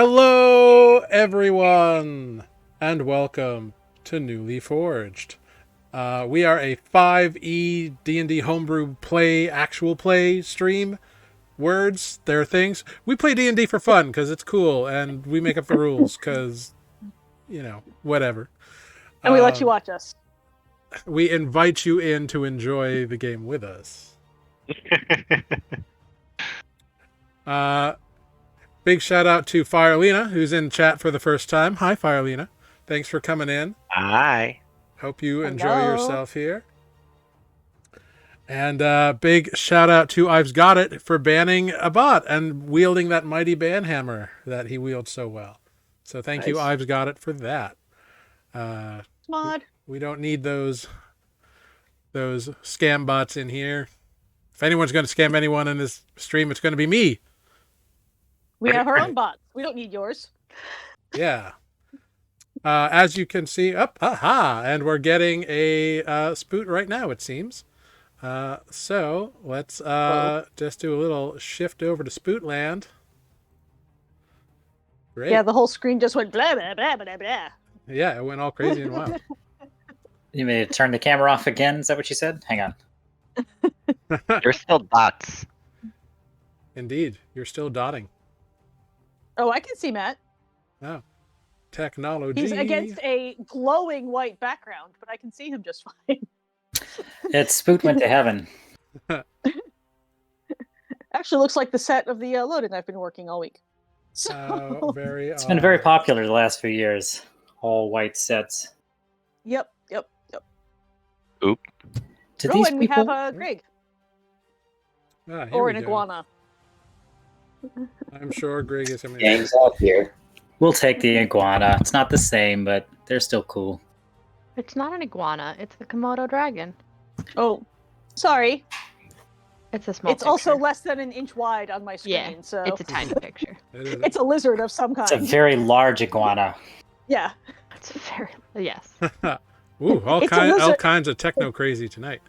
Hello, everyone, and welcome to Nuuli Forged. We are a 5e D&D homebrew actual play stream. Words, they're things. We play D&D for fun because it's cool, and we make up the rules because, whatever. And we let you watch us. We invite you in to enjoy the game with us. Big shout out to Firelina, who's in chat for the first time. Hi, Firelina. Thanks for coming in. Hi. Hope you enjoy yourself here. And big shout out to I've Got It for banning a bot and wielding that mighty ban hammer that he wields so well. So thank you, I've Got It, for that. Mod. We don't need those scam bots in here. If anyone's going to scam anyone in this stream, it's going to be me. We have our own bots. We don't need yours. Yeah. As you can see, and we're getting a spoot right now, it seems. So let's just do a little shift over to Spoot Land. Great. Yeah, the whole screen just went blah, blah, blah, blah, blah. Yeah, it went all crazy and wild. You may turn the camera off again? Is that what you said? Hang on. You're still dots. Indeed, you're still dotting. Oh, I can see Matt. Oh, technology. He's against a glowing white background, but I can see him just fine. It's Spoot Went to Heaven. Actually, looks like the set of the load-in I've been working all week. So... It's been very popular the last few years. All white sets. Yep. Oop. And we have Greg. Or an iguana. I'm sure Greg is something. Gangs out here. We'll take the iguana. It's not the same, but they're still cool. It's not an iguana. It's a Komodo dragon. Oh, sorry. It's a small It's picture. also less than an inch wide on my screen. Yeah, so it's a tiny picture. It's a lizard of some kind. It's a very large iguana. Yeah. It's very... Yes. Ooh, all kinds of techno crazy tonight.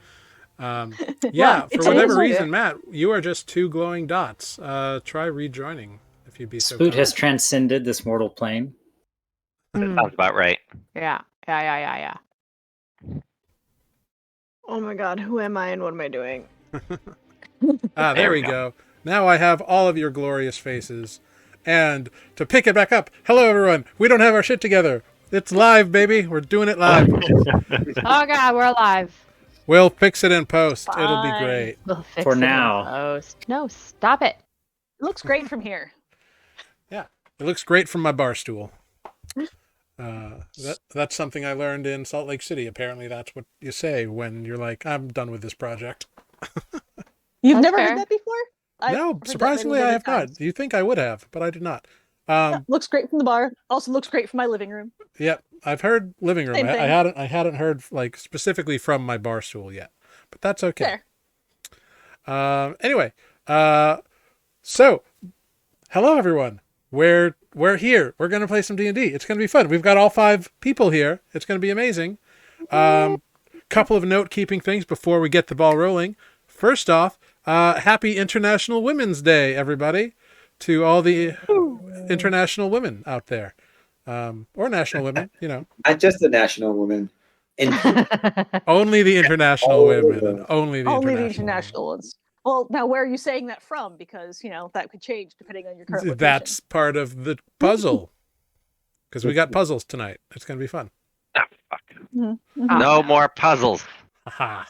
Yeah, for whatever reason, Matt, you are just two glowing dots. Try rejoining if you'd be so kind. Spoot has transcended this mortal plane. That sounds about right. Yeah. Oh my god, who am I and what am I doing? There we go. Now I have all of your glorious faces. And to pick it back up, hello everyone. We don't have our shit together. It's live, baby. We're doing it live. Oh god, we're alive. We'll fix it in post. Fine. It'll be great. We'll fix For it now. in post. No, stop it. It looks great from here. Yeah, it looks great from my bar stool. That's something I learned in Salt Lake City. Apparently, that's what you say when you're like, I'm done with this project. You've That's never fair. heard that before? No, surprisingly, I have not. You think I would have, but I did not. Looks great from the bar. Also looks great from my living room. Yep, I've heard living room. Same I thing. hadn't heard like specifically from my bar stool yet, but that's okay. There. Anyway, so hello everyone. We're here. We're gonna play some D&D. It's gonna be fun. We've got all 5 people here. It's gonna be amazing. Couple of note keeping things before we get the ball rolling. First off, happy International Women's Day, everybody, to all the international women out there, or national women. Not just the national women. Only the international women, and only the international ones. Well, now where are you saying that from? Because that could change depending on your current location. That's part of the puzzle. Because we got puzzles tonight. It's gonna be fun. Oh, fuck. Mm-hmm. No more puzzles. Aha.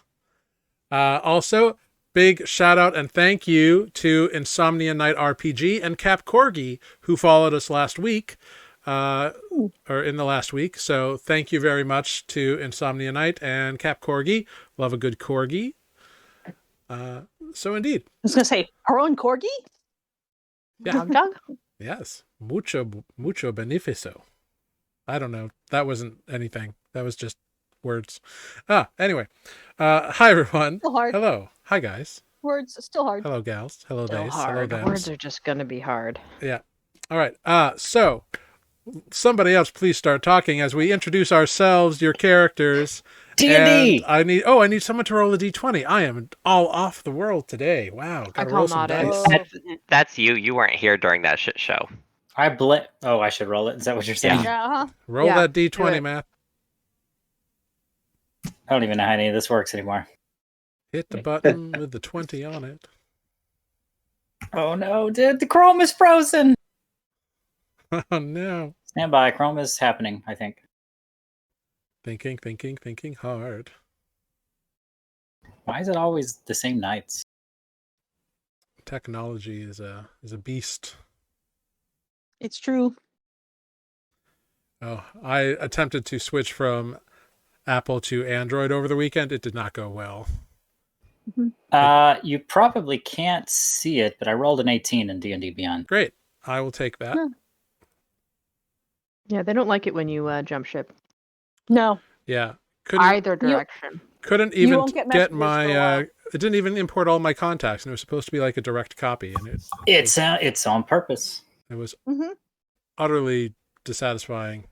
Also, big shout out and thank you to Insomnia Night RPG and Cap Corgi, who followed us last week, or in the last week. So thank you very much to Insomnia Night and Cap Corgi. Love a good corgi. So indeed. I was going to say, our own corgi? Yeah. Doug? Yes. Mucho beneficio. I don't know. That wasn't anything. That was just words. Anyway. Hi, everyone. Still hard. Hello. Hi, guys. Words, still hard. Hello, gals. Hello, Still days. Hello, hard. thems. Words are just gonna be hard. Yeah. All right. So somebody else please start talking as we introduce ourselves, your characters. D&D! I need someone to roll a d20. I am all off the world today. Wow. Gotta call roll some not it. dice. That's you. You weren't here during that shit show. Oh, I should roll it. Is that what you're saying? Yeah, uh-huh. Roll Yeah, that do d20, it. Matt. I don't even know how any of this works anymore. Hit the button with the 20 on it. Oh no, dude, the Chrome is frozen. Oh no. Stand by, Chrome is happening, I think. Thinking hard. Why is it always the same nights? Technology is a beast. It's true. Oh, I attempted to switch from Apple to Android over the weekend. It did not go well. You probably can't see it, but I rolled an 18 in D&D Beyond. Great. I will take that. Huh. Yeah, they don't like it when you jump ship. No. Yeah. Couldn't Either direction. even won't get get messages for a my while. it didn't even import all my contacts, and it was supposed to be like a direct copy, and It's on purpose. it was Mm-hmm. utterly dissatisfying.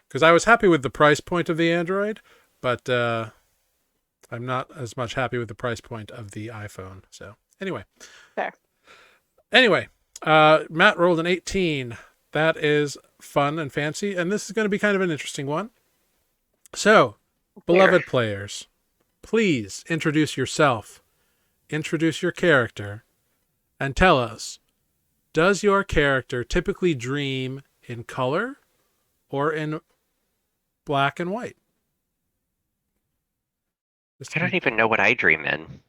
Because I was happy with the price point of the Android, but I'm not as much happy with the price point of the iPhone. So anyway. Fair. Anyway, Matt rolled an 18. That is fun and fancy, and this is going to be kind of an interesting one. So, beloved players, please introduce yourself, introduce your character, and tell us, does your character typically dream in color or in black and white? I don't even know what I dream in.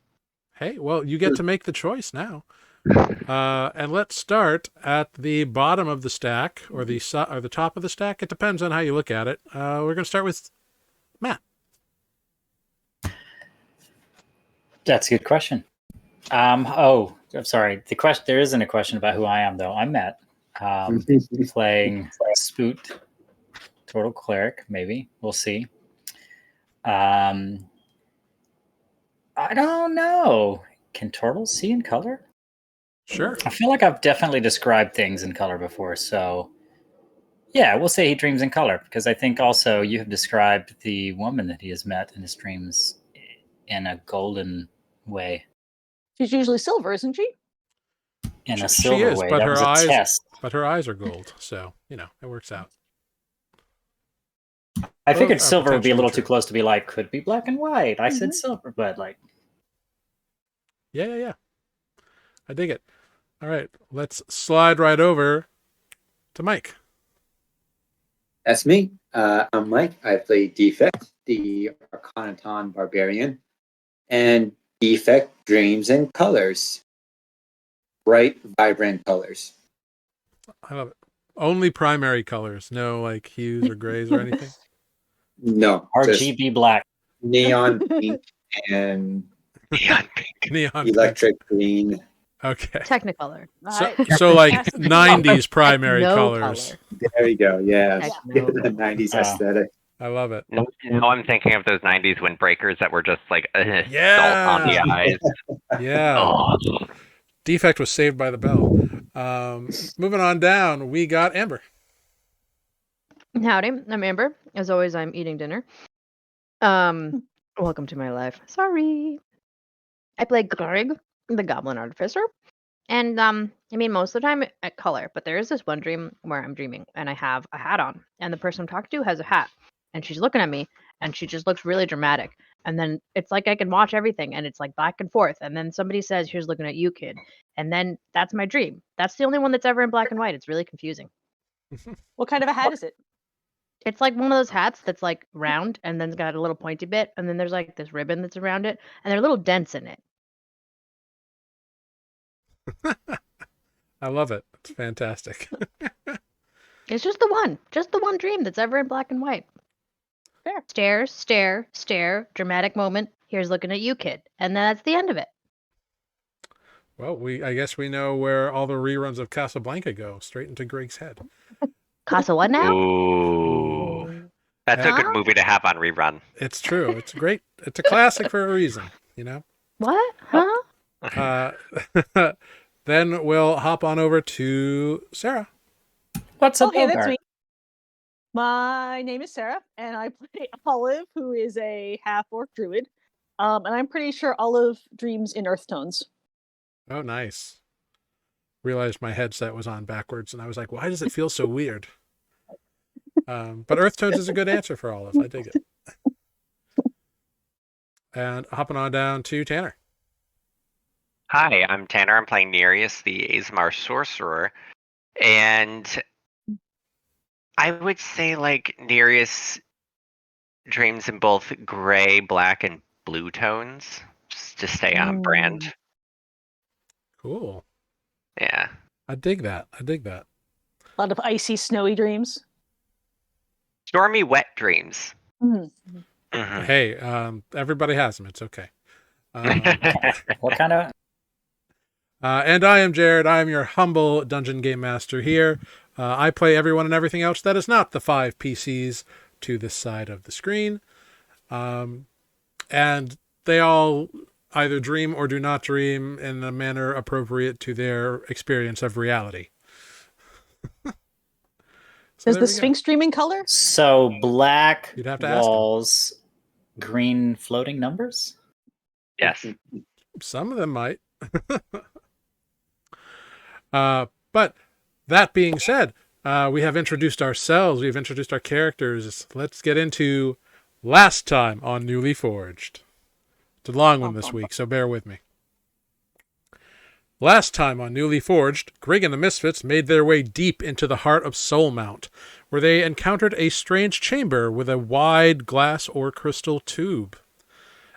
Hey, well, you get to make the choice now. And let's start at the bottom of the stack, or the top of the stack. It depends on how you look at it. We're going to start with Matt. That's a good question. Oh, I'm sorry. The question, there isn't a question about who I am, though. I'm Matt, playing Spoot, Turtle Cleric, maybe. We'll see. I don't know. Can turtles see in color? Sure. I feel like I've definitely described things in color before, so yeah, we'll say he dreams in color, because I think also you have described the woman that he has met in his dreams in a golden way. She's usually silver, isn't she? In a She silver is, way. but That her was a eyes test. but her eyes are gold, so it works out. I figured Both are silver would be a little potentially too true. close to be like, could be black and white. I said silver, but like, Yeah. I dig it. All right, let's slide right over to Mike. That's me. I'm Mike. I play Defect, the Arcanaton Barbarian. And Defect dreams in colors. Bright, vibrant colors. I love it. Only primary colors, no like hues or grays or anything. No, just RGB black. neon pink and Neon pink. Neon electric green. Okay. Technicolor. So like Has to be 90s primary No colors. color. There we go. Yeah. Techno. The 90s Oh. aesthetic. I love it. No, I'm thinking of those 90s windbreakers that were just like Yeah. salt on the eyes. Yeah. Oh. Defect was saved by the bell. Moving on down, we got Amber. Howdy, I'm Amber. As always, I'm eating dinner. Welcome to my life. Sorry. I play Greg, the Goblin Artificer. And I mean, most of the time at color, but there is this one dream where I'm dreaming and I have a hat on, and the person I'm talking to has a hat, and she's looking at me, and she just looks really dramatic. And then it's like I can watch everything, and it's like back and forth. And then somebody says, "Here's looking at you, kid." And then that's my dream. That's the only one that's ever in black and white. It's really confusing. What kind of a hat is it? It's like one of those hats that's like round and then it's got a little pointy bit, and then there's like this ribbon that's around it, and there are little dents in it. I love it. It's fantastic. It's just the one dream that's ever in black and white. Fair. Stare, stare, stare, dramatic moment. Here's looking at you, kid. And that's the end of it. Well, I guess we know where all the reruns of Casablanca go, straight into Greg's head. Casa what now? Ooh. That's a Huh? good movie to have on rerun. It's true. It's great. It's a classic for a reason, What? Huh? Then we'll hop on over to Sarah. What's up, Oh, hey, that's Bogart? me. My name is Sarah, and I play Olive, who is a half-orc druid. And I'm pretty sure Olive dreams in earth tones. Oh, nice. realized my headset was on backwards, and I was like, why does it feel so weird? But Earth Tones is a good answer for Olive. I dig it. And hopping on down to Tanner. Hi, I'm Tanner. I'm playing Nereus, the Azamar Sorcerer. And I would say, like, Nereus dreams in both gray, black, and blue tones, just to stay on brand. Cool. Yeah. I dig that. A lot of icy, snowy dreams. Stormy, wet dreams. Mhm. Mhm. Hey, everybody has them. It's okay. What kind of? And I am Jared. I am your humble dungeon game master here. I play everyone and everything else that is not the 5 PCs to this side of the screen. And they all either dream or do not dream in a manner appropriate to their experience of reality. So Does there the we go. Sphinx dream in color? So black You'd have to ask him. walls, green floating numbers. Yes. Some of them might. But that being said, we have introduced ourselves. We've introduced our characters. Let's get into last time on Nuuli Forged. It's a long one this week, so bear with me. Last time on Nuuli Forged, Grig and the Misfits made their way deep into the heart of Soulmount, where they encountered a strange chamber with a wide glass or crystal tube.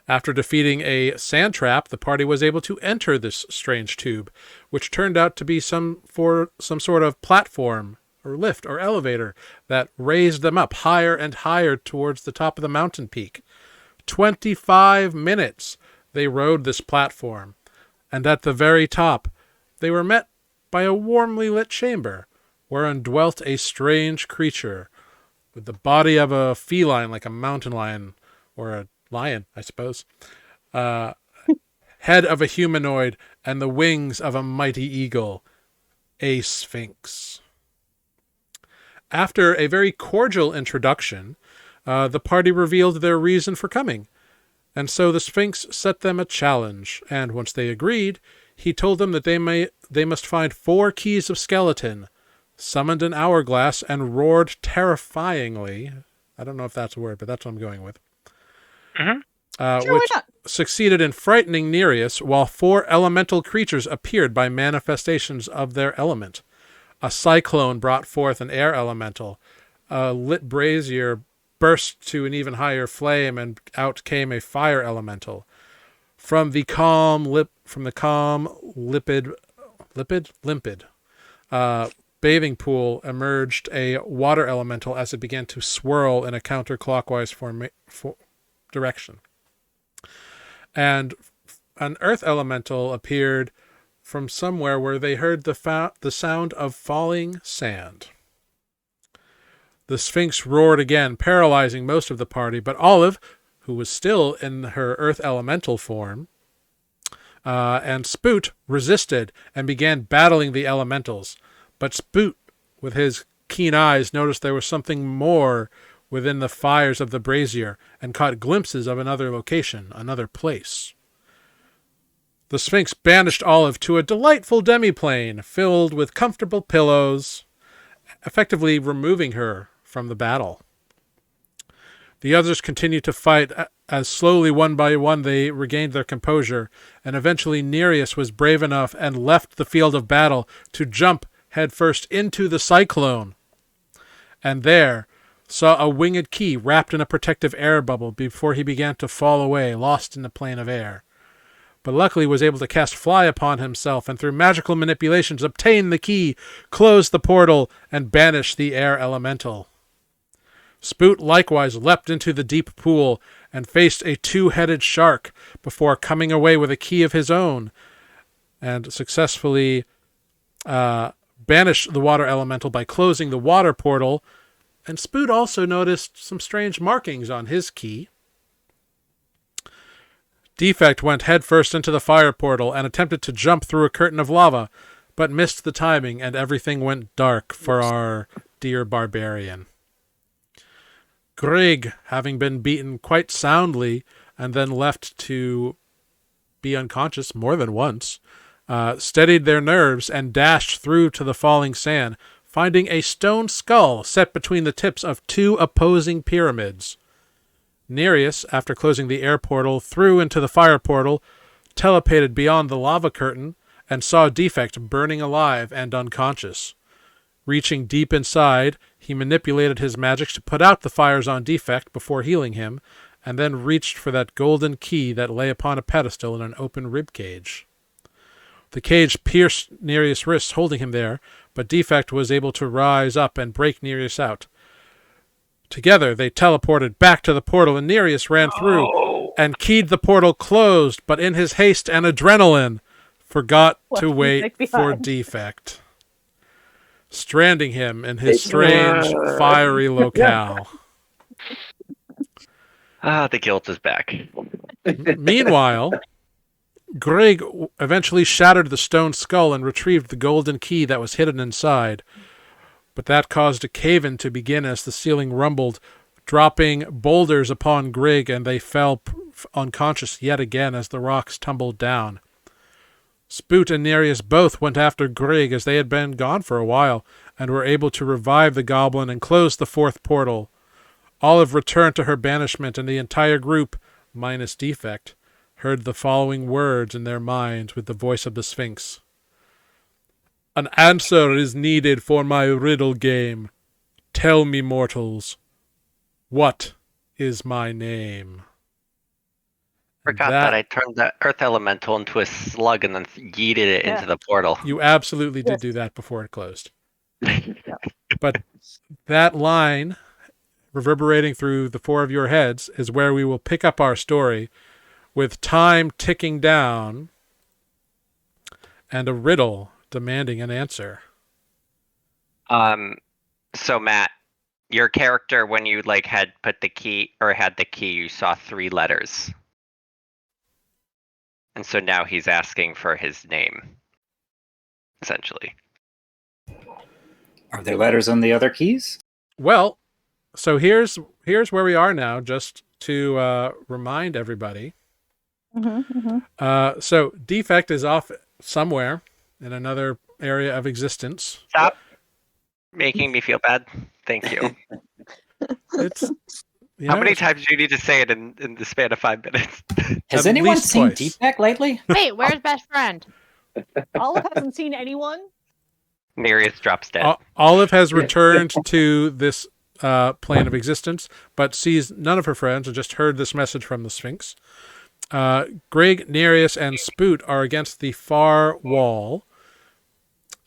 After defeating a sand trap, the party was able to enter this strange tube, which turned out to be some sort of platform or lift or elevator that raised them up higher and higher towards the top of the mountain peak. 25 minutes they rode this platform, and at the very top they were met by a warmly lit chamber wherein dwelt a strange creature with the body of a feline, like a mountain lion or a lion, I suppose, head of a humanoid, and the wings of a mighty eagle, a sphinx. After a very cordial introduction, the party revealed their reason for coming, and so the sphinx set them a challenge, and once they agreed, he told them that they must find 4 keys of skeleton, summoned an hourglass, and roared terrifyingly. I don't know if that's a word, but that's what I'm going with. Sure, Which why not? succeeded in frightening Nereus, while 4 elemental creatures appeared by manifestations of their element. A cyclone brought forth an air elemental. A lit brazier burst to an even higher flame, and out came a fire elemental. From the limpid bathing pool emerged a water elemental as it began to swirl in a counterclockwise direction. And an earth elemental appeared from somewhere where they heard the sound of falling sand. The Sphinx roared again, paralyzing most of the party, but Olive, who was still in her earth elemental form, and Spoot resisted and began battling the elementals. But Spoot, with his keen eyes, noticed there was something more within the fires of the brazier and caught glimpses of another location, another place. The Sphinx banished Olive to a delightful demiplane filled with comfortable pillows, effectively removing her from the battle. The others continued to fight as slowly, one by one, they regained their composure, and eventually Nereus was brave enough and left the field of battle to jump headfirst into the cyclone, and there saw a winged key wrapped in a protective air bubble before he began to fall away, lost in the plane of air. But luckily was able to cast Fly upon himself, and through magical manipulations obtain the key, close the portal, and banish the air elemental. Spoot likewise leapt into the deep pool and faced a 2-headed shark before coming away with a key of his own and successfully banished the water elemental by closing the water portal. And Spoot also noticed some strange markings on his key. Defect went headfirst into the fire portal and attempted to jump through a curtain of lava, but missed the timing, and everything went dark for our dear barbarian. Grig, having been beaten quite soundly and then left to be unconscious more than once, steadied their nerves, and dashed through to the falling sand, finding a stone skull set between the tips of 2 opposing pyramids. Nereus, after closing the air portal, threw into the fire portal, teleported beyond the lava curtain, and saw Defect burning alive and unconscious. Reaching deep inside, he manipulated his magic to put out the fires on Defect before healing him, and then reached for that golden key that lay upon a pedestal in an open rib cage. The cage pierced Nereus' wrists, holding him there, but Defect was able to rise up and break Nereus out. Together, they teleported back to the portal, and Nereus ran through and keyed the portal closed, but in his haste and adrenaline, forgot to wait for Defect, stranding him in his strange, fiery locale. The guilt is back. Meanwhile, Greg eventually shattered the stone skull and retrieved the golden key that was hidden inside, but that caused a cave-in to begin as the ceiling rumbled, dropping boulders upon Greg, and they fell unconscious yet again as the rocks tumbled down. Spoot and Nereus both went after Greg as they had been gone for a while, and were able to revive the goblin and close the 4th portal. Olive returned to her banishment, and the entire group, minus Defect, heard the following words in their minds with the voice of the Sphinx. An answer is needed for my riddle game. Tell me, mortals, what is my name? Forgot that I turned the earth elemental into a slug and then yeeted it into the portal. You absolutely did do that before it closed. But that line, reverberating through the 4 of your heads, is where we will pick up our story, with time ticking down and a riddle demanding an answer. So Matt, your character, when you had put the key or had the key, you saw 3 letters. And so now he's asking for his name, essentially. Are there letters on the other keys? Well, so here's where we are now, just to remind everybody. So Defect is off somewhere in another area of existence. Stop making me feel bad. Thank you. It's How many times do you need to say it in the span of 5 minutes? Has At anyone least seen twice. Defect lately? Wait, where's best friend? Olive hasn't seen anyone. Nereus drops dead. Olive has returned to this plane of existence, but sees none of her friends and just heard this message from the Sphinx. Greg, Nereus, and Spoot are against the far wall,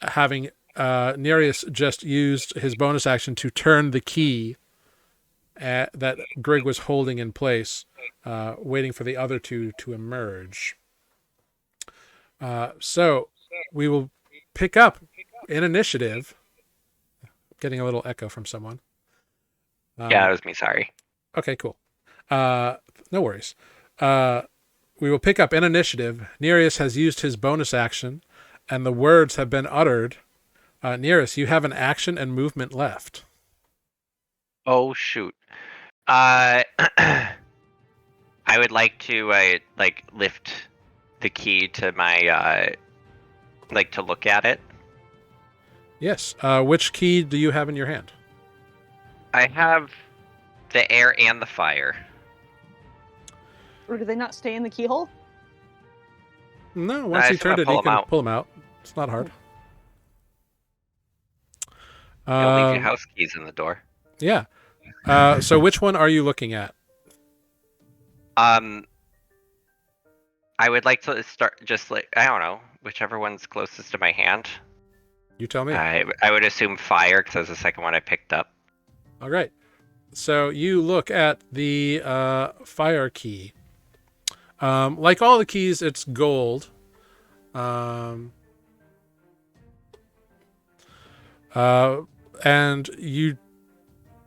having Nereus just used his bonus action to turn the key that Greg was holding in place, waiting for the other 2 to emerge. So we will pick up in initiative. Getting a little echo from someone. Yeah, it was me, sorry. Okay, cool. No worries. We will pick up in initiative. Nereus has used his bonus action, and the words have been uttered. Nereus, you have an action and movement left. Oh, shoot. I would like to lift the key to my to look at it. Yes. Which key do you have in your hand? I have the air and the fire. Or do they not stay in the keyhole? No, once I he just wanna turned it, pull he 'em can out. pull them out. It's not hard. You'll leave your house keys in the door. Yeah. So which one are you looking at? I would like to start just I don't know, whichever one's closest to my hand. You tell me. I would assume fire because that's the second one I picked up. All right. So you look at the fire key. Like all the keys, it's gold. And you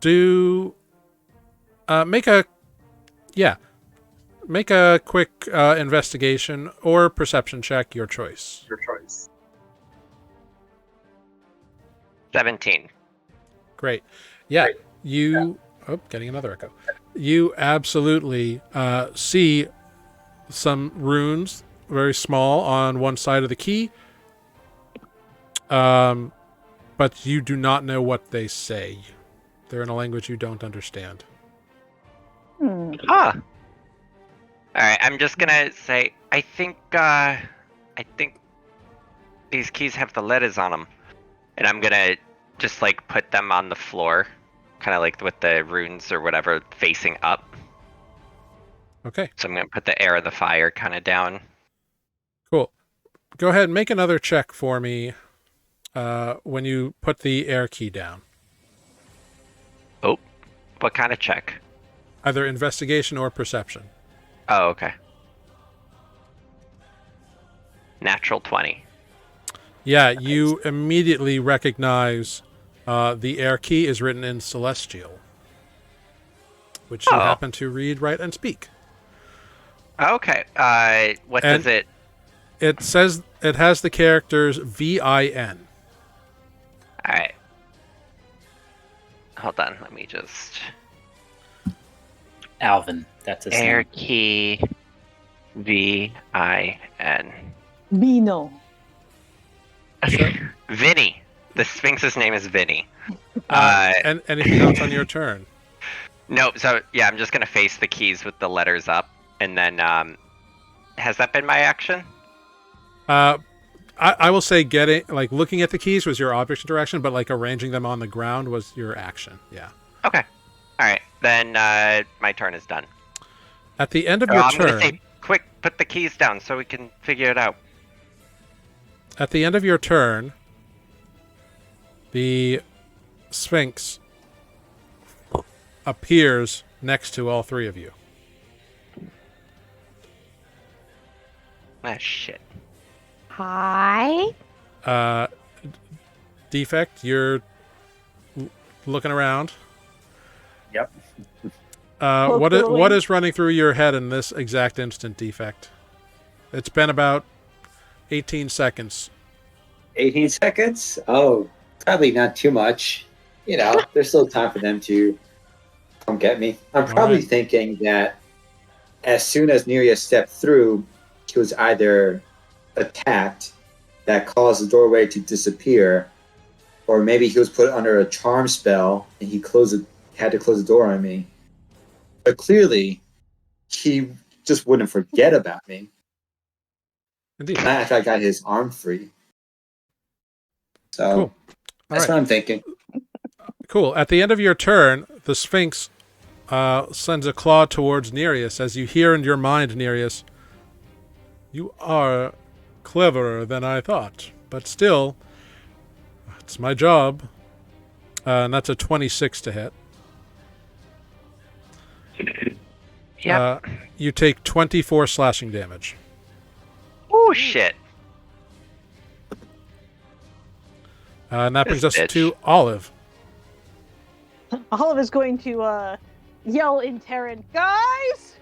do make a quick investigation or perception check, your choice. 17. Great. Yeah, you... Oh, getting another echo. You absolutely see some runes very small on one side of the key. But you do not know what they say. They're in a language you don't understand. Huh. Alright, I'm just gonna say, I think these keys have the letters on them. And I'm gonna just, like, put them on the floor. Kind of like with the runes or whatever facing up. Okay. So I'm gonna put the air of the fire kind of down. Cool. Go ahead and make another check for me when you put the air key down. Oh, what kind of check? Either investigation or perception. Oh, okay. Natural 20. Yeah, you immediately recognize the air key is written in Celestial, which you happen to read, write, and speak. Okay. What does it? It says it has the characters VIN. All right. Hold on. Let me just. Alvin. That's his Air name. key. VIN. Vino. Vinny. The Sphinx's name is Vinny. And anything else on your turn? No. So yeah, I'm just gonna face the keys with the letters up, and then has that been my action? I will say looking at the keys was your object interaction, but like arranging them on the ground was your action. Yeah. Okay. All right. Then my turn is done. At the end of your I'm turn, gonna say, quick, put the keys down so we can figure it out. at the end of your turn, the Sphinx appears next to all three of you. Ah, shit. Hi. Defect, you're looking around. Yep. What is running through your head in this exact instant, Defect? It's been about 18 seconds. 18 seconds? Oh, probably not too much. There's still time for them to come get me. I'm probably thinking that as soon as Nereus stepped through, he was either attacked, that caused the doorway to disappear, or maybe he was put under a charm spell and he had to close the door on me. But clearly, he just wouldn't forget about me. Indeed. Not after I got his arm free. So Cool. That's what I'm thinking. Cool. At the end of your turn, the Sphinx sends a claw towards Nereus as you hear in your mind, Nereus, you are cleverer than I thought, but still, it's my job. And that's a 26 to hit. Yep. You take 24 slashing damage. Oh shit. And that brings us Bitch. to Olive. Olive is going to yell in Terran, guys!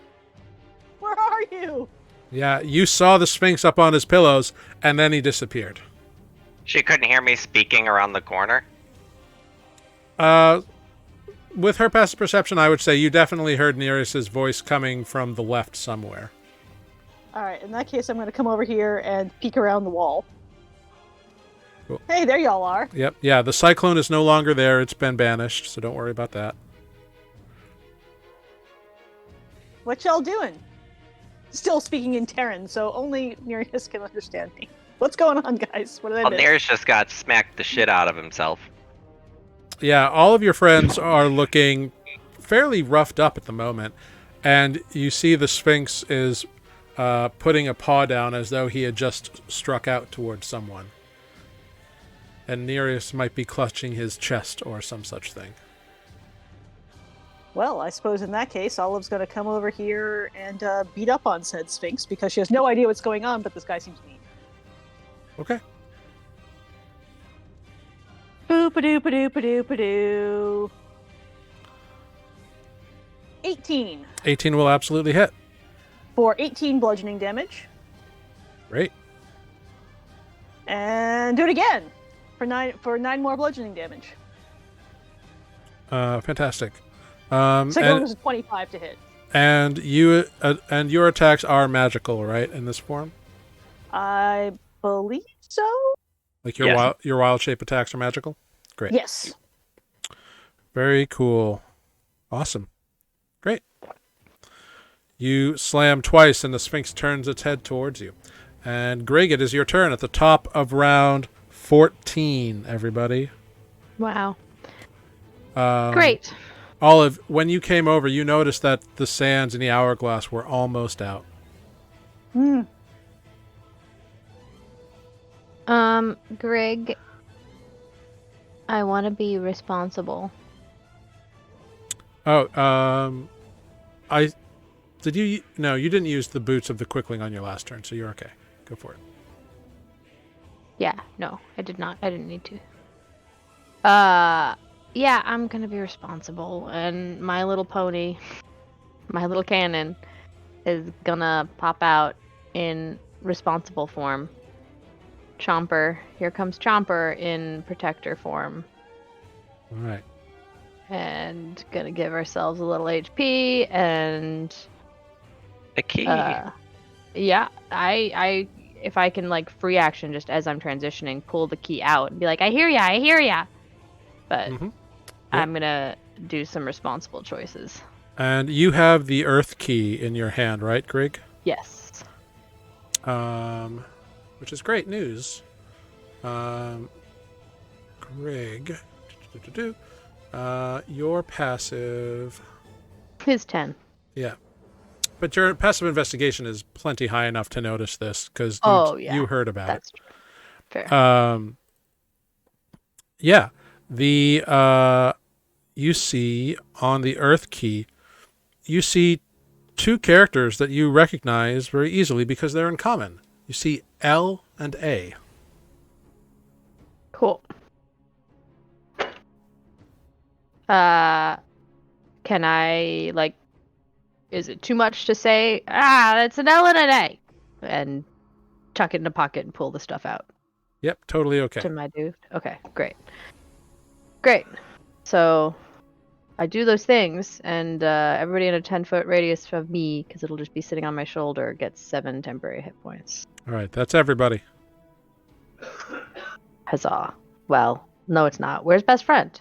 Where are you? Yeah, you saw the Sphinx up on his pillows, and then he disappeared. She couldn't hear me speaking around the corner. With her passive perception, I would say you definitely heard Nereus's voice coming from the left somewhere. Alright, in that case, I'm going to come over here and peek around the wall. Cool. Hey, there y'all are. Yep, yeah, the cyclone is no longer there. It's been banished, so don't worry about that. What y'all doing? Still speaking in Terran, so only Nereus can understand me. What's going on, guys? What did I Well, miss? Nereus just got smacked the shit out of himself. Yeah, all of your friends are looking fairly roughed up at the moment, and you see the Sphinx is putting a paw down as though he had just struck out towards someone. And Nereus might be clutching his chest or some such thing. Well, I suppose in that case, Olive's going to come over here and beat up on said Sphinx because she has no idea what's going on, but this guy seems mean. Okay. Boop-a-doop-a-doop-a-doop-a-doo. 18 18 will absolutely hit. for 18 bludgeoning damage. Great. And do it again for nine more bludgeoning damage. Fantastic. Second one was a 25 to hit. And you and your attacks are magical, right? In this form. I believe so. Like your Yes. your wild shape attacks are magical? Great. Yes. Very cool. Awesome. Great. You slam twice and the Sphinx turns its head towards you. And Greg, it is your turn at the top of round 14, everybody. Wow. Great. Olive, when you came over, you noticed that the sands in the hourglass were almost out. Greg, I want to be responsible. Oh, no, you didn't use the boots of the Quickling on your last turn, so you're okay. Go for it. Yeah, no, I did not. I didn't need to. Yeah, I'm gonna be responsible, and my little pony, my little cannon, is gonna pop out in responsible form. Chomper, here comes Chomper in protector form. All right. And gonna give ourselves a little HP and The key. yeah, I if I can like free action just as I'm transitioning, pull the key out and be like, I hear ya. But Yep. I'm gonna do some responsible choices. And you have the Earth key in your hand, right, Greg? Yes. Which is great news. Greg, your passive Is 10. Yeah. But your passive investigation is plenty high enough to notice this because you heard about That's it. True. Fair. Yeah. The you see on the Earth key, you see two characters that you recognize very easily because they're in common. You see L and A. Cool. Can I, like, is it too much to say, that's an L and an A, and tuck it in a pocket and pull the stuff out? Yep, totally okay. To my dude? Okay, great. Great. So I do those things, and everybody in a 10-foot radius of me, because it'll just be sitting on my shoulder, gets 7 temporary hit points. All right, that's everybody. Huzzah. Well, no, it's not. Where's best friend?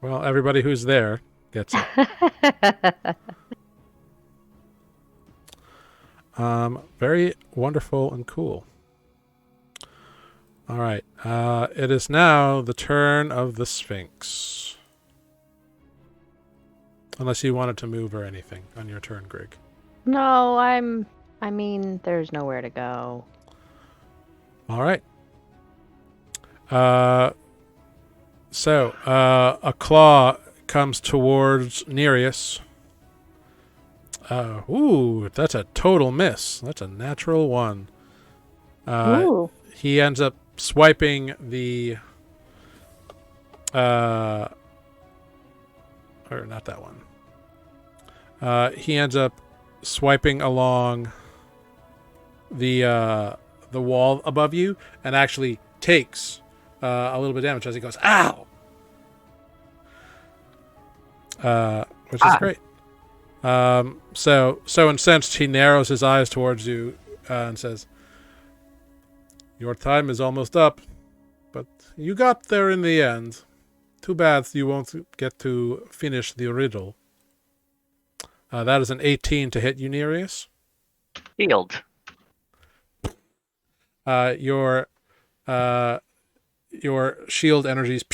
Well, everybody who's there gets it. Very wonderful and cool. All right. It is now the turn of the Sphinx. Unless you wanted to move or anything on your turn, Greg. No, I mean, there's nowhere to go. All right. So, a claw comes towards Nereus. Ooh, that's a total miss. That's a natural 1. Ooh. He ends up swiping the... or not that one. He ends up swiping along the wall above you and actually takes a little bit of damage as he goes, ow! Which is great. So incensed, he narrows his eyes towards you and says, your time is almost up, but you got there in the end. Too bad you won't get to finish the riddle. That is an 18 to hit you, Nereus. Healed. Your shield energies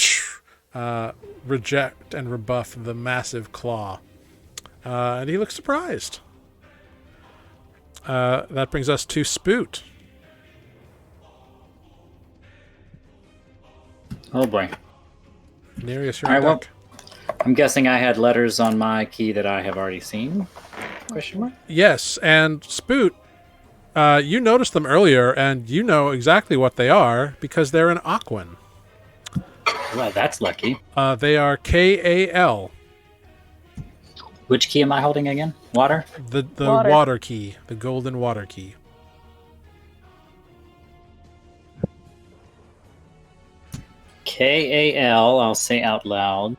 reject and rebuff the massive claw. And he looks surprised. That brings us to Spoot. Oh boy. Nereus, you're All on right, deck. I'm guessing I had letters on my key that I have already seen. Question mark? Yes, and Spoot, you noticed them earlier, and you know exactly what they are because they're in Aquan. Well, that's lucky. They are KAL. Which key am I holding again? Water? The water key, the golden water key. KAL, I'll say out loud.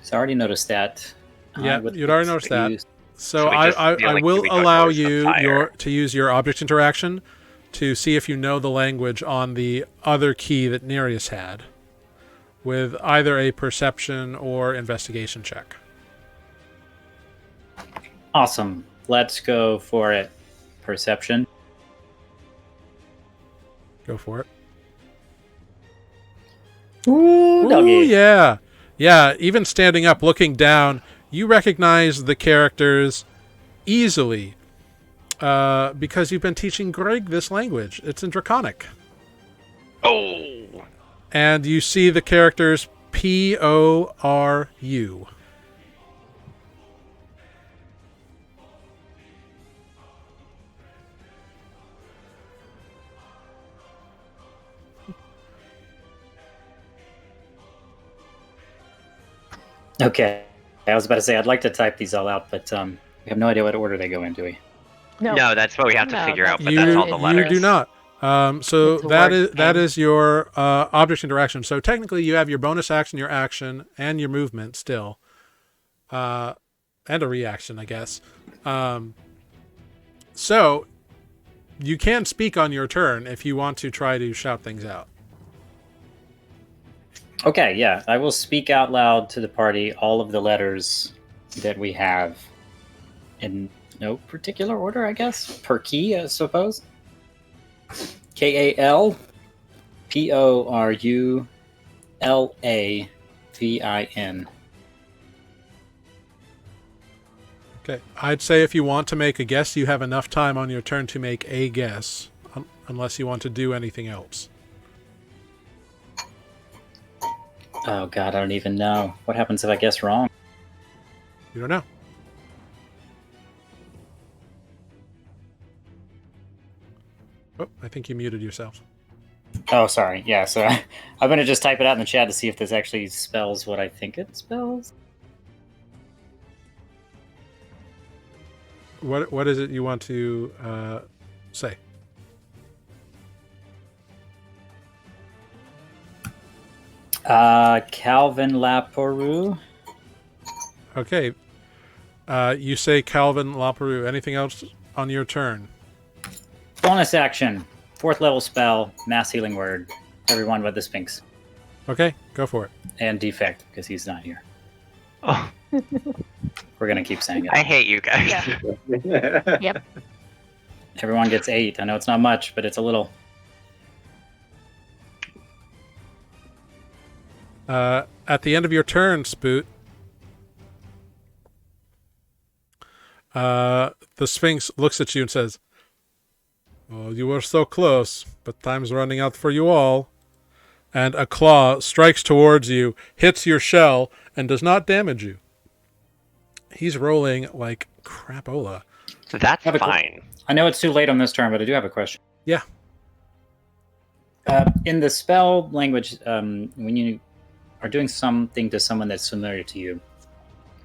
So I already noticed that. Yeah, you'd already noticed that. Use- So So we just- the I only key will we don't allow know is the you fire. to use your object interaction to see if you know the language on the other key that Nereus had, with either a perception or investigation check. Awesome. Let's go for it. Perception. Go for it. Ooh, doggy. Ooh, yeah. Yeah, even standing up, looking down, you recognize the characters easily because you've been teaching Greg this language. It's in Draconic. Oh! And you see the characters Poru. Okay. I was about to say I'd like to type these all out, but we have no idea what order they go in, do we? No, that's what we have to No, figure out, but You, that's all the it's- you letters. do not. So It's a that word that game. is your object interaction. So technically, you have your bonus action, your action, and your movement still, and a reaction, I guess. So you can speak on your turn if you want to try to shout things out. Okay, yeah. I will speak out loud to the party all of the letters that we have in no particular order, I guess. Per key, I suppose. KALPORULAVIN. Okay. I'd say if you want to make a guess, you have enough time on your turn to make a guess, unless you want to do anything else. Oh god, I don't even know. What happens if I guess wrong? You don't know. Oh, I think you muted yourself. Oh, sorry. Yeah, so I'm going to just type it out in the chat to see if this actually spells what I think it spells. What is it you want to say? Calvin Laporu. Okay. You say Calvin Laperoux. Anything else on your turn? Bonus action. 4th level spell. Mass healing word. Everyone but the Sphinx. Okay, go for it. And defect, because he's not here. Oh, We're going to keep saying it. I hate you guys. Yeah. Yep. Everyone gets 8. I know it's not much, but it's a little. At the end of your turn, Spoot, the Sphinx looks at you and says, "Oh, you were so close, but time's running out for you all." And a claw strikes towards you, hits your shell, and does not damage you. He's rolling like crapola. That's Have a qu- fine. I know it's too late on this turn, but I do have a question. Yeah. In the spell language, when you are doing something to someone that's familiar to you,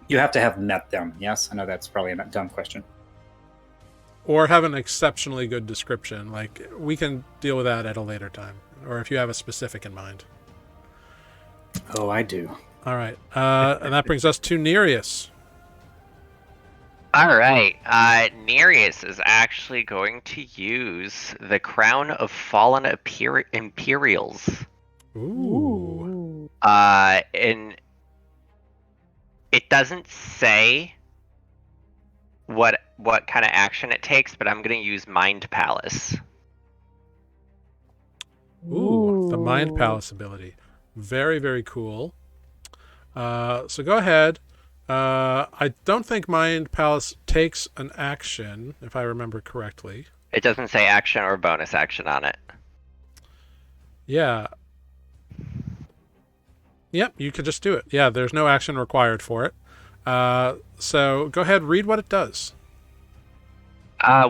you have to have met them. Yes, I know that's probably a dumb question. Or have an exceptionally good description. Like, we can deal with that at a later time. Or if you have a specific in mind. Oh, I do. All right. And that brings us to Nereus. All right. Nereus is actually going to use the Crown of Fallen Imperials. Ooh. And it doesn't say what kind of action it takes, but I'm going to use Mind Palace. Ooh, the Mind Palace ability. Very, very cool. So go ahead. I don't think Mind Palace takes an action, if I remember correctly. It doesn't say action or bonus action on it. Yeah. Yep, you could just do it. Yeah, there's no action required for it. So go ahead, read what it does.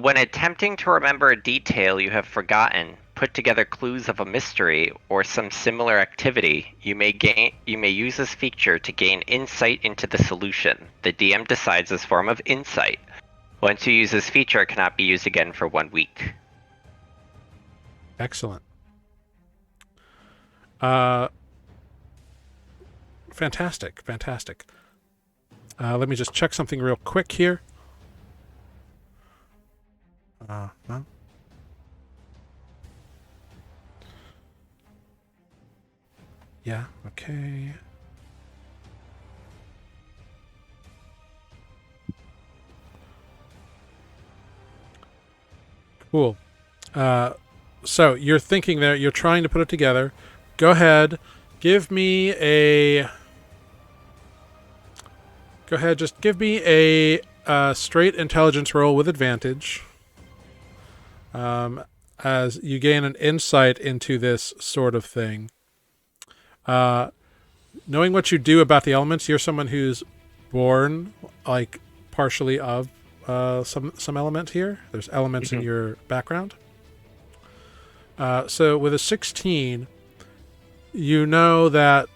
When attempting to remember a detail you have forgotten, put together clues of a mystery or some similar activity, you may use this feature to gain insight into the solution. The DM decides this form of insight. Once you use this feature, it cannot be used again for 1 week. Excellent. Fantastic. Let me just check something real quick here. No. Yeah, okay. Cool. So you're thinking there, you're trying to put it together. Go ahead, give me a... Go ahead, just give me a straight intelligence roll with advantage. As you gain an insight into this sort of thing. Knowing what you do about the elements, you're someone who's born, like, partially of some element here. There's elements in your background. So with a 16, you know that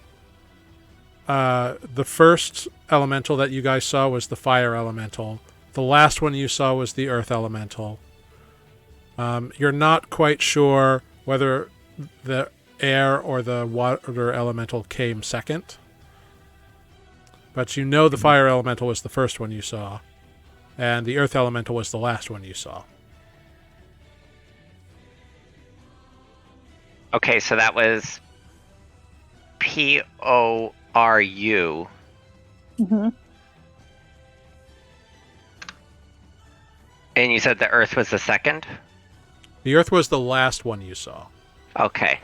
the first elemental that you guys saw was the fire elemental. The last one you saw was the earth elemental. You're not quite sure whether the air or the water elemental came second. But you know the fire elemental was the first one you saw. And the earth elemental was the last one you saw. Okay, so that was Poru. Mm-hmm. And you said the Earth was the second? The earth was the last one you saw. Okay.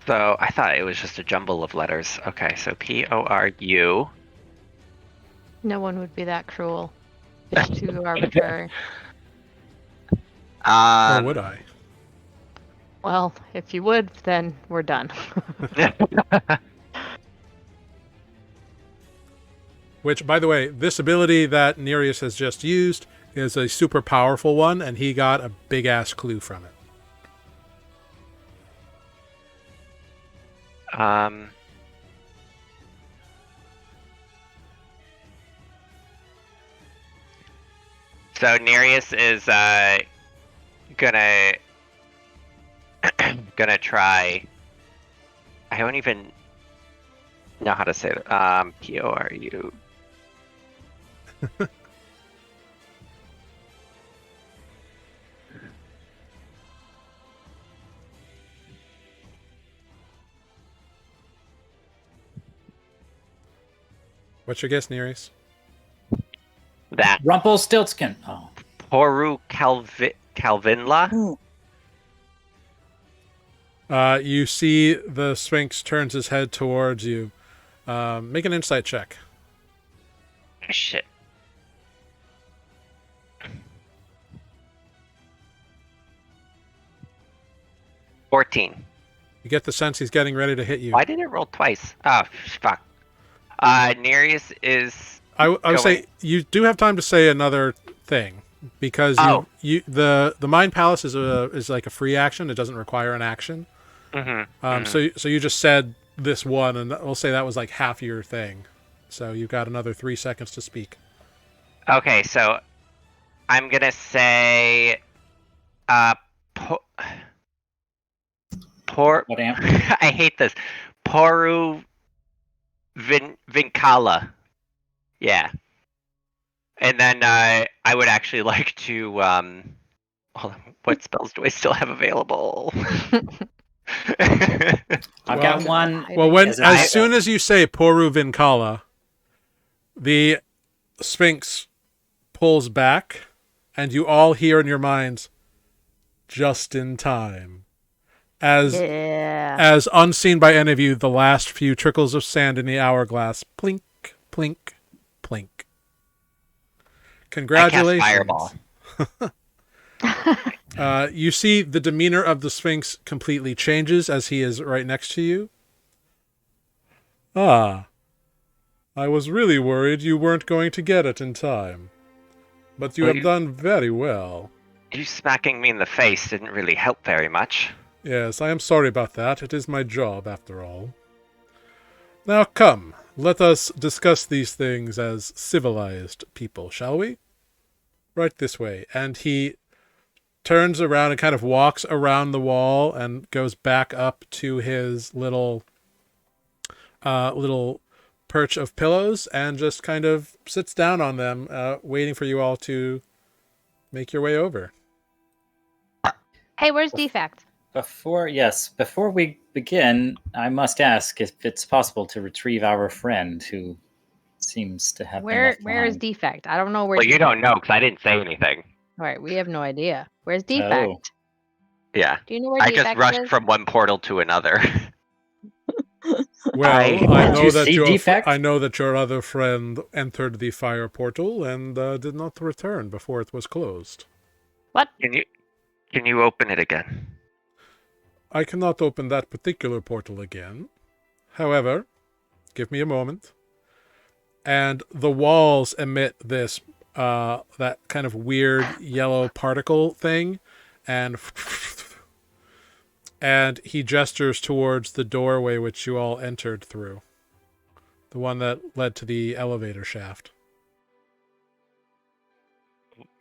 So I thought it was just a jumble of letters. Okay, so Poru. No one would be that cruel. It's too arbitrary. Or would I? Well, if you would, then we're done. Which, by the way, this ability that Nereus has just used is a super powerful one, and he got a big-ass clue from it. So Nereus is gonna gonna try. I don't even know how to say that. Poru. What's your guess, Nereus? That Rumpelstiltskin. Oh. Poru Calvinla. You see the Sphinx turns his head towards you. Make an insight check. Shit. $14. You get the sense he's getting ready to hit you. Why did it roll twice? Oh, fuck. Nereus is. I would say you do have time to say another thing because the Mind Palace is like a free action. It doesn't require an action. So you just said this one, and we'll say that was like half your thing. So you've got another 3 seconds to speak. Okay, so I'm gonna say, What amp? I hate this. Poru Vincala. Yeah. And then I would actually like to hold on, what spells do I still have available? I've got one. Well, as soon as you say Poru Vincala, the Sphinx pulls back, and you all hear in your minds, "Just in time." As unseen by any of you, the last few trickles of sand in the hourglass plink, plink, plink. Congratulations. I cast Fireball. You see the demeanor of the Sphinx completely changes as he is right next to you. Ah, I was really worried you weren't going to get it in time. But you have done very well. You smacking me in the face didn't really help very much. Yes, I am sorry about that. It is my job, after all. Now come, let us discuss these things as civilized people, shall we? Right this way. And he turns around and kind of walks around the wall and goes back up to his little perch of pillows and just kind of sits down on them, waiting for you all to make your way over. Hey, where's Defect? Before we begin, I must ask if it's possible to retrieve our friend who seems to have been left Where is behind. Defect? I don't know where. Well, you Defect don't know because I didn't say anything. All right, we have no idea. Where's Oh. Defect? Yeah. Do you know where I Defect just rushed is? from one portal to another. Well, I- I Did know you that see Defect? I know that your other friend entered the fire portal and did not return before it was closed. What? Can you open it again? I cannot open that particular portal again. However, give me a moment. And the walls emit this that kind of weird yellow particle thing, and he gestures towards the doorway which you all entered through. The one that led to the elevator shaft.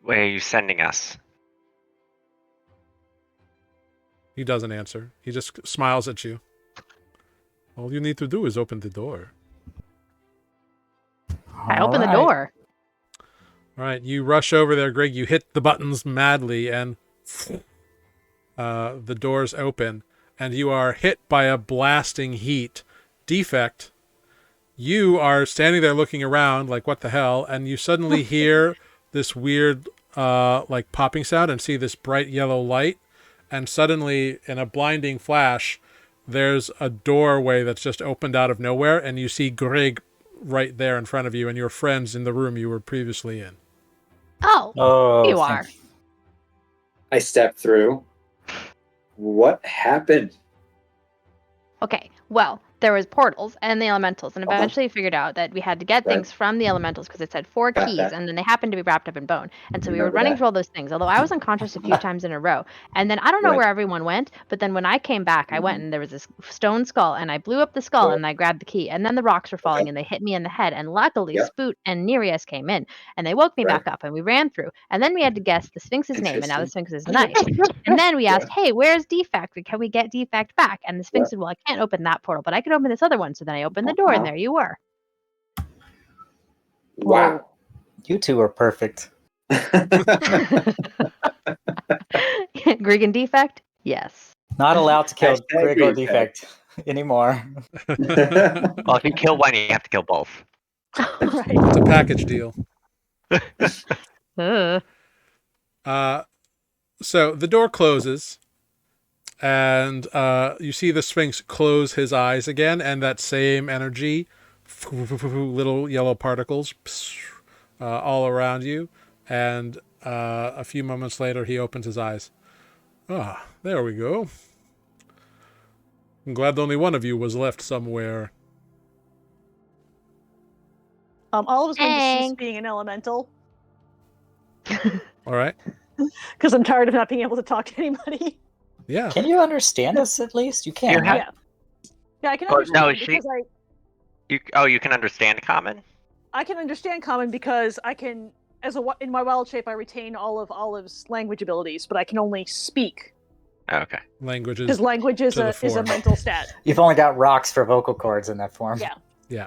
Where are you sending us? He doesn't answer. He just smiles at you. All you need to do is open the door. I opened the Alright. door. All right, you rush over there, Greg. You hit the buttons madly, and the doors open, and you are hit by a blasting heat. Defect, you are standing there looking around like, what the hell? And you suddenly hear this weird like popping sound and see this bright yellow light. And suddenly, in a blinding flash, there's a doorway that's just opened out of nowhere, and you see Greg right there in front of you and your friends in the room you were previously in. Oh, You are. I step through. What happened? Okay, well, there was portals and the elementals, and Uh-huh. eventually figured out that we had to get Right. things from the elementals because it said 4 Got keys, that. and then they happened to be wrapped up in bone. And so we were Remember running that. through all those things, although I was unconscious a few times in a row. And then I don't know Right. where everyone went, but then when I came back, I went Mhm. and there was this stone skull, and I blew up the skull Right. and I grabbed the key, and then the rocks were falling Okay. and they hit me in the head. And luckily, Yep. Spoot and Nereus came in and they woke me Right. back up, and we ran through. And then we had to guess the Sphinx's name, and now the Interesting. Sphinx is nice. And then we Yeah. asked, hey, where's Defect? Can we get Defect back? And the Sphinx Yeah. said, well, I can't open that portal, but I could open this other one. So then I opened the door, and there you were. Wow. you two are perfect. Greg and Defect? Yes. Not allowed to kill Hashtag Grig or defect. Defect anymore. Well, if you kill one, you have to kill both. Right. It's a package deal. Uh, So the door closes, and you see the Sphinx close his eyes again, and that same energy, little yellow particles, all around you. And a few moments later, he opens his eyes. Ah, there we go. I'm glad only one of you was left somewhere. All of us going to cease Thanks. being an elemental All right. because I'm tired of not being able to talk to anybody. Yeah. Can you understand us at least? You can. You have- Yeah. Yeah, I can Or- understand no, she- because You can understand common? I can understand common because I can in my wild shape I retain all of Olive's language abilities, but I can only speak Oh, okay. Languages. because language is to the a fore. mental stat. You've only got rocks for vocal cords in that form. Yeah.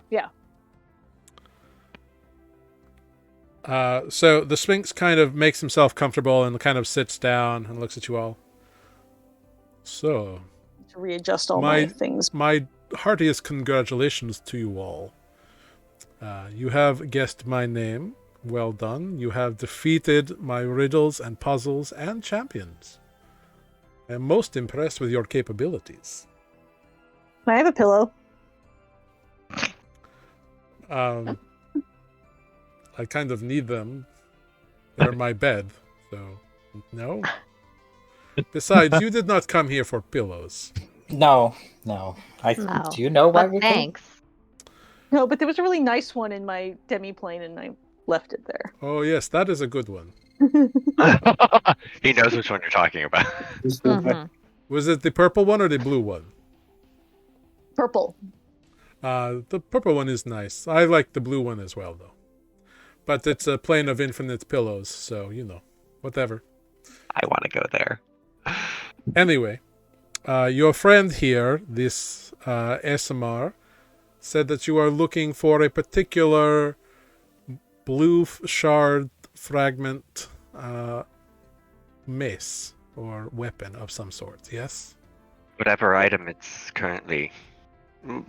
So the Sphinx kind of makes himself comfortable and kind of sits down and looks at you all. So, To readjust all my My- things. my heartiest congratulations to you all. You have guessed my name. Well done. You have defeated my riddles and puzzles and champions. I am most impressed with your capabilities. I have a pillow. I kind of need them. They're my bed, so no. Besides, you did not come here for pillows. No. No. Do you know why But we came? thanks. No, but there was a really nice one in my demi-plane and I left it there. Oh yes, that is a good one. He knows which one you're talking about. Mhm. Was it the purple one or the blue one? Purple. The purple one is nice. I like the blue one as well, though. But it's a plane of infinite pillows, so, whatever. I want to go there. Anyway, your friend here, this ASMR, said that you are looking for a particular blue shard fragment mace or weapon of some sort, yes? Whatever item it's currently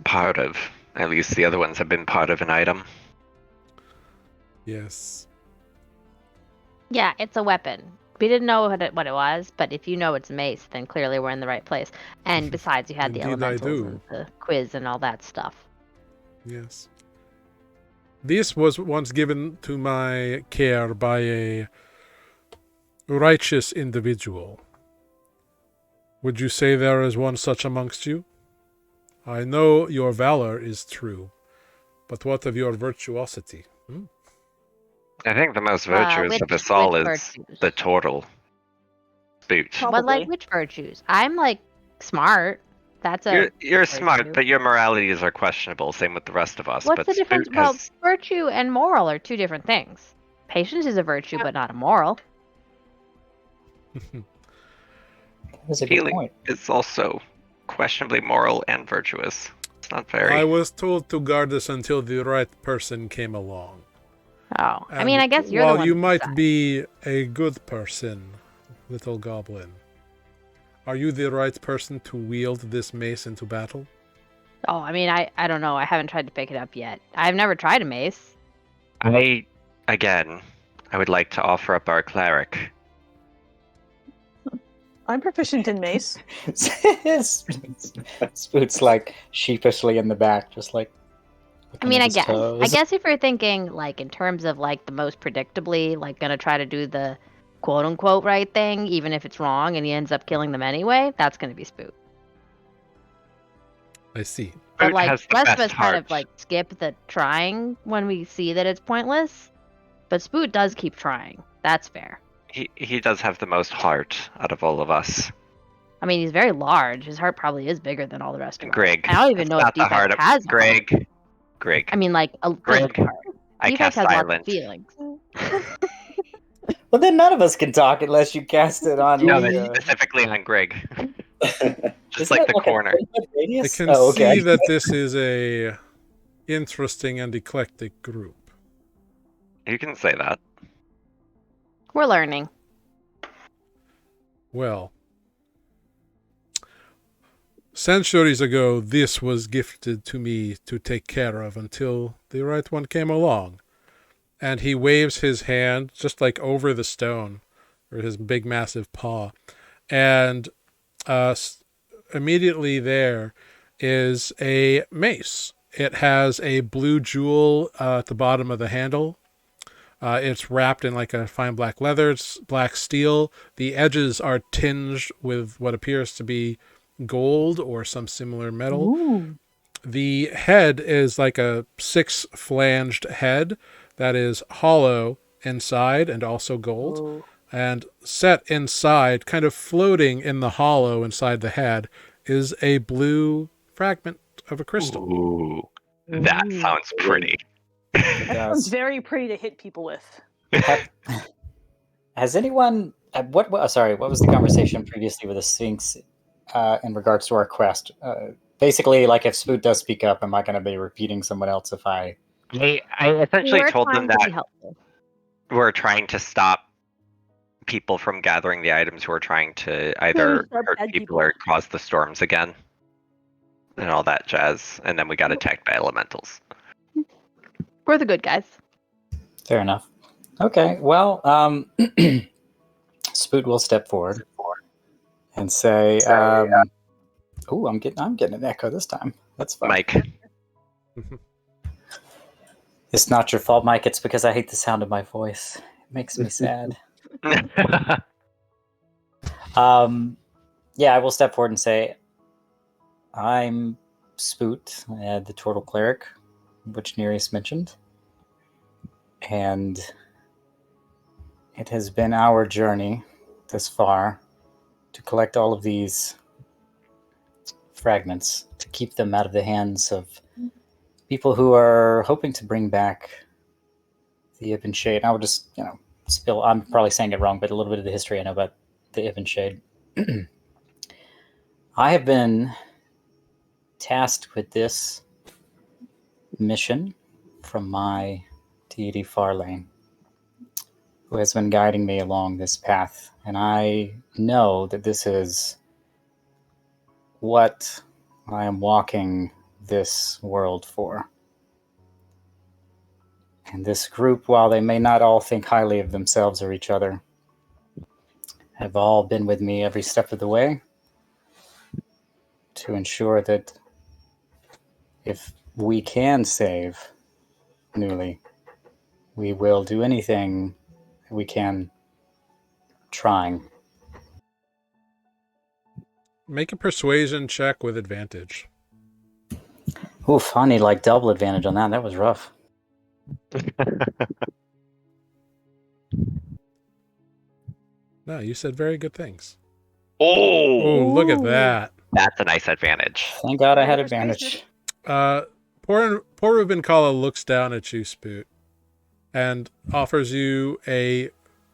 part of. At least the other ones have been part of an item. Yes. Yeah, it's a weapon. We didn't know what it was, but if you know it's mace, then clearly we're in the right place. And besides, you had the Indeed I elementals do. and the quiz and all that stuff. Yes. This was once given to my care by a righteous individual. Would you say there is one such amongst you? I know your valor is true, but what of your virtuosity? I think the most virtuous of us all is the turtle boot. But like, which virtues? I'm like smart. That's You're smart, but your moralities are questionable. Same with the rest of us. What's but the difference? Well, virtue and moral are two different things. Patience is a virtue, but not a moral. That's a good point. It's also questionably moral and virtuous. It's not very. I was told to guard this until the right person came along. Oh, And I mean, I guess you're the one. while you might be a good person, little goblin, are you the right person to wield this mace into battle? Oh, I mean, I don't know. I haven't tried to pick it up yet. I've never tried a mace. I would like to offer up our cleric. I'm proficient in mace. Spoot's like sheepishly in the back, just like. I mean, I guess if you're thinking like in terms of like the most predictably, like gonna try to do the quote unquote right thing, even if it's wrong and he ends up killing them anyway, that's gonna be Spoot. I see. But like the rest of us kind of like skip the trying when we see that it's pointless. But Spoot does keep trying. That's fair. He does have the most heart out of all of us. I mean, he's very large. His heart probably is bigger than all the rest of us. Greg. I don't even know if Defect has Greg. Greg. I mean, like a Greg. heart. I Defect cast has silence. lots of feelings. Well, then none of us can talk unless you cast it on. No, specifically on Greg. Just like the corner. I can see that this is a interesting and eclectic group. You can say that. We're learning. Well, centuries ago, this was gifted to me to take care of until the right one came along. And he waves his hand just like over the stone, or his big massive paw. And immediately there is a mace. It has a blue jewel at the bottom of the handle. It's wrapped in like a fine black leather. It's black steel. The edges are tinged with what appears to be gold or some similar metal. Ooh. The head is like a 6-flanged head that is hollow inside and also gold. Ooh. And set inside, kind of floating in the hollow inside the head, is a blue fragment of a crystal. Ooh, that sounds pretty. That sounds very pretty to hit people with. Has anyone? What was the conversation previously with the Sphinx in regards to our quest? Basically, like if Spoot does speak up, am I going to be repeating someone else if I? I essentially told them that we're trying to stop people from gathering the items who are trying to either hurt people or cause the storms again. And all that jazz. And then we got attacked by elementals. We're the good guys. Fair enough. Okay, well, Spoot will step forward and say, "Oh, I'm getting an echo this time. That's fine." Mike. It's not your fault, Mike. It's because I hate the sound of my voice. It makes me sad. Yeah, I will step forward and say, "I'm Spoot, the turtle cleric, which Nereus mentioned. And it has been our journey this far to collect all of these fragments, to keep them out of the hands of people who are hoping to bring back the Ibn Shade." I would just, spill, I'm probably saying it wrong, but a little bit of the history I know about the Ibn Shade. I have been tasked with this mission from my deity Farlane, who has been guiding me along this path. And I know that this is what I am walking this world for. And this group, while they may not all think highly of themselves or each other, have all been with me every step of the way to ensure that if we can save Nuuli, we will do anything we can trying. Make a persuasion check with advantage. Oof, I need like double advantage on that. That was rough. No, you said very good things. Oh, Oh, look at that. that's a nice advantage. Thank God I had Very advantage. Poor Ruben Kala looks down at you, Spoot, and offers you a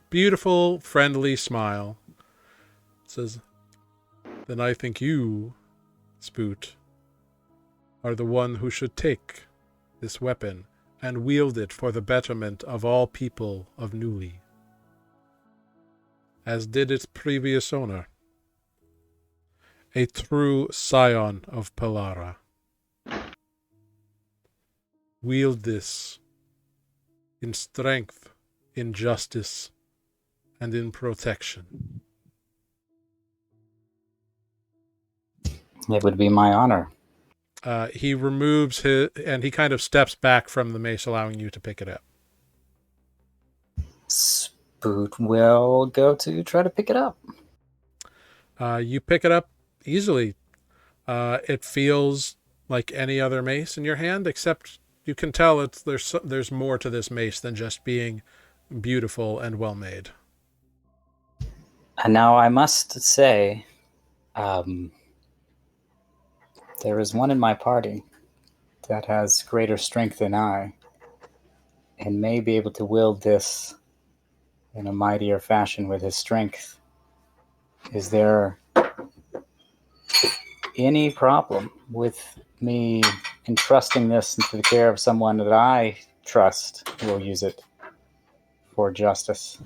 beautiful, friendly smile. Says, "Then I think you, Spoot, are the one who should take this weapon and wield it for the betterment of all people of Nuuli, as did its previous owner, a true scion of Pelara. Wield this in strength, in justice, and in protection." It would be my honor. He removes his, and he kind of steps back from the mace, allowing you to pick it up. Spoot will go to try to pick it up. You pick it up easily. It feels like any other mace in your hand, except you can tell there's more to this mace than just being beautiful and well made. And now I must say, there is one in my party that has greater strength than I, and may be able to wield this in a mightier fashion with his strength. Is there any problem with me entrusting this into the care of someone that I trust will use it for justice?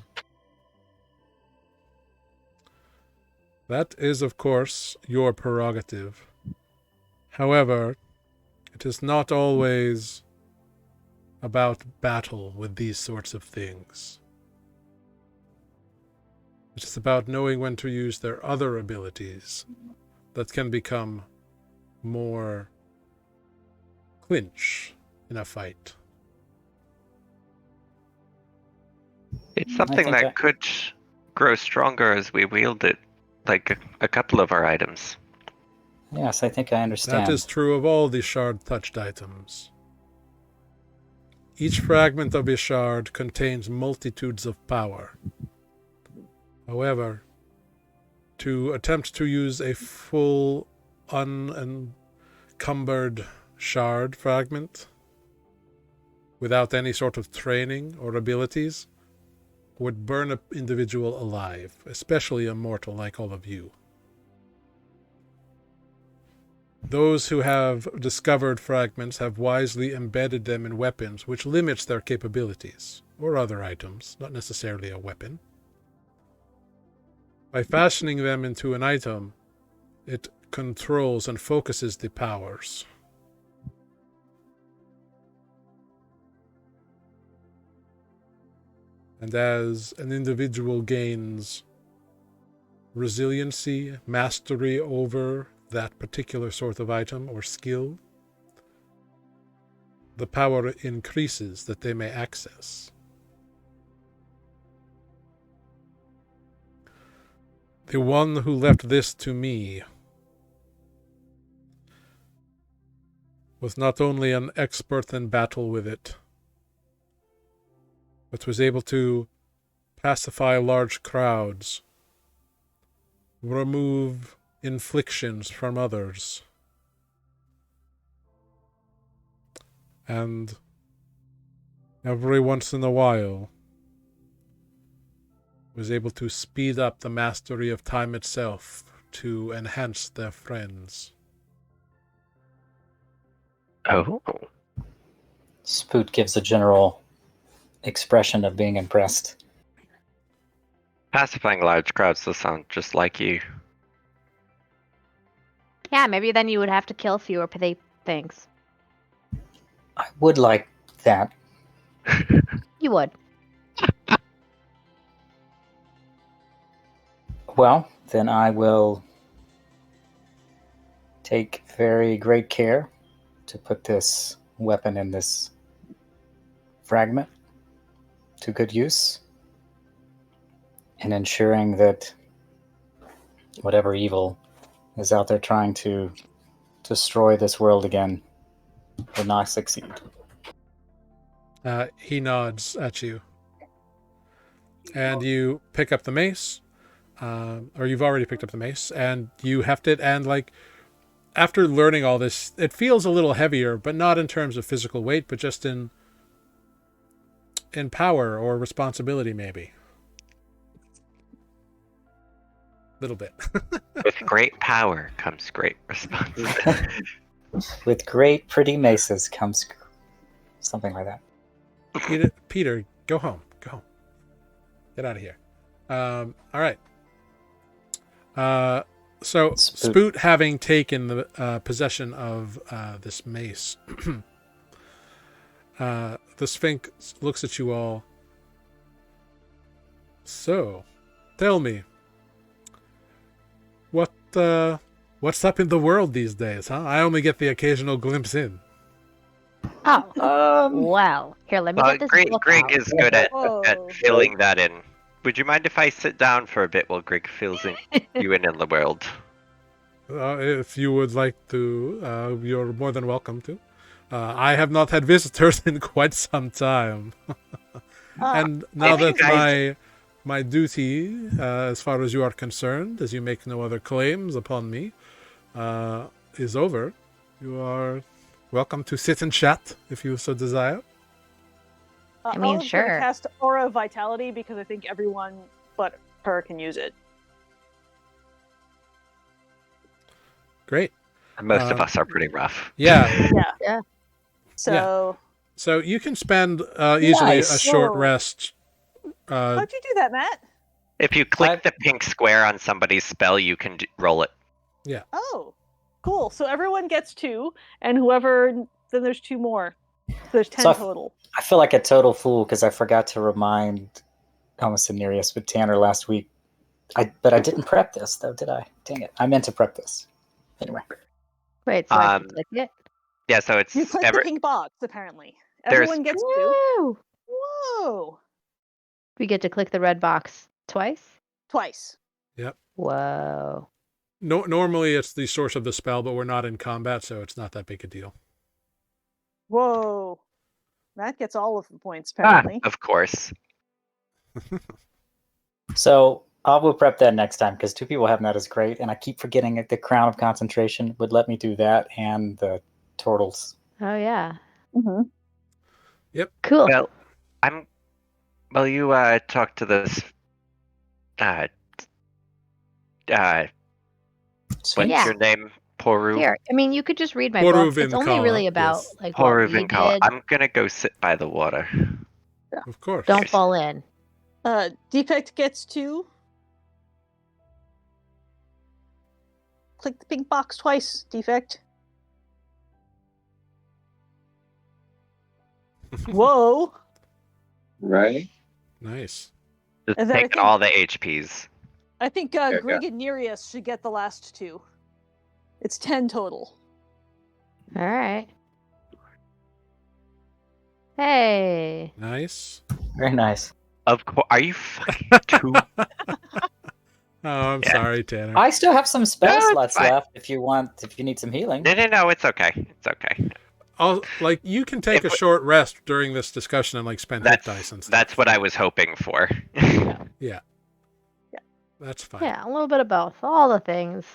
That is, of course, your prerogative. However, it is not always about battle with these sorts of things. It is about knowing when to use their other abilities that can become more clinch in a fight. It's something that could grow stronger as we wield it, like a couple of our items. Yes, I think I understand. That is true of all the shard-touched items. Each fragment of a shard contains multitudes of power. However, to attempt to use a full, unencumbered shard fragment without any sort of training or abilities would burn an individual alive, especially a mortal like all of you. Those who have discovered fragments have wisely embedded them in weapons, which limits their capabilities, or other items, not necessarily a weapon. By fashioning them into an item, it controls and focuses the powers. And as an individual gains resiliency, mastery over that particular sort of item or skill, the power increases that they may access. The one who left this to me was not only an expert in battle with it, but was able to pacify large crowds, remove inflictions from others, and every once in a while was able to speed up the mastery of time itself to enhance their friends. Oh. Spoot gives a general expression of being impressed. Pacifying large crowds does sound just like you. Yeah, maybe then you would have to kill fewer things. I would like that. You would. Well, then I will take very great care to put this weapon in this fragment to good use, and ensuring that whatever evil is out there trying to destroy this world again will not succeed. He nods at you. And you pick up the mace, or you've already picked up the mace, and you heft it, and like, after learning all this, it feels a little heavier, but not in terms of physical weight, but just in power or responsibility, maybe. Little bit. With great power comes great responsibility. With great pretty maces comes something like that. Peter, go home. Go home. Get out of here. All right. So Spoot, having taken the possession of this mace, the Sphinx looks at you all. So, tell me, what's up in the world these days, huh? I only get the occasional glimpse in. Oh, well. Here, let me get this book Greg out. is good at Whoa. filling that in. Would you mind if I sit down for a bit while Greg fills you in the world? If you would like to, you're more than welcome to. I have not had visitors in quite some time. And now that my duty, as far as you are concerned, as you make no other claims upon me, is over, you are welcome to sit and chat if you so desire. I mean, Olive's sure. gonna cast Aura of Vitality because I think everyone but her can use it. Great. Most of us are pretty rough. Yeah. Yeah. So. So you can spend easily Nice. a short Whoa. rest. How'd you do that, Matt? If you click the pink square on somebody's spell, you can roll it. Oh, cool. So everyone gets 2, and whoever, then there's 2 more. So there's 10 So total. I feel like a total fool because I forgot to remind almost Nereus with Tanner last week. But I didn't prep this though, did I? Dang it! I meant to prep this. Anyway, Wait, so I can click it? Yeah, so it's You click the pink box, apparently. There's- Everyone gets 2. Woo! Whoa! We get to click the red box twice? Twice. Whoa. No, normally it's the source of the spell, but we're not in combat, so it's not that big a deal. Whoa. Matt gets all of the points, apparently. of course. so I will prep that next time because 2 people have that is great, and I keep forgetting that the Crown of Concentration would let me do that and the turtles. Oh, yeah. Mm-hmm. Cool. Well, you talk to this. What's Yeah. your name? Poru. Here, I mean, you could just read my Poru book. It's only Vinkala, really about yes. like Poru what we Vinkala. did. I'm gonna go sit by the water. Of course. Don't fall in. Defect gets 2. Click the pink box twice, Defect. Whoa. Right? Nice. Just And then I taking think- all the HPs. I think Yeah, Grig and Nereus should get the last 2. It's 10 total. All right. Hey. Nice. Very nice. Of course. Are you fucking too? Oh, I'm Yeah. sorry, Tanner. I still have some spell No, it's slots fine. left if you need some healing. No. It's okay. It's okay. You can take a short rest during this discussion and like spend hit dice and stuff. That's what I was hoping for. That's fine. Yeah, a little bit of both. All the things.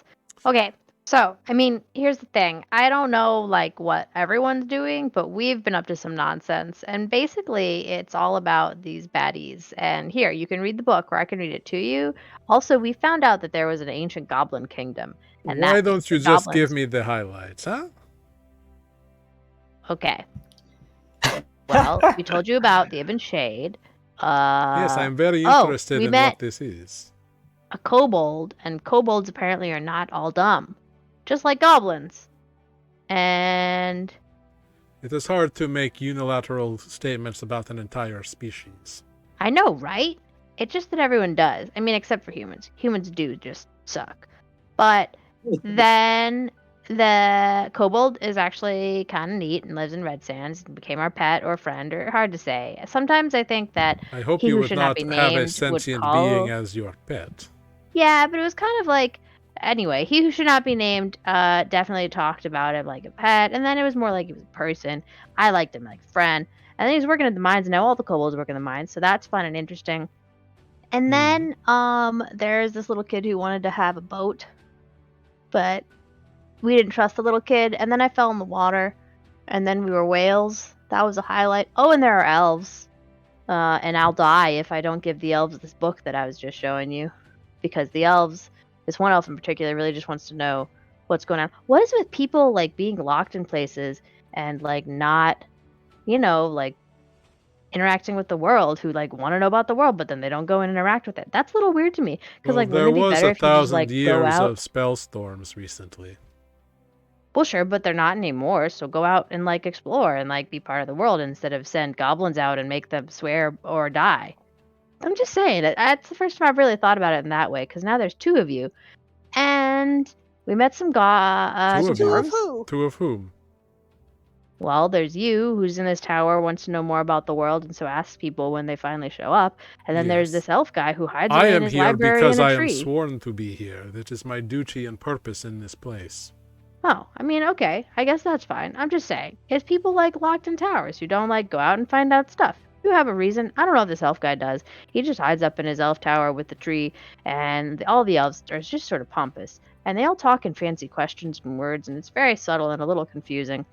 Okay. So, I mean, here's the thing. I don't know like what everyone's doing, but we've been up to some nonsense. And basically, it's all about these baddies. And here, you can read the book or I can read it to you. Also, we found out that there was an ancient goblin kingdom. And Why that don't means you the just goblins- give me the highlights, huh? Okay. Well, we told you about the Ibn Shade. Yes, I'm very interested we in met what this is. a kobold, and kobolds apparently are not all dumb, just like goblins. And It is hard to make unilateral statements about an entire species. I know, right? It's just that everyone does. I mean, except for humans. Humans do just suck. But then the kobold is actually kind of neat and lives in Red Sands and became our pet or friend, or hard to say. Sometimes I think that I hope he you who would should not not be have a named would sentient call. being as your pet. Yeah, but it was kind of like. Anyway, he who should not be named definitely talked about him like a pet, and then it was more like he was a person. I liked him like a friend. And then he's working at the mines, and now all the kobolds work in the mines, so that's fun and interesting. And then there's this little kid who wanted to have a boat, but we didn't trust the little kid. And then I fell in the water, and then we were whales. That was a highlight. Oh, and there are elves. And I'll die if I don't give the elves this book that I was just showing you, because the elves, this one elf in particular, really just wants to know what's going on. What is with people like being locked in places and like not, like interacting with the world, who like want to know about the world, but then they don't go and interact with it? That's a little weird to me. Because Well, like, there wouldn't it be was better if you just 1,000 like go years out? of spell storms recently. Well, sure, but they're not anymore. So go out and like explore and like be part of the world instead of send goblins out and make them swear or die. I'm just saying, that's the first time I've really thought about it in that way, because now there's two of you, and we met some Two of you? dwarves. Who? Two of whom? Well, there's you, who's in this tower, wants to know more about the world, and so asks people when they finally show up. And then there's Yes. this elf guy who hides I away in am his here library because in a I am tree. sworn to be here. That is my duty and purpose in this place. Oh, I mean, okay, I guess that's fine. I'm just saying, it's people like locked in towers who don't like go out and find out stuff. You have a reason. I don't know if this elf guy does. He just hides up in his elf tower with the tree, and all the elves are just sort of pompous. And they all talk in fancy questions and words, and it's very subtle and a little confusing.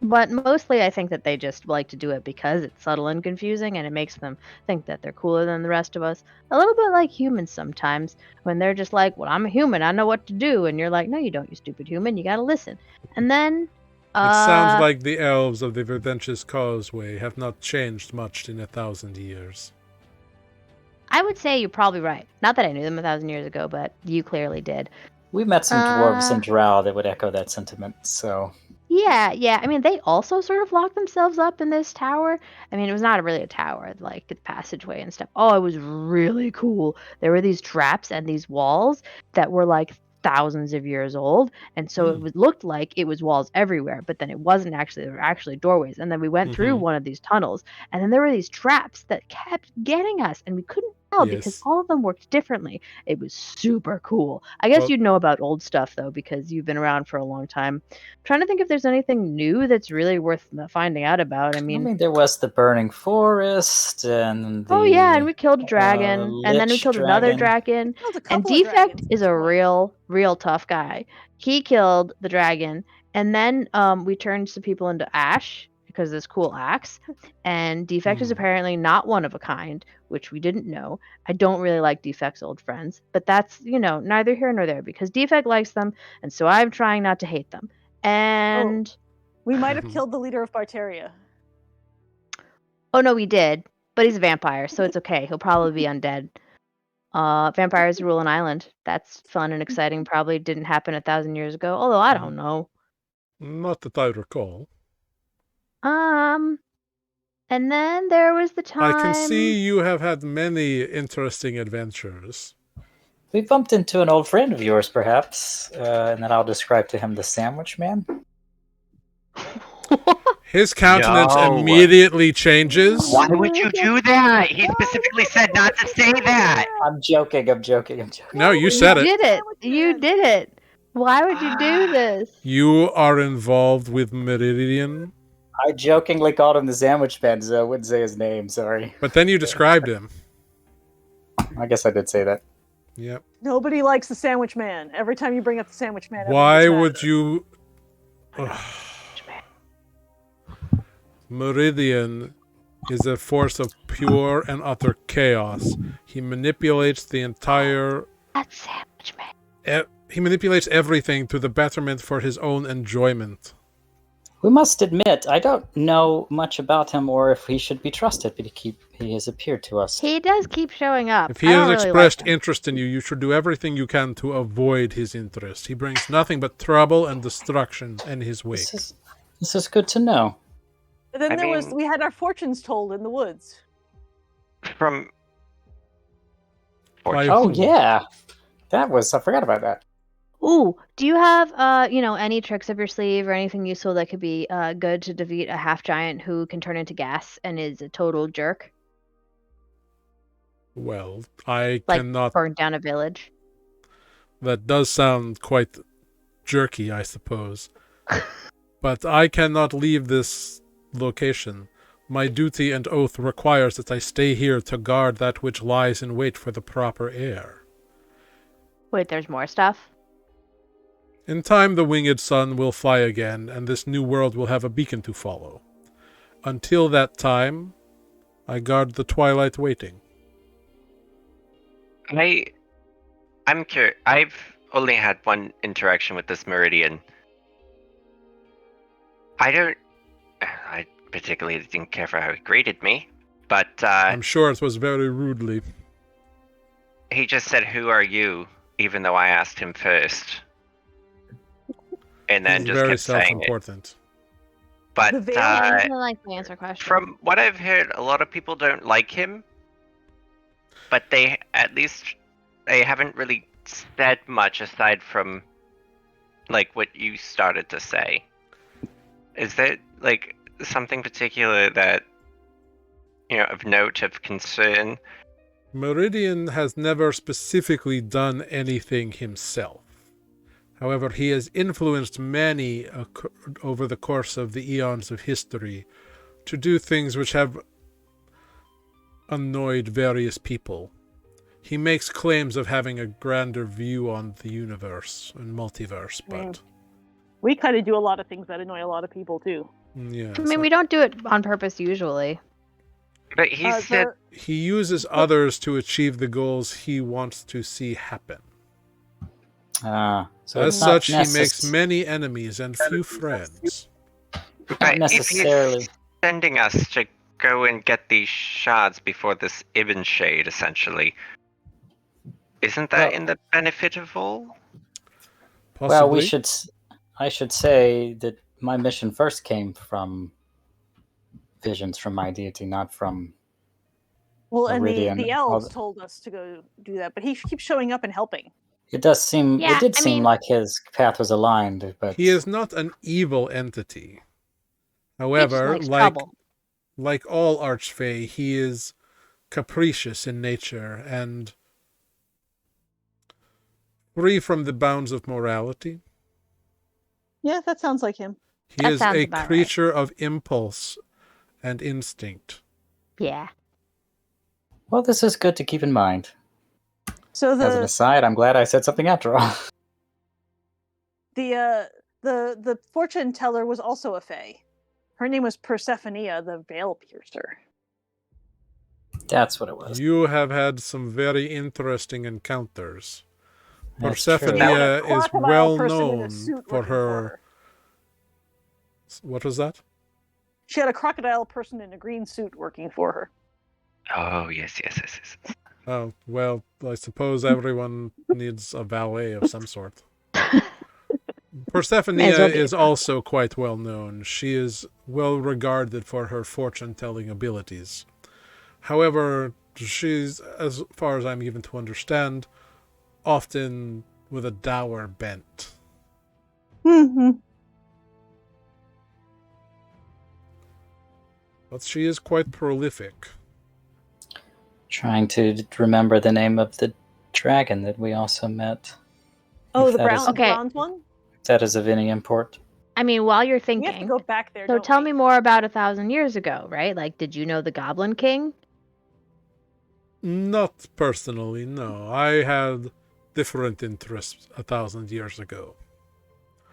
But mostly I think that they just like to do it because it's subtle and confusing, and it makes them think that they're cooler than the rest of us. A little bit like humans sometimes, when they're just like, well, I'm a human, I know what to do. And you're like, no, you don't, you stupid human, you gotta listen. And then... It sounds like the elves of the Verdentious Causeway have not changed much in 1,000 years. I would say you're probably right. Not that I knew them 1,000 years ago, but you clearly did. We met some dwarves in Drow that would echo that sentiment, so... Yeah. I mean, they also sort of locked themselves up in this tower. I mean, it was not really a tower, like the passageway and stuff. Oh, it was really cool. There were these traps and these walls that were like thousands of years old, and so it looked like it was walls everywhere, but then it wasn't actually. There were actually doorways. And then we went through one of these tunnels, and then there were these traps that kept getting us, and we couldn't tell because all of them worked differently. It was super cool. I guess you'd know about old stuff though, because you've been around for a long time. I'm trying to think if there's anything new that's really worth finding out about. I mean, there was the burning forest and the... Oh yeah, and we killed a dragon, and then we killed another dragon. That was a And couple of Defect dragons is at a this point. real tough guy. He killed the dragon, and then we turned some people into ash because of this cool axe. And Defect is apparently not one of a kind, which we didn't know. I don't really like Defect's old friends, but that's, neither here nor there, because Defect likes them, and so I'm trying not to hate them. And We might have killed the leader of Barteria. oh no, we did, but he's a vampire, so it's okay. He'll probably be undead. Vampires rule an island. That's fun and exciting. Probably didn't happen 1,000 years ago, although I don't know. Not that I recall. And then there was the time... I can see you have had many interesting adventures. We bumped into an old friend of yours, perhaps, and then I'll describe to him the Sandwich Man. His countenance immediately changes. Why would you do that? He specifically said not to say that. I'm joking. No, you said it. You did it. Why would you do this? You are involved with Meridian. I jokingly called him the Sandwich Man, so I wouldn't say his name, sorry. But then you described him. I guess I did say that. Yep. Nobody likes the Sandwich Man. Every time you bring up the Sandwich Man, why would you... Meridian is a force of pure and utter chaos. He manipulates the entire... That's Sandwich Man. He manipulates everything to the betterment for his own enjoyment. We must admit, I don't know much about him or if he should be trusted, but he has appeared to us. He does keep showing up. If he I has don't really expressed like him. interest in you, you should do everything you can to avoid his interest. He brings nothing but trouble and destruction in his wake. This is good to know. And then I we had our fortunes told in the woods. From By Oh, who? yeah. I forgot about that. Ooh, do you have any tricks up your sleeve or anything useful that could be good to defeat a half giant who can turn into gas and is a total jerk? Well, I Like cannot... burn down a village. That does sound quite jerky, I suppose. But I cannot leave this location. My duty and oath requires that I stay here to guard that which lies in wait for the proper heir. Wait, there's more stuff? In time, the winged sun will fly again, and this new world will have a beacon to follow. Until that time, I guard the twilight waiting. I'm curious. I've only had one interaction with this Meridian. I particularly didn't care for how he greeted me, but I'm sure it was very rudely. he just said, "Who are you?" Even though I asked him first, and then It's just very kept saying it. self-important. But The veil Yeah, he doesn't like to answer questions. from what I've heard, a lot of people don't like him, but they haven't really said much aside from like what you started to say. Is there like something particular that of note, of concern? Meridian has never specifically done anything himself. However, he has influenced many over the course of the eons of history to do things which have annoyed various people. He makes claims of having a grander view on the universe and multiverse, but... We kind of do a lot of things that annoy a lot of people, too. Yeah, I mean, we don't do it on purpose usually. But he said he uses others to achieve the goals he wants to see happen. So As it's not such, he makes many enemies and few friends. Not necessarily. If he's sending us to go and get these shards before this Ibn Shade, essentially, isn't that in the benefit of all? Possibly. Well, I should say that my mission first came from visions from my deity, not from... Well, and Meridian. the elves told us to go do that, but he keeps showing up and helping. It does seem... Yeah, it did I seem mean- like his path was aligned, but... He is not an evil entity. However, He just likes trouble. like all Archfey, he is capricious in nature and free from the bounds of morality. Yeah, that sounds like him. He That is sounds a about right. creature of impulse and instinct. Yeah. Well, this is good to keep in mind. So As an aside, I'm glad I said something after all. the fortune teller was also a fae. Her name was Persephonea, the veil piercer. That's what it was. You have had some very interesting encounters. That's true. Persephonea is Crocodile well person in a known suit for working her... What was that? She had a crocodile person in a green suit working for her. Oh, yes. Oh, well, I suppose everyone needs a valet of some sort. Persephonea is also quite well known. She is well regarded for her fortune-telling abilities. However, she's, as far as I'm given to understand, often with a dour bent. Mm-hmm. But she is quite prolific. Trying to remember the name of the dragon that we also met. Oh, If the that brown is- Okay. bronze one? If that is of any import. I mean, while you're We have to thinking, go back there. so don't tell we? me more about 1,000 years ago, right? Like, did you know the Goblin King? Not personally, no. I had different interests 1,000 years ago.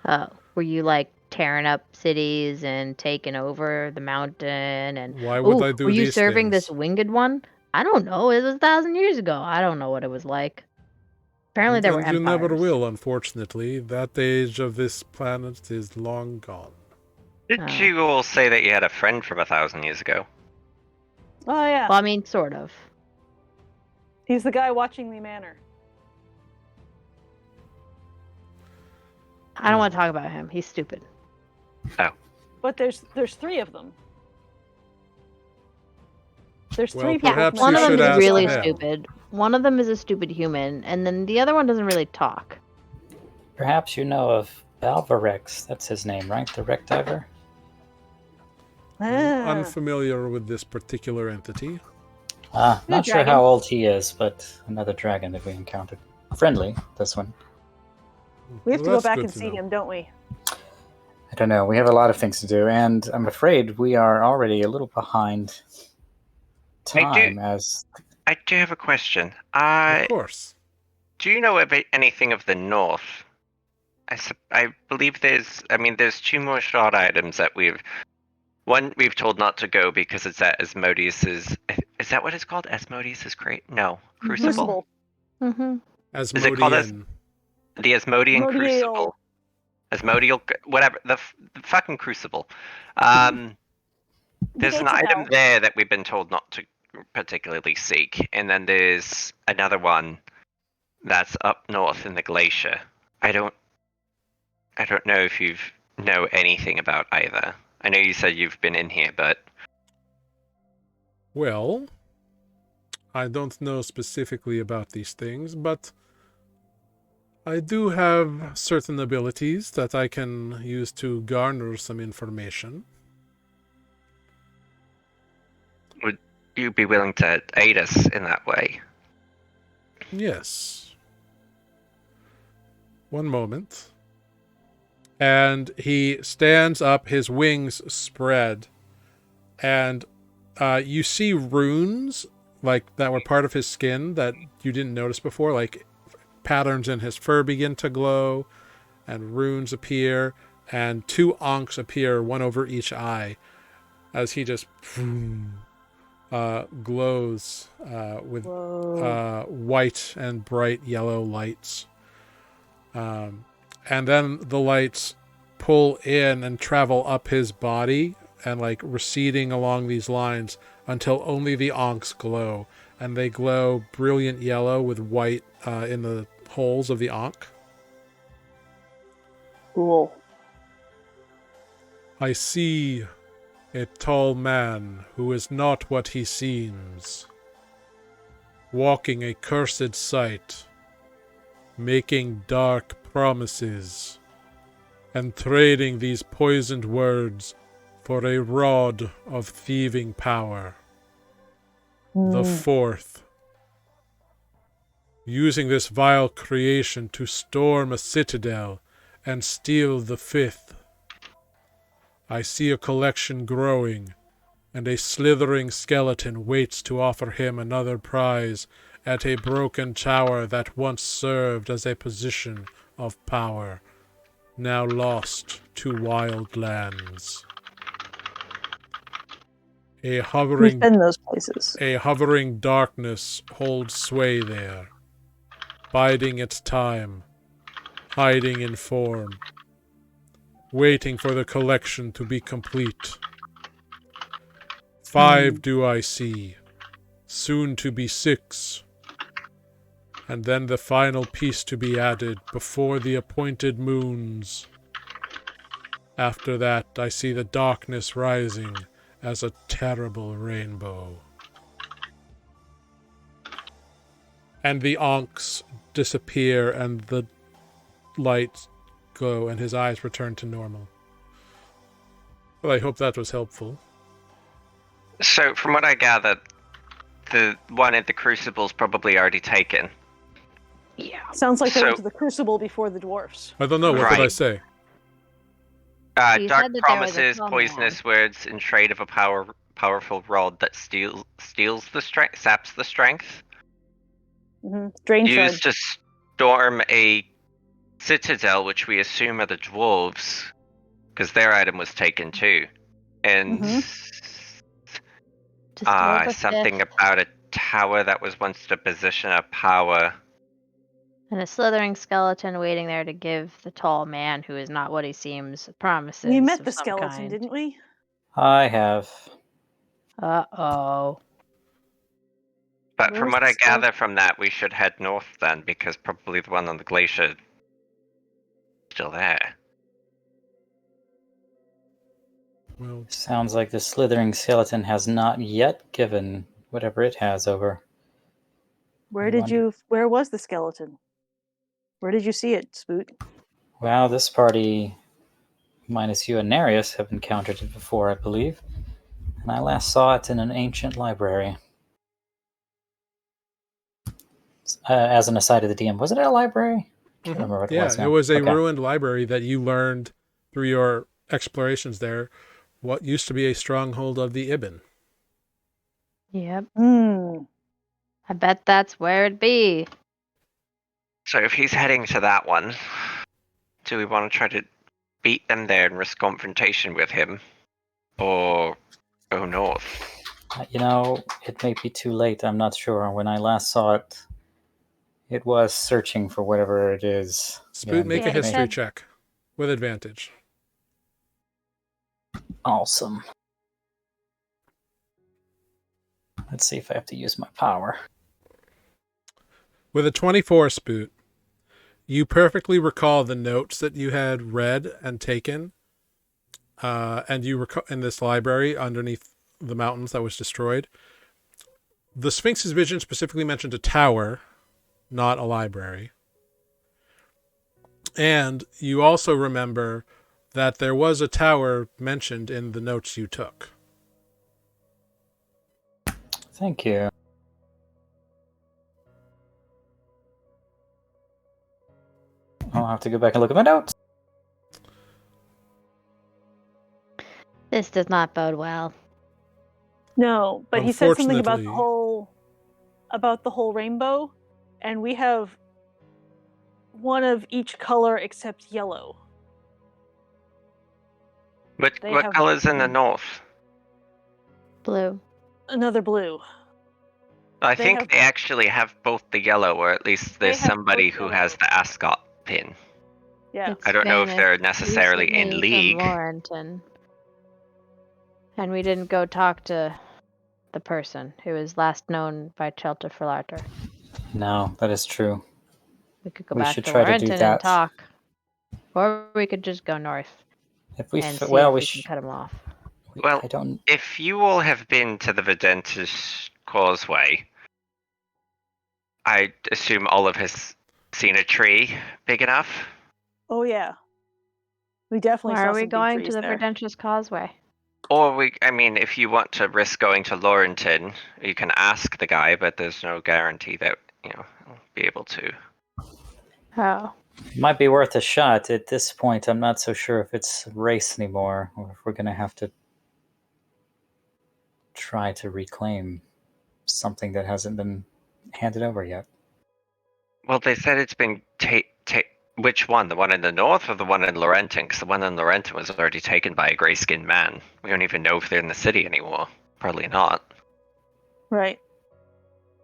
Oh, were you like tearing up cities and taking over the mountain? And Why would I do were you these serving things? this winged one? I don't know. It was 1,000 years ago. I don't know what it was like. Apparently, there were And you empires. never will, unfortunately. That age of this planet is long gone. Did you all say that you had a friend from 1,000 years ago? Oh yeah, Well, I mean, sort of. he's the guy watching the manor. I don't want to talk about him. He's stupid. But there's 3 of them. There's Well, 3 people. perhaps One you of them should is ask really them. stupid. One of them is a stupid human, and then the other one doesn't really talk. Perhaps you know of Valvarex. That's his name, right? The wreck diver? Unfamiliar with this particular entity. Not sure dragon. how old he is, but another dragon that we encountered. Friendly, this one. We have Well, to go that's back good and to see know. him, don't we? I don't know. We have a lot of things to do, and I'm afraid we are already a little behind time. I do have a question. Of course. Do you know anything of the North? I believe there's 2 more shard items that we've told not to go because it's at Asmodeus's. Is that what it's called? Asmodeus's crate? No, Crucible. Mm-hmm. Is it called Asmodean. The Asmodean Asmodeal. Crucible? Asmodeal, whatever the fucking Crucible. The There's an gates of item hell. there that we've been told not to particularly seek, and then there's another one that's up north in the glacier. I don't know if you know anything about either. I know you said you've been in here, but Well, I don't know specifically about these things, but I do have certain abilities that I can use to garner some information. would you be willing to aid us in that way? Yes. One moment. And he stands up, his wings spread, and you see runes like that were part of his skin that you didn't notice before, like patterns in his fur begin to glow, and runes appear, and 2 ankhs appear, one over each eye, as he just glows with white and bright yellow lights. And then the lights pull in and travel up his body and like receding along these lines until only the ankhs glow. And they glow brilliant yellow with white in the holes of the ankh. Cool. I see a tall man who is not what he seems, walking a cursed sight, making dark promises, and trading these poisoned words for a rod of thieving power. The 4th. Using this vile creation to storm a citadel and steal the 5th. I see a collection growing, and a slithering skeleton waits to offer him another prize at a broken tower that once served as a position of power, now lost to wild lands. A Who's hovering been those places? darkness holds sway there, biding its time, hiding in form, waiting for the collection to be complete. 5 do I see, soon to be 6, and then the final piece to be added before the appointed moons. After that, I see the darkness rising as a terrible rainbow. And the ankhs disappear and the lights glow and his eyes return to normal. Well, I hope that was helpful. So, from what I gathered, the one at the Crucible's probably already taken. Yeah. Sounds like they went So- to the Crucible before the dwarfs. I don't know, what did I Right. say? You Dark said that there was a promises, tall poisonous words in trade of a powerful rod that steals the strength, saps the strength. Drain shard. Used to storm a citadel, which we assume are the dwarves, because their item was taken too. And To steal the something fifth. about a tower that was once the position of power. And a slithering skeleton waiting there to give the tall man, who is not what he seems, promises. We met of the some skeleton, kind. didn't we? I have. Uh-oh. But Where from was what the I skeleton? gather from that, we should head north then, because probably the one on the glacier is still there. Well, Sounds like the slithering skeleton has not yet given whatever it has over. Where was the skeleton? Where did you see it, Spoot? Well, this party, minus you and Nereus, have encountered it before, I believe. And I last saw it in an ancient library. As an aside to the DM, was it a library? I can't remember what it was now. It was a Okay. ruined library that you learned through your explorations there what used to be a stronghold of the Ibn. Yep. Hmm. I bet that's where it be. So if he's heading to that one, do we want to try to beat them there and risk confrontation with him? Or go north? It may be too late. I'm not sure. When I last saw it, it was searching for whatever it is. Spoot, make Yeah, a it history said- check with advantage. Awesome. Let's see if I have to use my power. With a 24, Spoot, you perfectly recall the notes that you had read and taken, and you recall in this library underneath the mountains that was destroyed. The Sphinx's vision specifically mentioned a tower, not a library. And you also remember that there was a tower mentioned in the notes you took. Thank you. I'll have to go back and look at my notes. This does not bode well. No, but he said something about Unfortunately- the whole rainbow, and we have one of each color except yellow. What They have- color's in the north? Blue. Another blue. I They think have- they actually have both the yellow, or at least They there's have somebody both who yellow. has the ascot pin. Yeah. It's I don't know if been they're necessarily in exclusively league. From Laurenton. And we didn't go talk to the person who was last known by Chelter for Larter. No, that is true. We could go We back should to try to do Laurenton that. and talk. Or we could just go north If we, and see well, if we we can should. cut him off. Well, I don't. If you all have been to the Videntis Causeway, I assume Olive has seen a tree big enough. Oh yeah. We definitely Why saw are we some big going to trees the there. Verdentious Causeway? Or if you want to risk going to Laurenton, you can ask the guy, but there's no guarantee that, he'll be able to. Oh. Might be worth a shot. At this point, I'm not so sure if it's a race anymore, or if we're going to have to try to reclaim something that hasn't been handed over yet. Well, they said it's been which one? The one in the north or the one in Laurenton? Because the one in Laurenton was already taken by a gray-skinned man. We don't even know if they're in the city anymore. Probably not. Right.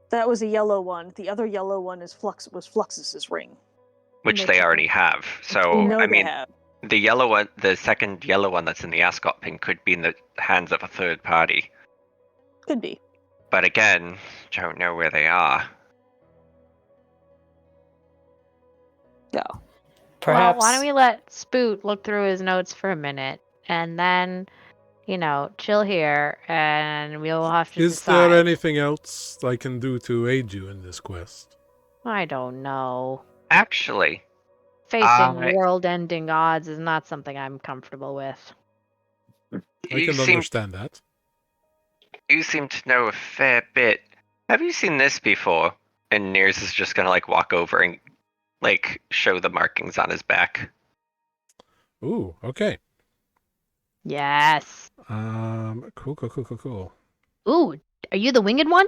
That was a yellow one. The other yellow one was Fluxus's ring. Which They they took already it. have. We So, know they have. the yellow one, the second yellow one that's in the ascot pin could be in the hands of a third party. Could be. But again, don't know where they are. Yeah. Perhaps. Well, why don't we let Spoot look through his notes for a minute and then, chill here and we'll have to Is decide. there anything else I can do to aid you in this quest? I don't know. Actually, Facing world-ending odds is not something I'm comfortable with. I can understand that. You seem to know a fair bit. Have you seen this before? And Nears is just gonna walk over and show the markings on his back. Ooh, okay. Yes. Cool. Ooh, are you the winged one?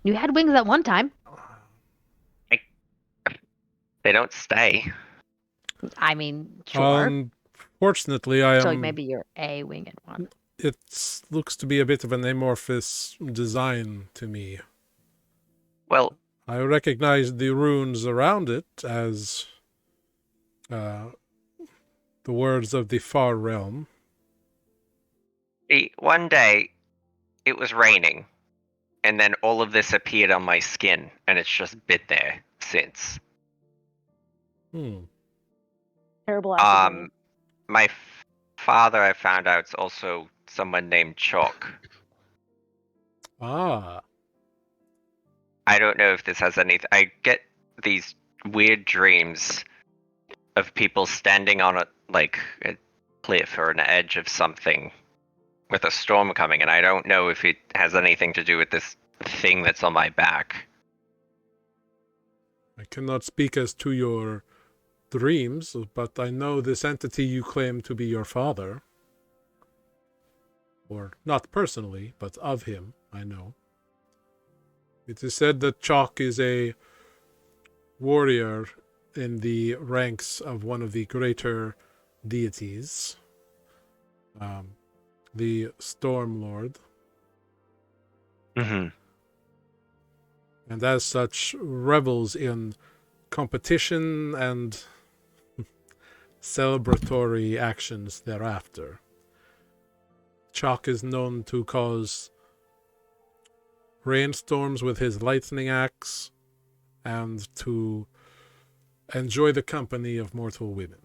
You had wings at one time. They don't stay. I mean, sure. Fortunately, I am. So maybe you're a winged one. It looks to be a bit of an amorphous design to me. Well, I recognize the runes around it as the words of the far realm. One day, it was raining, and then all of this appeared on my skin, and it's just been there since. Terrible acid rain. My father, I found out, is also someone named Chalk. Ah. I don't know if this has anything. I get these weird dreams of people standing on a cliff or an edge of something with a storm coming, and I don't know if it has anything to do with this thing that's on my back. I cannot speak as to your dreams, but I know this entity you claim to be your father. Or not personally, but of him, I know. It is said that Chalk is a warrior in the ranks of one of the greater deities, the Storm Lord. Mm-hmm. And as such, revels in competition and celebratory actions thereafter. Chalk is known to cause rainstorms with his lightning axe and to enjoy the company of mortal women.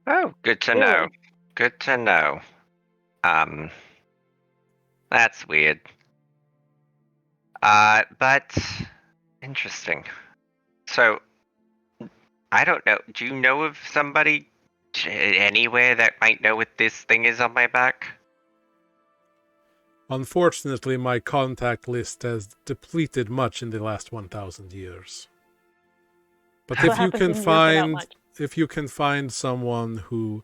Oh, good to Really? know. Good to know. That's weird. But interesting. So, I don't know. Do you know of somebody anywhere that might know what this thing is on my back? Unfortunately, my contact list has depleted much in the last 1,000 years. But What happens when you're without much? if you can find someone who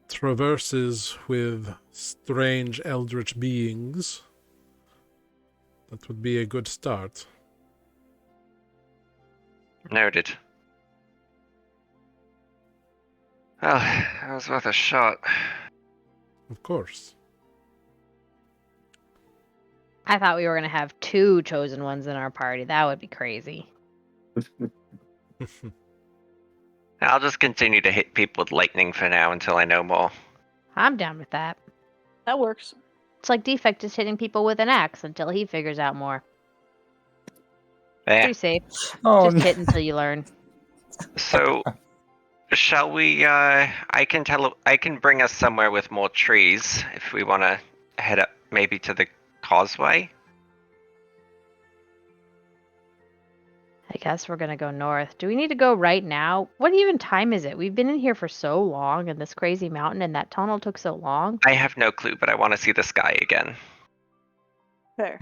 traverses with strange eldritch beings, that would be a good start. Noted. Well, that was worth a shot. Of course. I thought we were going to have 2 chosen ones in our party. That would be crazy. I'll just continue to hit people with lightning for now until I know more. I'm down with that. That works. It's like Defect just hitting people with an axe until he figures out more. Yeah. Pretty safe. Oh, Just hit until you learn. So, shall we? I can bring us somewhere with more trees if we want to head up, maybe to the causeway. I guess we're going to go north. Do we need to go right now? What even time is it? We've been in here for so long in this crazy mountain, and that tunnel took so long. I have no clue, but I want to see the sky again. Fair.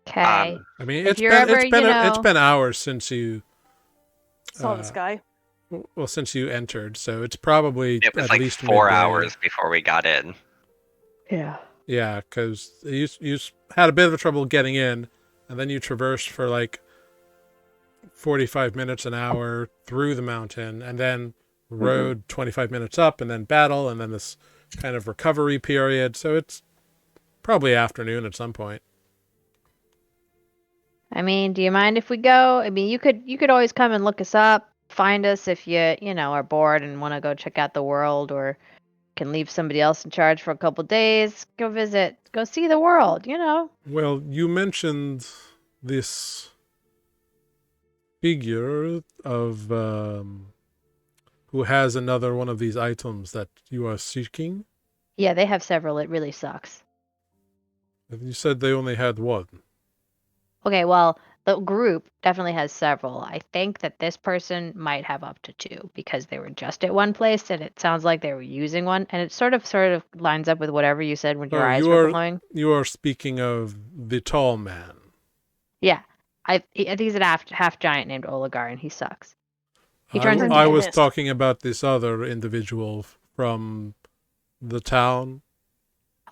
Okay. I mean, If you're ever, it's been hours since you Saw the sky. well, since you entered, so it's probably It was at like least 4 midday. hours before we got in. Yeah. Yeah, because you had a bit of trouble getting in, and then you traversed for like 45 minutes, an hour through the mountain, and then rode 25 minutes up, and then battle, and then this kind of recovery period. So it's probably afternoon at some point. I mean, do you mind if we go? I mean, you could always come and look us up, find us if you are bored and want to go check out the world, or can leave somebody else in charge for a couple days. Go visit, go see the world. Well, you mentioned this figure of who has another one of these items that you are seeking. Yeah, they have several. It really sucks. You said they only had one. Okay, well, the group definitely has several. I think that this person might have up to 2 because they were just at one place, and it sounds like they were using one, and it sort of lines up with whatever you said when your eyes were glowing. You are speaking of the tall man. Yeah, I think he's an half giant named Oligar, and he sucks. He turns into I was mist. talking about this other individual from the town.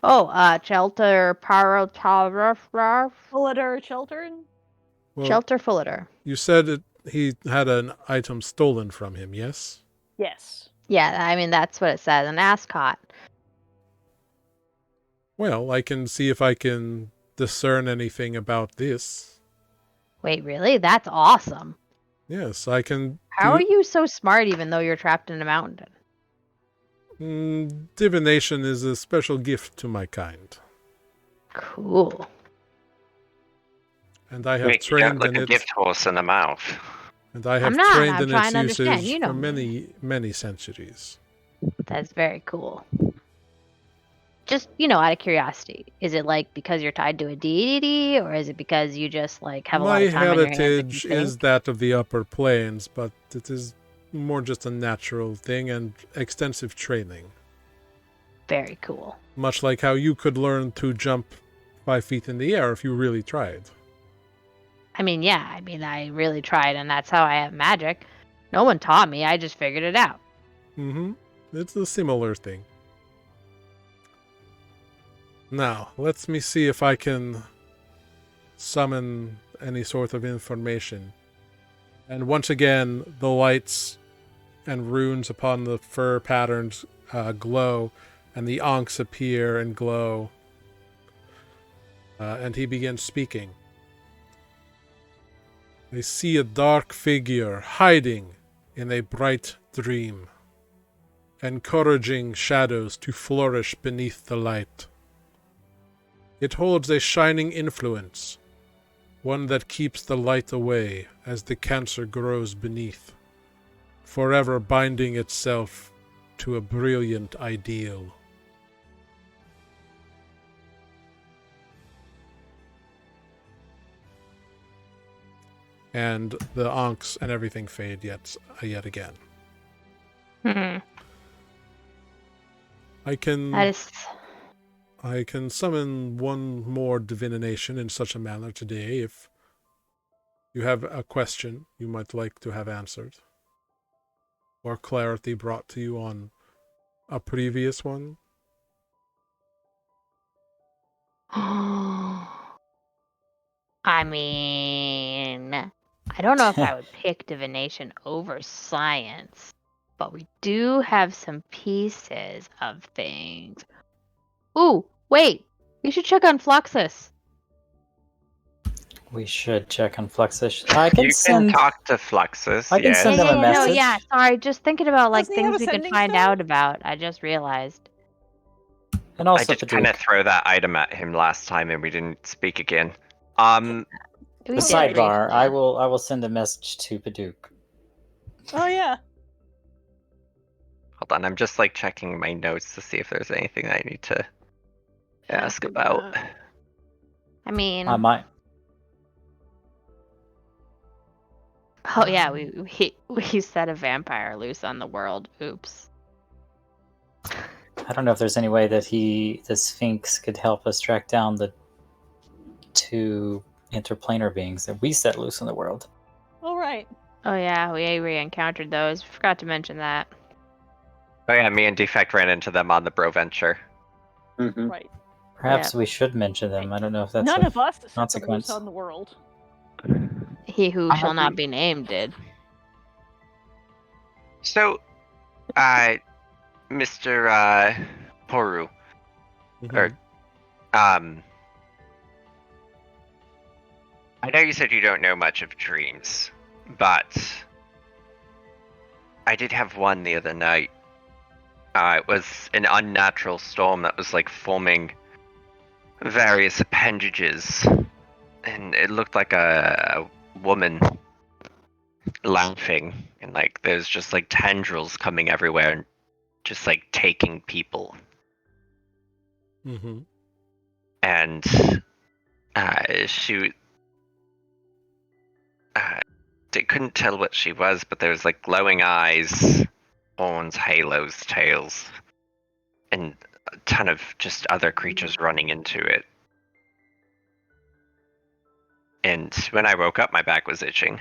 Oh, Shelter Fulliter. Fulliter Chiltern? Well, Shelter Fulliter. you said he had an item stolen from him, yes? Yes. Yeah, I mean, that's what it says. An ascot. Well, I can see if I can discern anything about this. Wait, really? That's awesome. Yes, I can How are you so smart even though you're trapped in a mountain? Divination is a special gift to my kind. Cool. And I have Wait, you don't trained look in a it. gift horse in the mouth. And I have I'm not. trained I'm in trying its to understand. usage You know for me. many centuries. That's very cool. Just, out of curiosity, is it like because you're tied to a deity, or is it because you just like have a lot My of time on your hands and heritage can is think? that of the upper planes, but it is more just a natural thing and extensive training. Very cool. Much like how you could learn to jump 5 feet in the air if you really tried. I really tried, and that's how I have magic. No one taught me, I just figured it out. It's a similar thing. Now, let me see if I can summon any sort of information. And once again, the lights and runes upon the fur patterns glow, and the ankhs appear and glow. And he begins speaking. I see a dark figure hiding in a bright dream, encouraging shadows to flourish beneath the light. It holds a shining influence, one that keeps the light away as the cancer grows beneath, forever binding itself to a brilliant ideal. And the ankhs and everything fade yet again. Hmm. I can That is. I can summon one more divination in such a manner today if you have a question you might like to have answered, or clarity brought to you on a previous one. I don't know if I would pick divination over science, but we do have some pieces of things. Ooh, wait! We should check on Fluxus. We should check on Fluxus. I can You send. can talk to Fluxus, I can yes. send them a No, message. yeah, sorry, just thinking about like Doesn't he have things a we can sending find stone? out about. I just realized. And I also just kind of Paduke. throw that item at him last time and we didn't speak again. We The did sidebar. I briefly. will send a message to Paduke. Oh yeah. Hold on, I'm just like checking my notes to see if there's anything I need to ask Copy about. that. I mean, I might. oh yeah, we set a vampire loose on the world. Oops. I don't know if there's any way that the Sphinx could help us track down the 2 interplanar beings that we set loose in the world. All right. Oh yeah, we re-encountered those. Forgot to mention that. Oh yeah, me and Defect ran into them on the Bro Venture. Mhm. Right. Perhaps we should mention them. I don't know if that's None a of us set them loose consequence. on the world. He who I shall not agree. be named did. So, Mr. Poru, or I know you said you don't know much of dreams, but I did have one the other night. It was an unnatural storm that was like forming various appendages, and it looked like a woman laughing, and like there's just like tendrils coming everywhere and just like taking people. Mm-hmm. And she they couldn't tell what she was, but there was like glowing eyes, horns, halos, tails, and a ton of just other creatures running into it. And when I woke up, my back was itching.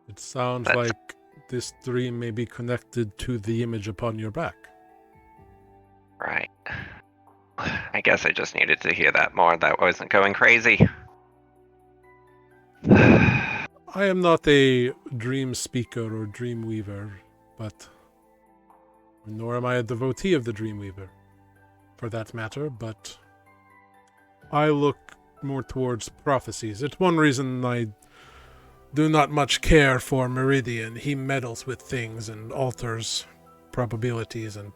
It sounds That's- like this dream may be connected to the image upon your back. Right. I guess I just needed to hear that more. That wasn't going crazy. I am not a dream speaker or dream weaver, but nor am I a devotee of the dream weaver. for that matter, but I look more towards prophecies. It's one reason I do not much care for Meridian. He meddles with things and alters probabilities and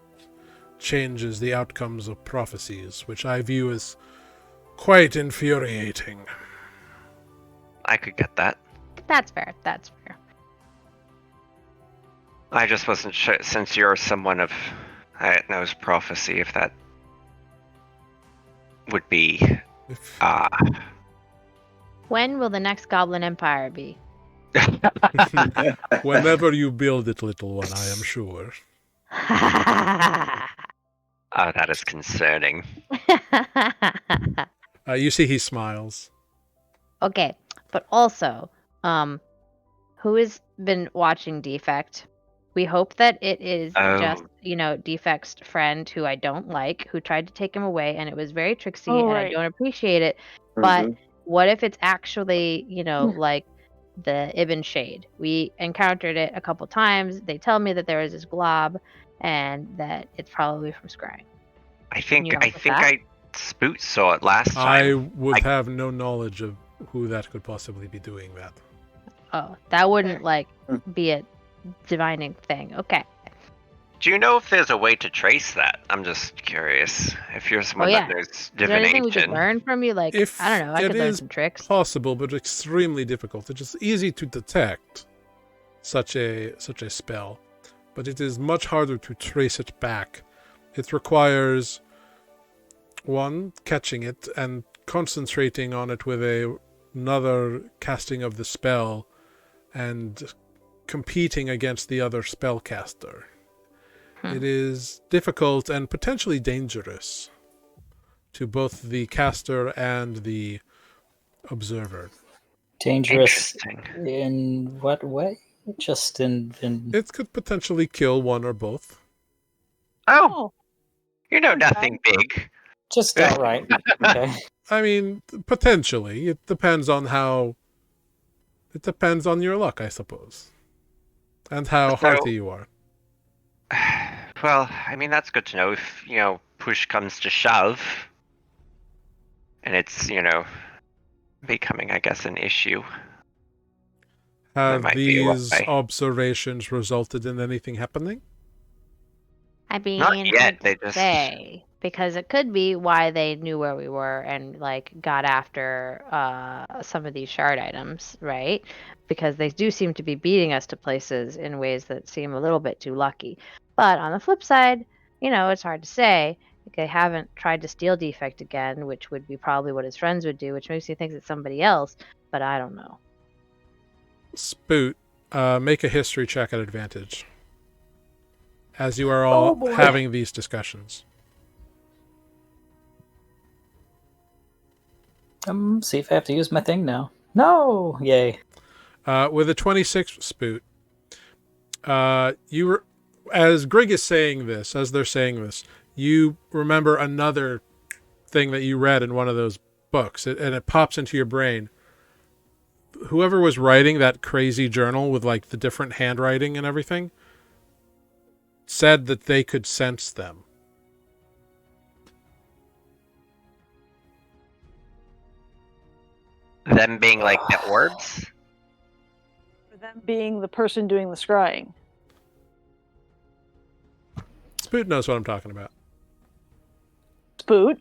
changes the outcomes of prophecies, which I view as quite infuriating. I could get that. That's fair. That's fair. I just wasn't sure, since you're someone that knows prophecy, if that would be. If- When will the next Goblin Empire be? Whenever you build it, little one, I am sure. Oh, that is concerning. You see he smiles. Okay, but also, who has been watching Defect? We hope that it is just, Defect's friend who I don't like, who tried to take him away, and it was very tricksy, Oh, and right. I don't appreciate it. But what if it's actually, like the Ibn Shade? We encountered it a couple times. They tell me that there is this glob, and that it's probably from scrying. I think You know, with that? I Spoot saw it last I time. would have no knowledge of who that could possibly be doing that. Oh, that wouldn't be a divining thing. Okay. Do you know if there's a way to trace that? I'm just curious. If you're someone yeah. that knows Is there anything we could divination. learn from you? Like, If I don't know, I it could learn is some tricks. possible, but extremely difficult. It is easy to detect such a spell, but it is much harder to trace it back. It requires one, catching it and concentrating on it with another casting of the spell and competing against the other spellcaster. It is difficult and potentially dangerous to both the caster and the observer. Dangerous Interesting. in what way? Just in It could potentially kill one or both. Oh, you know Okay. nothing big. just outright. Okay. I mean, potentially. It depends on your luck, I suppose. And how So- hearty you are. Well, I mean, that's good to know if, push comes to shove. And it's, becoming, I guess, an issue. Have might be a these way. observations resulted in anything happening? I mean, Not yet, hard to they just- say, because it could be why they knew where we were and got after some of these shard items, right? Because they do seem to be beating us to places in ways that seem a little bit too lucky. But on the flip side, it's hard to say. They haven't tried to steal Defect again, which would be probably what his friends would do, which makes me think it's somebody else, but I don't know. Spoot, make a history check at advantage. As you are all boy. having these discussions. See if I have to use my thing now. No! Yay. With a 26 Spoot, as Greg is saying this, as they're saying this, you remember another thing that you read in one of those books, and it pops into your brain. Whoever was writing that crazy journal with the different handwriting and everything said that they could sense them. Them being like the orbs? For them being the person doing the scrying. Spoot knows what I'm talking about. Spoot.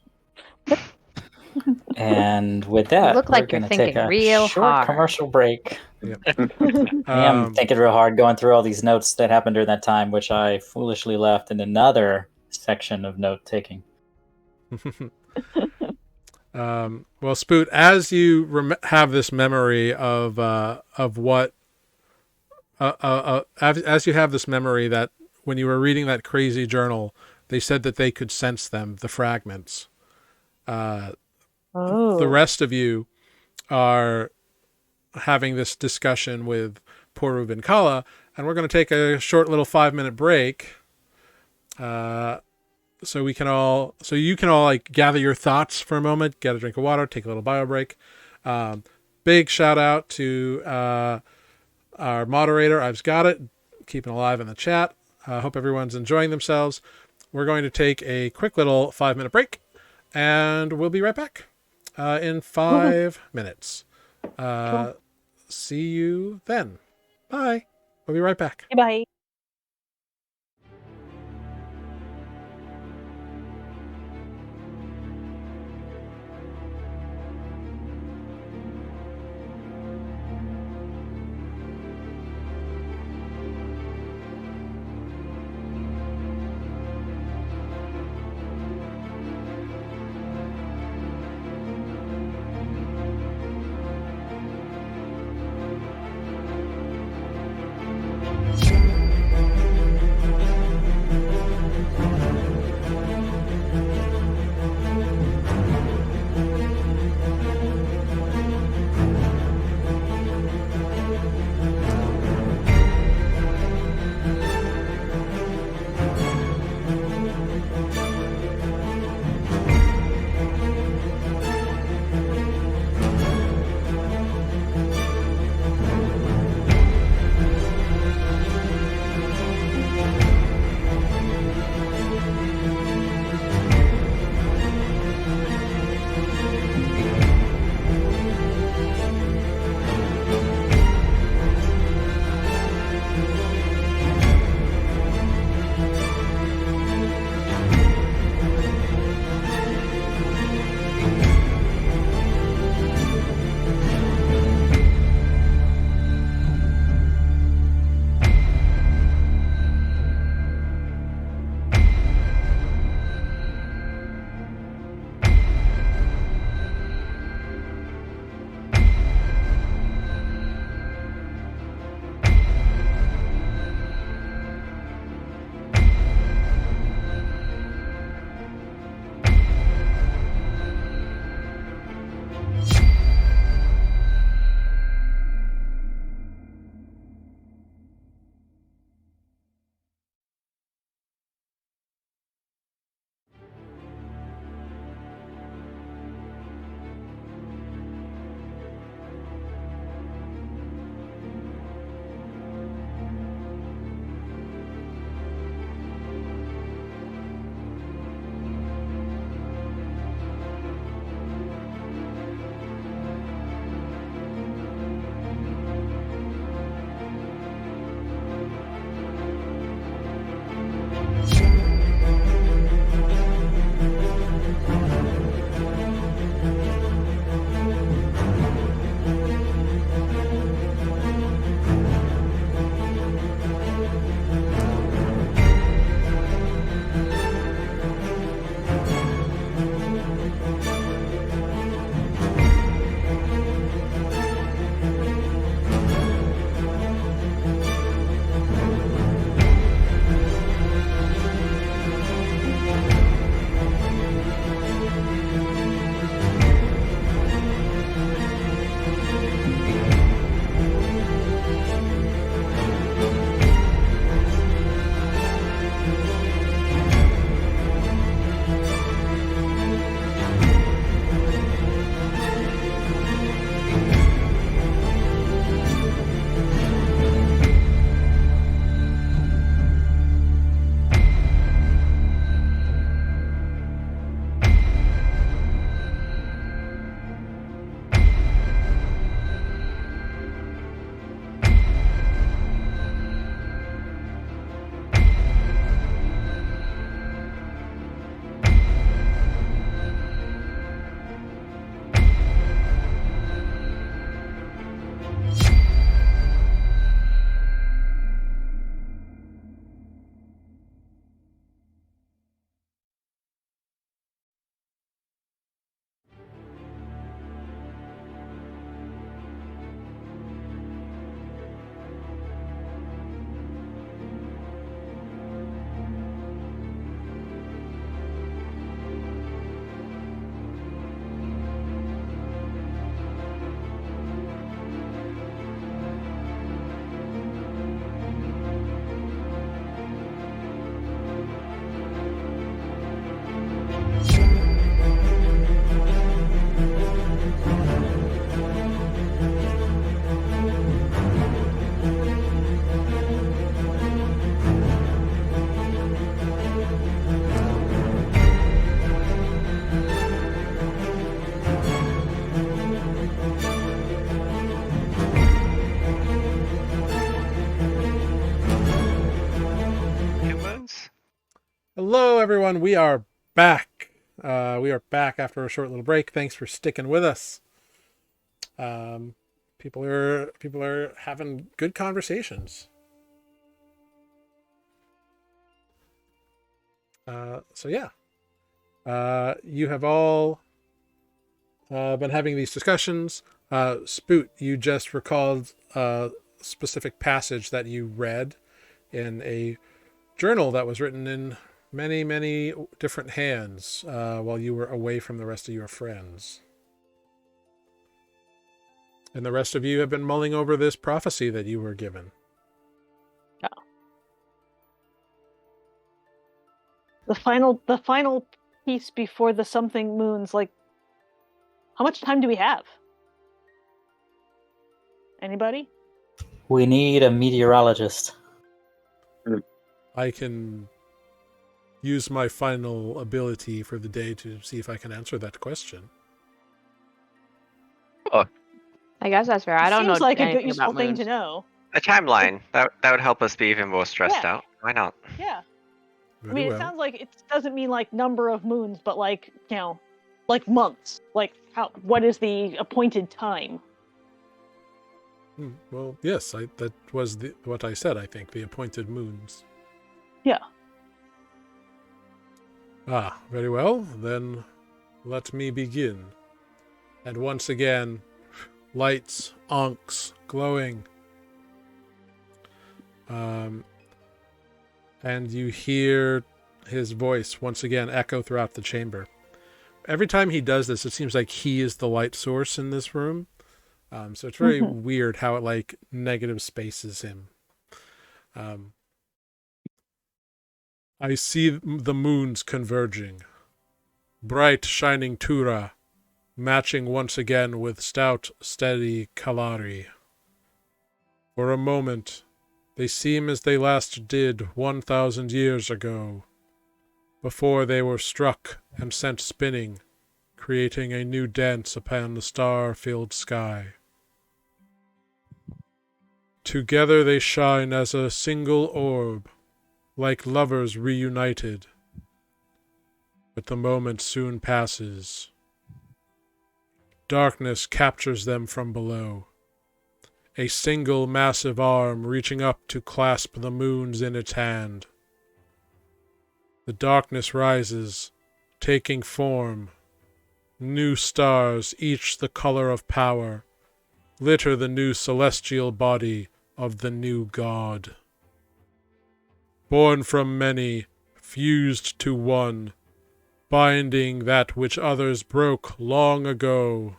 And with that, You look like we're you're going to take thinking a real short hard. commercial break. I Um, am thinking real hard, going through all these notes that happened during that time, which I foolishly left in another section of note taking. Well, Spoot, as you have this memory of what, as you have this memory that when you were reading that crazy journal, they said that they could sense them, the fragments. The rest of you are having this discussion with poor Ruben Kala, and we're going to take a short little 5-minute break. So you can all gather your thoughts for a moment, get a drink of water, take a little bio break. Big shout out to our moderator, I've got it, keeping alive in the chat. I hope everyone's enjoying themselves. we're going to take a quick little 5-minute break, and we'll be right back in 5 minutes. See you then. Bye. We'll be right back. Bye. depictions. Hello, everyone. We are back. We are back after a short little break. Thanks for sticking with us. People are having good conversations. So yeah, you have all been having these discussions. Spoot, you just recalled a specific passage that you read in a journal that was written in many, many different hands while you were away from the rest of your friends. And the rest of you have been mulling over this prophecy that you were given. The final piece before the something moons, like, how much time do we have? Anybody? We need a meteorologist. I can use my final ability for the day to see if I can answer that question. I guess that's fair. I don't know Seems like a anything good, useful about thing moons. to know. A timeline. That would help us be even more stressed Yeah. out. Why not? Yeah. Very I mean, well. it sounds like it doesn't mean like number of moons, but like, like months. Like what is the appointed time? Well, yes, that was what I said, I think, the appointed moons. Yeah. Very well. Then let me begin. And once again, lights, ankhs, glowing. And you hear his voice once again echo throughout the chamber. Every time he does this, it seems like he is the light source in this room. So it's very weird how it like negative spaces him. I see the moons converging. Bright shining Tura, matching once again with stout, steady Kalari. For a moment, they seem as they last did 1,000 years ago, before they were struck and sent spinning, creating a new dance upon the star-filled sky. Together they shine as a single orb, like lovers reunited. But the moment soon passes. Darkness captures them from below, a single massive arm reaching up to clasp the moons in its hand. The darkness rises, taking form. New stars, each the color of power, litter the new celestial body of the new god. Born from many, fused to one, binding that which others broke long ago.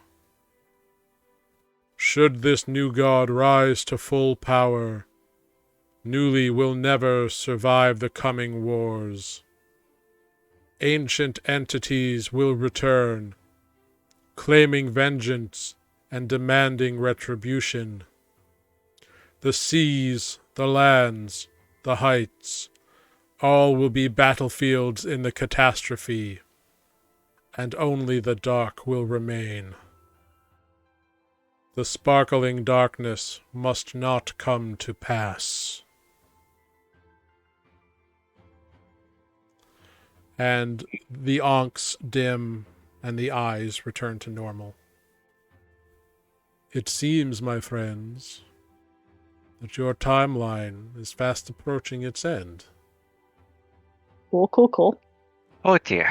Should this new god rise to full power, Nuuli will never survive the coming wars. Ancient entities will return, claiming vengeance and demanding retribution. The seas, the lands, the heights, all will be battlefields in the catastrophe, and only the dark will remain. The sparkling darkness must not come to pass. And the ankhs dim and the eyes return to normal. It seems, my friends, that your timeline is fast approaching its end. Cool. Oh dear.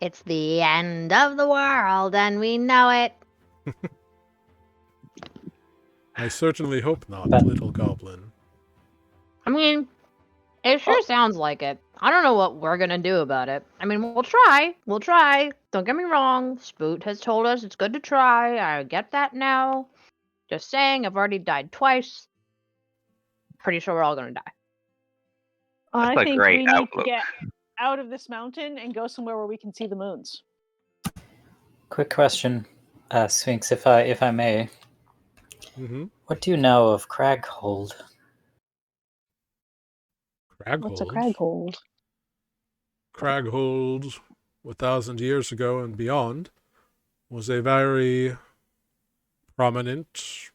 It's the end of the world, and we know it. I certainly hope not, little goblin. I mean, it sure sounds like it. I don't know what we're gonna do about it. I mean, we'll try. We'll try. Don't get me wrong. Spoot has told us it's good to try. I get that now. Just saying, I've already died twice. Pretty sure we're all gonna die. I That's a think great we need outlook. to get out of this mountain and go somewhere where we can see the moons. Quick question, Sphinx, if I may. Mm-hmm. What do you know of Craghold? What's a Craghold? craghold? Craghold, 1,000 years ago and beyond, was a very prominent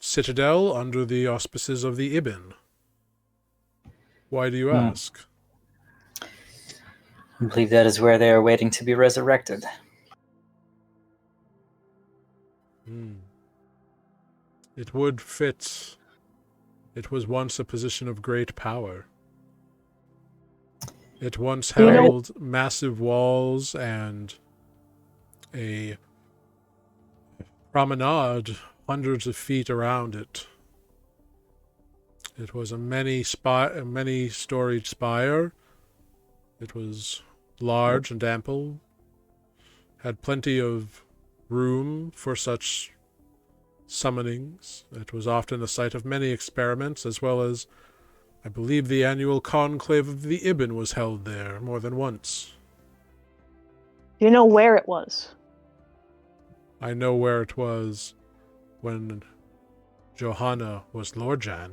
citadel under the auspices of the Ibn. Why do you ask? I believe that is where they are waiting to be resurrected. It would fit. It was once a position of great power. It once held massive walls and a promenade hundreds of feet around it. It was a many-storied spire. It was large and ample, had plenty of room for such summonings. It was often the site of many experiments, as well as, I believe, the annual conclave of the Ibn was held there more than once. Do you know where it was? I know where it was when Johanna was Lordjan.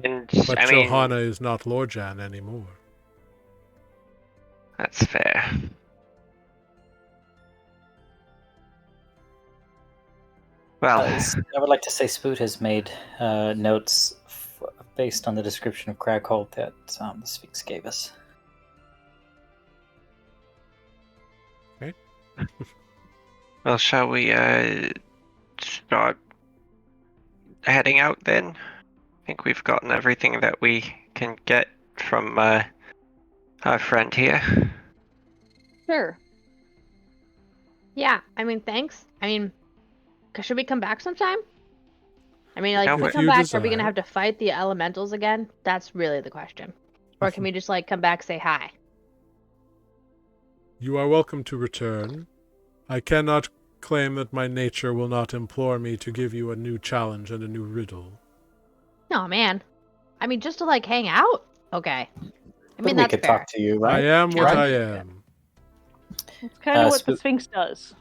And But I mean, Johanna is not Lordjan anymore. that's fair. Well, I would like to say Spoot has made notes based on the description of Craghold that the Sphinx gave us. Okay. well, shall we start heading out then? I think we've gotten everything that we can get from our friend here. Sure. Yeah, I mean, thanks. I mean, should we come back sometime? I mean, like, No, if we if come you back, are we desire. gonna have to fight the elementals again? That's really the question. Or can we just, like, come back, say hi? You are welcome to return. I cannot claim that my nature will not implore me to give you a new challenge and a new riddle. No, man. I mean, just to, like, hang out? Okay. I But mean, we that's could fair. talk to you, I right? am what Right. I am. It's kind of what the Spook- Sphinx does.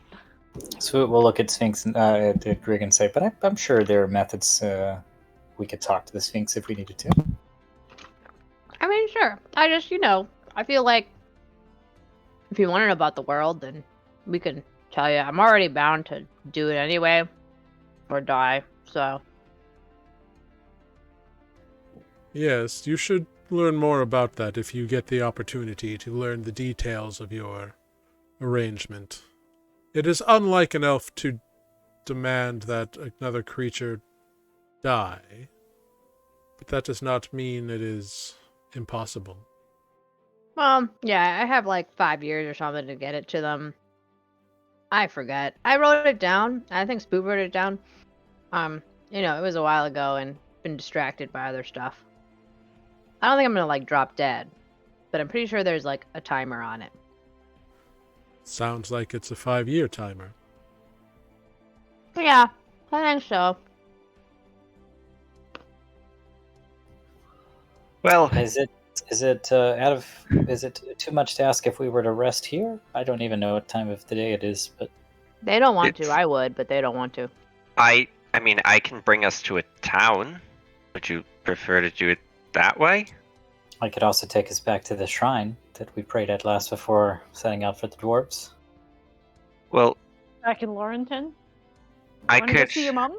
Spoot will look at Sphinx at Grig and say, but I'm sure there are methods we could talk to the Sphinx if we needed to. I mean, sure. I just, I feel like if you want to know about the world, then we can tell you. I'm already bound to do it anyway, or die, so. Yes, you should learn more about that if you get the opportunity to learn the details of your arrangement. It is unlike an elf to demand that another creature die, but that does not mean it is impossible. Well, yeah, I have like 5 years or something to get it to them. I forget. I wrote it down. I think Spoop wrote it down. It was a while ago and been distracted by other stuff. I don't think I'm gonna like drop dead, but I'm pretty sure there's like a timer on it. Sounds like it's a 5-year timer. Yeah, I think so. Well, Is it too much to ask if we were to rest here? I don't even know what time of the day it is, but They don't want to. It's- I would, but they don't want to. I mean, I can bring us to a town. Would you prefer to do it that way? I could also take us back to the shrine that we prayed at last before setting out for the dwarves. Well, Back in Laurenton? I Wanna go could. see your mom?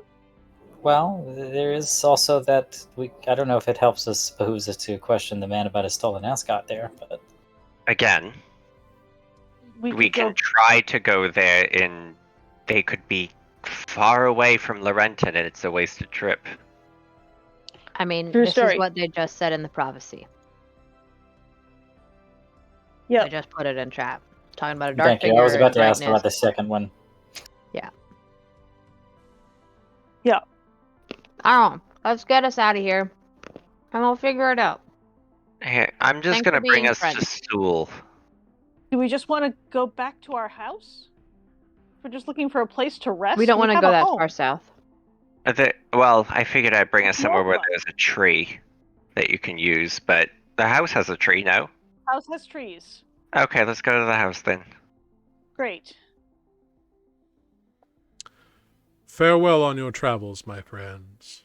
Well, there is also that I don't know if it helps us behooves us to question the man about his stolen ascot there, but Again, we could can go- try to go there, and they could be far away from Laurenton, and it's a wasted trip. I mean, True this story. is what they just said in the prophecy. Yep. I just put it in chat. Talking about a dark thank you. figure. I was about and to ask brightness. about the second one. I don't know. Let's get us out of here, and we'll figure it out. Here, I'm just Thanks gonna for bring being us to friends. Stool. Do we just want to go back to our house? We're just looking for a place to rest. We don't want to have go a that home. far south. Well, I figured I'd bring us somewhere where Northwest. there's a tree that you can use, but the house has a tree now. House has trees. Okay, let's go to the house then. Great. Farewell on your travels, my friends.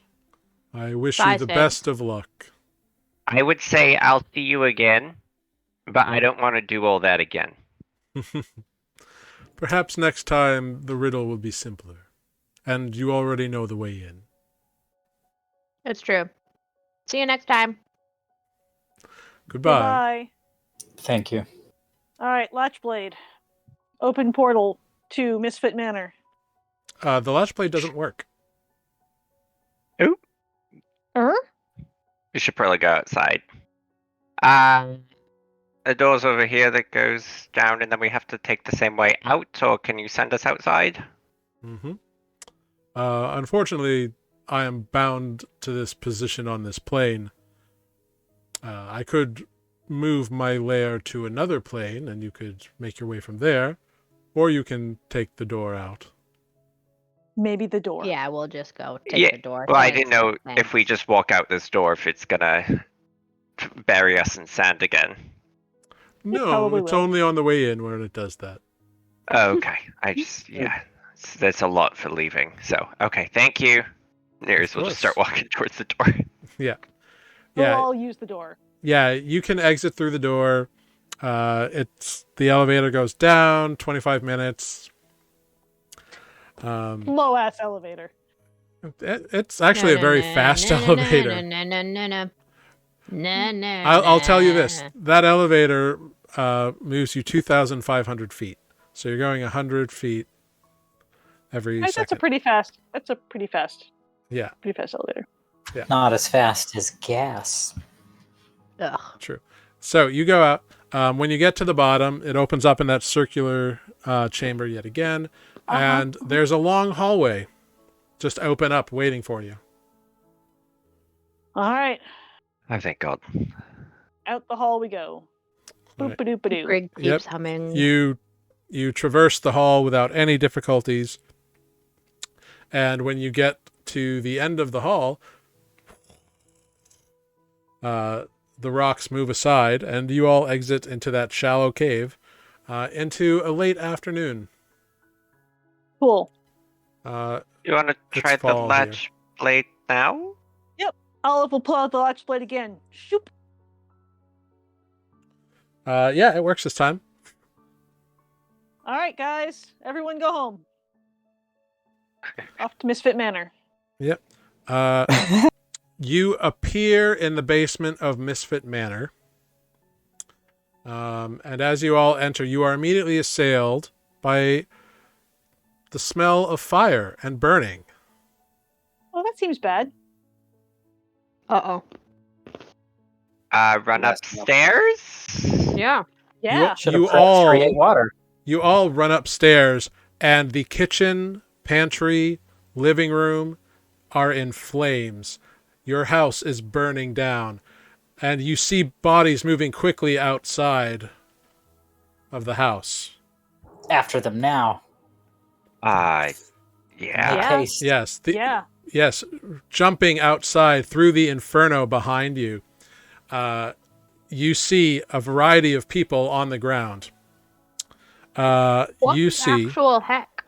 I wish Bye, you the Stig. best of luck. I would say I'll see you again, but I don't want to do all that again. Perhaps next time the riddle will be simpler, and you already know the way in. It's true. See you next time. Goodbye. Goodbye. Thank you. All right, Latchblade. Open portal to Misfit Manor. The latch blade doesn't work. We should probably go outside. The door's over here that goes down, and then we have to take the same way out, or can you send us outside? Mm-hmm. Unfortunately, I am bound to this position on this plane. I could move my lair to another plane, and you could make your way from there, or you can take the door out. Maybe the door. Yeah, we'll just go take the door. Well, I Thanks. didn't know if we just walk out this door, if it's gonna bury us in sand again. No, probably it's will. only on the way in where it does that. Oh, okay. That's a lot for leaving. So, okay, thank you. Nereus will just start walking towards the door. Yeah. We'll Yeah. all use the door. Yeah, you can exit through the door. It's the elevator goes down, 25 minutes. Low ass elevator. It's actually a very fast elevator. I'll tell you this. That elevator moves you 2,500 feet. So you're going 100 feet every second. That's a pretty fast. Yeah. Pretty fast elevator. Yeah. Not as fast as gas. Ugh. True. So you go out. When you get to the bottom, it opens up in that circular chamber yet again. And there's a long hallway just open up waiting for you. All right. Oh, thank God. Out the hall we go. Right. Boop-a-doop-a-doo. Greg keeps humming. You traverse the hall without any difficulties. And when you get to the end of the hall, the rocks move aside, and you all exit into that shallow cave into a late afternoon. Cool. You want to try the fall latch blade now? Olive will pull out the latch blade again. Shoop. Yeah, it works this time. All right, guys. Everyone go home. Off to Misfit Manor. Yep. You appear in the basement of Misfit Manor. And as you all enter, you are immediately assailed by the smell of fire and burning. Oh, that seems bad. Uh-oh. Run upstairs? Yeah. Yeah. Should You have all create water. You all run upstairs, and the kitchen, pantry, living room are in flames. Your house is burning down, and you see bodies moving quickly outside of the house. After them now. Yeah. Yeah. Case. Yes. Yeah. Yes. Jumping outside through the inferno behind you, you see a variety of people on the ground. What You the see. actual heck?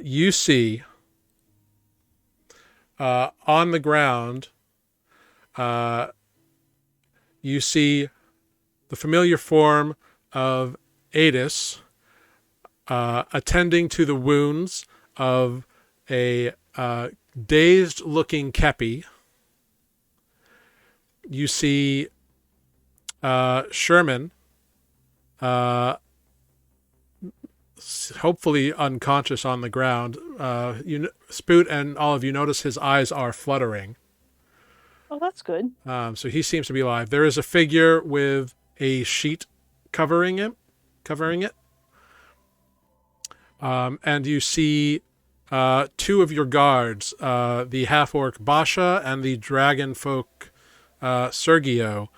You see on the ground, you see the familiar form of Adis attending to the wounds of a dazed-looking Kepi. You see Sherman hopefully unconscious on the ground. Spoot and all of you notice his eyes are fluttering. Oh, that's good. So he seems to be alive. There is a figure with a sheet covering it. And you see two of your guards, the half-orc Basha and the dragon folk Sergio,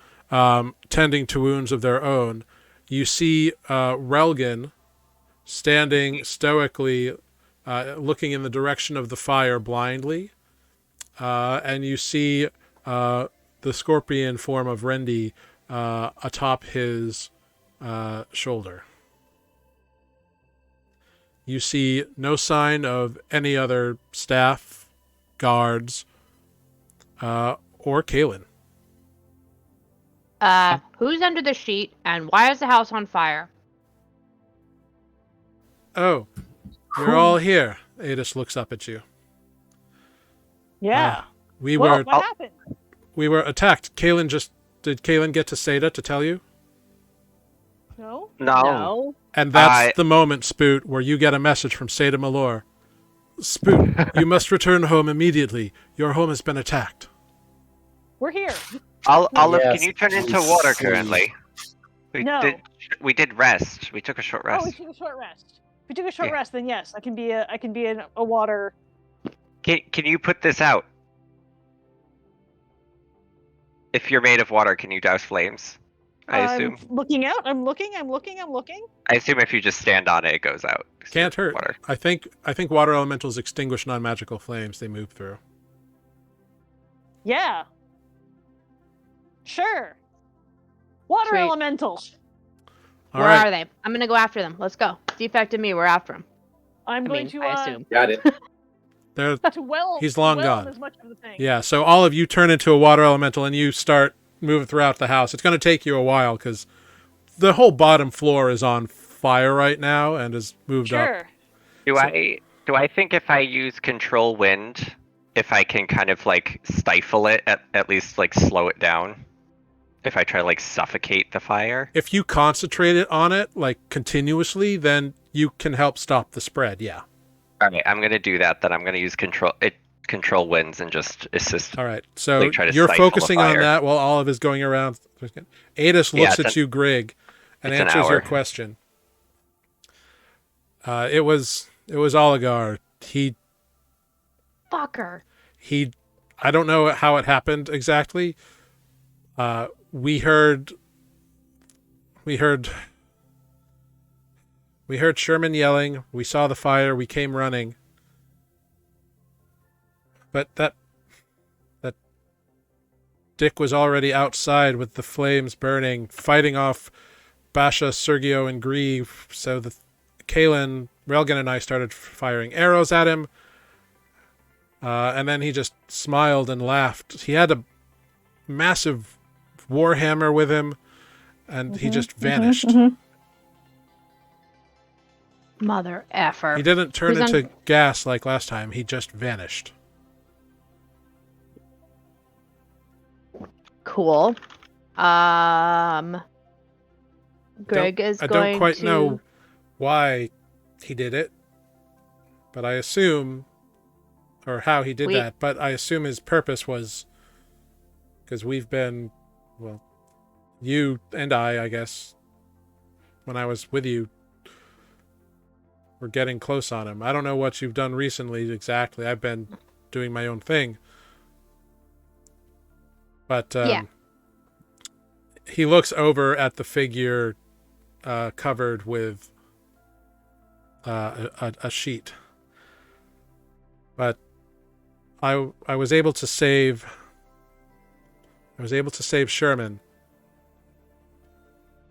tending to wounds of their own. You see Relgan standing stoically, looking in the direction of the fire blindly. And you see the scorpion form of Rendi atop his shoulder. You see no sign of any other staff, guards, or Kaelin. Who's under the sheet, and why is the house on fire? Oh, you're all here. Adis looks up at you. Yeah. We Well, were what happened? attacked. Did Kaylin get to Seda to tell you? No. No. And that's the moment, Spoot, where you get a message from Seda Malor. Spoot, you must return home immediately. Your home has been attacked. We're here. Olive, Yes, can you turn into I water see. currently? No. We did rest. We took a short Oh, we rest. took a short rest. If we took a short Yeah. rest, then yes, I can be a water. Can you put this out? If you're made of water, can you douse flames? I assume. I'm looking out. I'm looking. I assume if you just stand on it, it goes out. Can't hurt. Water. I think water elementals extinguish non-magical flames they move through. Yeah. Sure. Water Sweet. elementals. All Where right. are they? I'm gonna go after them. Let's go. Defect and me, we're after them. I'm going I to assume. Got it. They're He's long well gone. as much of the thing. Yeah, so all of you turn into a water elemental and you start moving throughout the house. It's going to take you a while because the whole bottom floor is on fire right now and has moved up. Sure. Do I think if I use control wind, if I can kind of like stifle it, at least like slow it down? If I try to like suffocate the fire? If you concentrate it on it like continuously, then you can help stop the spread. Yeah. Alright, I'm gonna do that. Then I'm gonna use control winds and just assist. All right. So Like, try to you're stifle the focusing on fire. that while Olive is going around. Adis Yeah, looks it's at you, Grig, and it's an answers your hour. question. It was Oligar. Fucker. I don't know how it happened exactly. We heard Sherman yelling. We saw the fire. We came running. But that Dick was already outside with the flames burning, fighting off Basha, Sergio, and Grieve. So the Kaylin, Relgan, and I started firing arrows at him. And then he just smiled and laughed. He had a massive warhammer with him, and he just vanished. Mother effer. He didn't turn Who's into gas like last time. He just vanished. Cool. Greg is I going don't quite to... know why he did it, but I assume, or how he did that, but I assume his purpose was because we've been, well, you and I guess, when I was with you, were getting close on him. I don't know what you've done recently exactly. I've been doing my own thing. But Yeah. he looks over at the figure covered with a sheet. But I was able to save Sherman,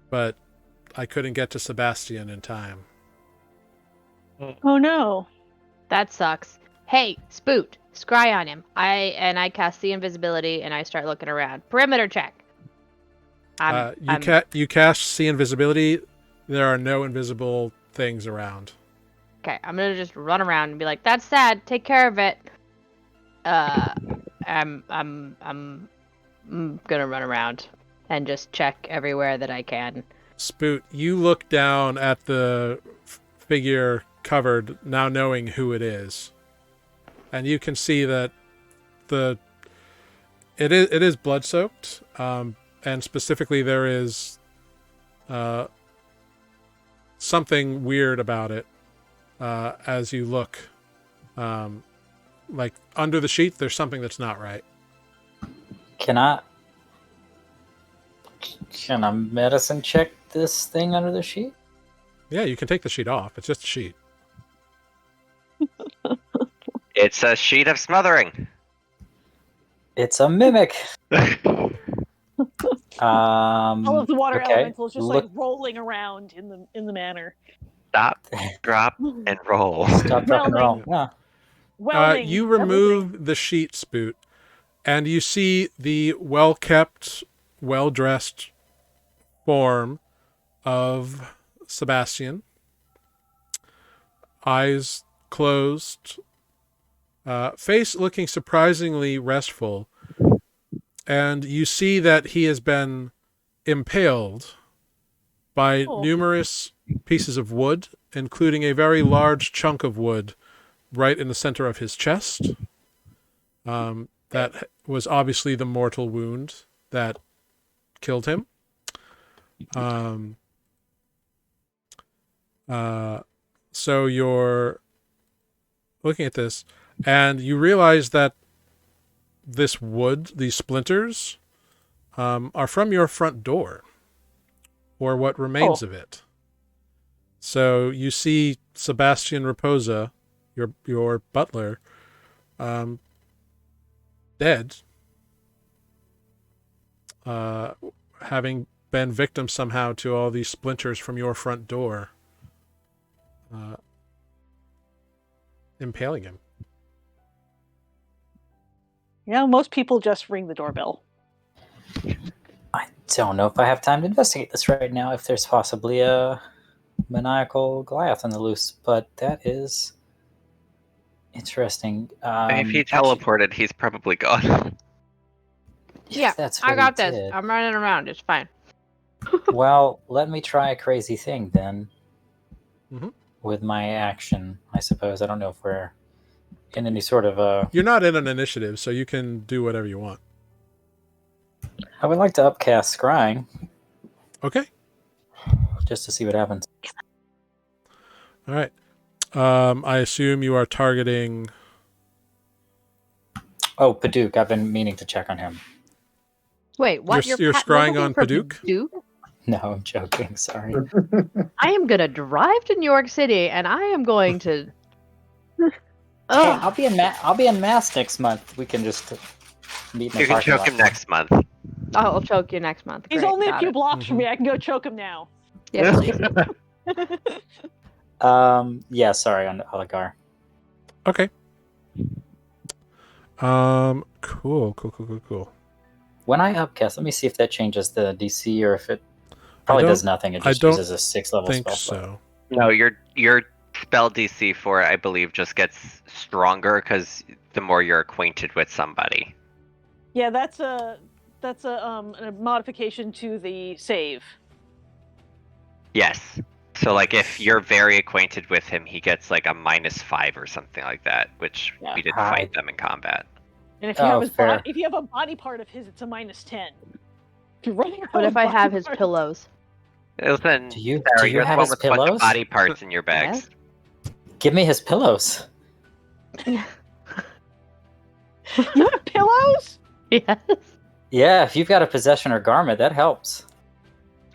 but I couldn't get to Sebastian in time. Oh no. That sucks. Hey, Spoot, scry on him. I cast the invisibility and I start looking around. Perimeter check. You cast see invisibility. There are no invisible things around. Okay, I'm gonna just run around and be like, "That's sad. Take care of it." I'm gonna run around and just check everywhere that I can. Spoot, you look down at the figure covered, now knowing who it is, and you can see that it is blood soaked, and specifically there is something weird about it. As you look, like under the sheet, there's something that's not right. Can I medicine check this thing under the sheet? Yeah, you can take the sheet off. It's just a sheet. It's a sheet of smothering. It's a mimic. All of the water okay. elementals just like rolling around in the manor. Stop, drop, and roll. Stop, drop, and roll. Welding. Yeah. Welding, You remove the sheet, Spoot, and you see the well-kept, well-dressed form of Sebastian. eyes closed, face looking surprisingly restful, and you see that he has been impaled by numerous pieces of wood, including a very large chunk of wood right in the center of his chest. That was obviously the mortal wound that killed him. So you're looking at this, and you realize that this wood, these splinters, are from your front door, or what remains of it. So you see Sebastian Raposa, your butler, dead, having been victim somehow to all these splinters from your front door, impaling him. Most people just ring the doorbell. I don't know if I have time to investigate this right now, if there's possibly a maniacal Goliath on the loose, but that is interesting. If he teleported, he's probably gone. Yeah, that's I what got he this. did. I'm running around. It's fine. Well, let me try a crazy thing then. Mhm. With my action, I suppose. I don't know if we're in any sort of a... You're not in an initiative, so you can do whatever you want. I would like to upcast scrying. Okay. Just to see what happens. All right. I assume you are targeting... Oh, Paduk. I've been meaning to check on him. Wait, what? You're scrying on Paduk? No, I'm joking. Sorry. I am gonna drive to New York City, and I am going to. Hey, Ugh. I'll be in Mass next month. We can just meet in the You can parking choke lot. him next month. I'll choke you next month. He's Great, only a got few it. blocks from me. I can go choke him now. Yeah, please. Yeah, sorry, on Oligar. Okay. Cool. When I upcast, let me see if that changes the DC or if it probably does nothing. It just don't uses a 6-level think spell slot. so. No, your spell DC for it, I believe, just gets stronger because the more you're acquainted with somebody. Yeah, that's a modification to the save. Yes. So, like, if you're very acquainted with him, he gets like a -5 or something like that, which Yeah. we didn't fight them in combat. And if you have fair. if you have a body part of his, it's a -10. If you're running around What if with I body have his parts- pillows? Listen, Do you Sarah, you're the have one his with a bunch of pillows? body parts in your bags. Give me his pillows. You have pillows? Yes. Yeah, if you've got a possession or garment, that helps.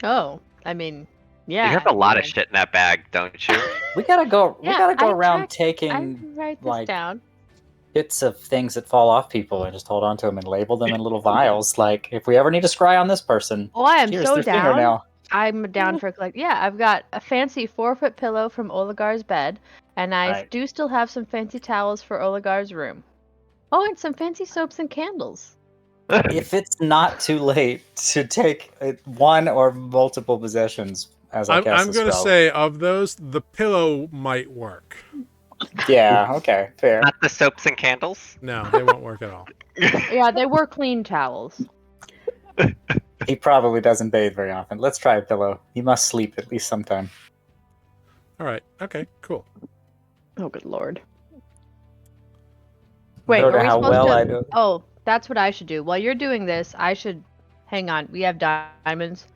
Oh, I mean, yeah. You have a lot of yeah. shit in that bag, don't you? We gotta go. Yeah, we gotta go I around I taking write this like down. bits of things that fall off people and just hold on to them and label them in little vials. Like, if we ever need to scry on this person, Oh, I am here's so their finger down. now. I'm down for collect. Yeah, I've got a fancy 4-foot pillow from Oligar's bed, and I Right. do still have some fancy towels for Oligar's room. Oh, and some fancy soaps and candles. If it's not too late to take one or multiple possessions as I cast I'm the going to spell. say, of those, the pillow might work. Yeah, okay, fair. Not the soaps and candles? No, they won't work at all. Yeah, they were clean towels. He probably doesn't bathe very often. Let's try a pillow. He must sleep at least sometime. All right. Okay, cool. Oh, good lord. Wait, I don't are know we how supposed well to... I do. Oh, that's what I should do. While you're doing this, I should... Hang on, we have diamonds.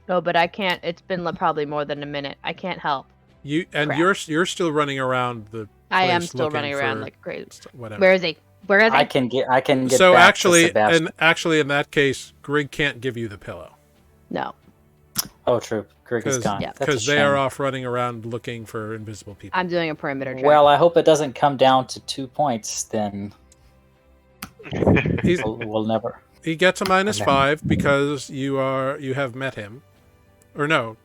Oh, but I can't... It's been probably more than a minute. I can't help. Crap. You're still running around the I am place still looking running around for like crazy. whatever. Where is he? Where is he? I can get So back actually, to Sebastian. and actually, in that case, Grig can't give you the pillow No. Oh, true. Greg is gone. Yeah. That's a because they are shame. off running around looking for invisible people. I'm doing a perimeter check. Well, I hope it doesn't come down to 2 points. Then He's, we'll never. he gets a Okay. -5 because you have met him, or no,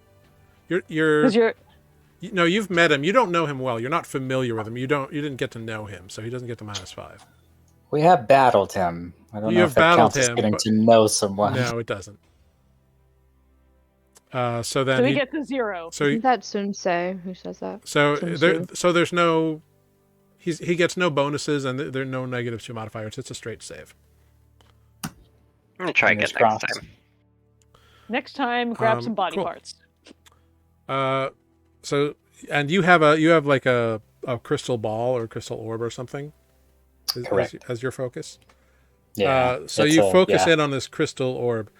you've met him. You don't know him well. You're not familiar with him. You didn't get to know him, so he doesn't get the -5. We have battled him. I don't You know have if that battled counts as him, getting but- to know someone. No, it doesn't. So then So we get to 0. So Isn't that Sunsei who says that? there's no he gets no bonuses and there are no negatives to modifiers. It's a straight save. I'm gonna try again Fingers next crossed. time. Next time, grab some body cool. parts. So and you have like a crystal ball or crystal orb or something. Correct. As your focus. Yeah. So you focus in on this crystal orb,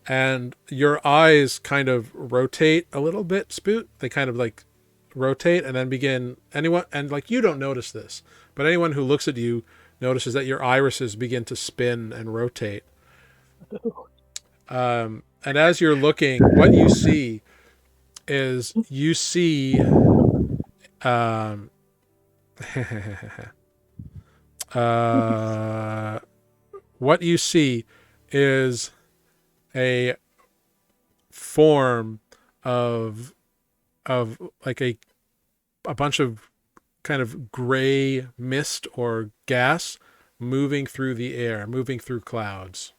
and your eyes kind of rotate a little bit, Spoot. They kind of like rotate and then begin you don't notice this, but anyone who looks at you notices that your irises begin to spin and rotate. And as you're looking, what you see is what you see is a form of like a bunch of kind of gray mist or gas moving through the air, moving through clouds.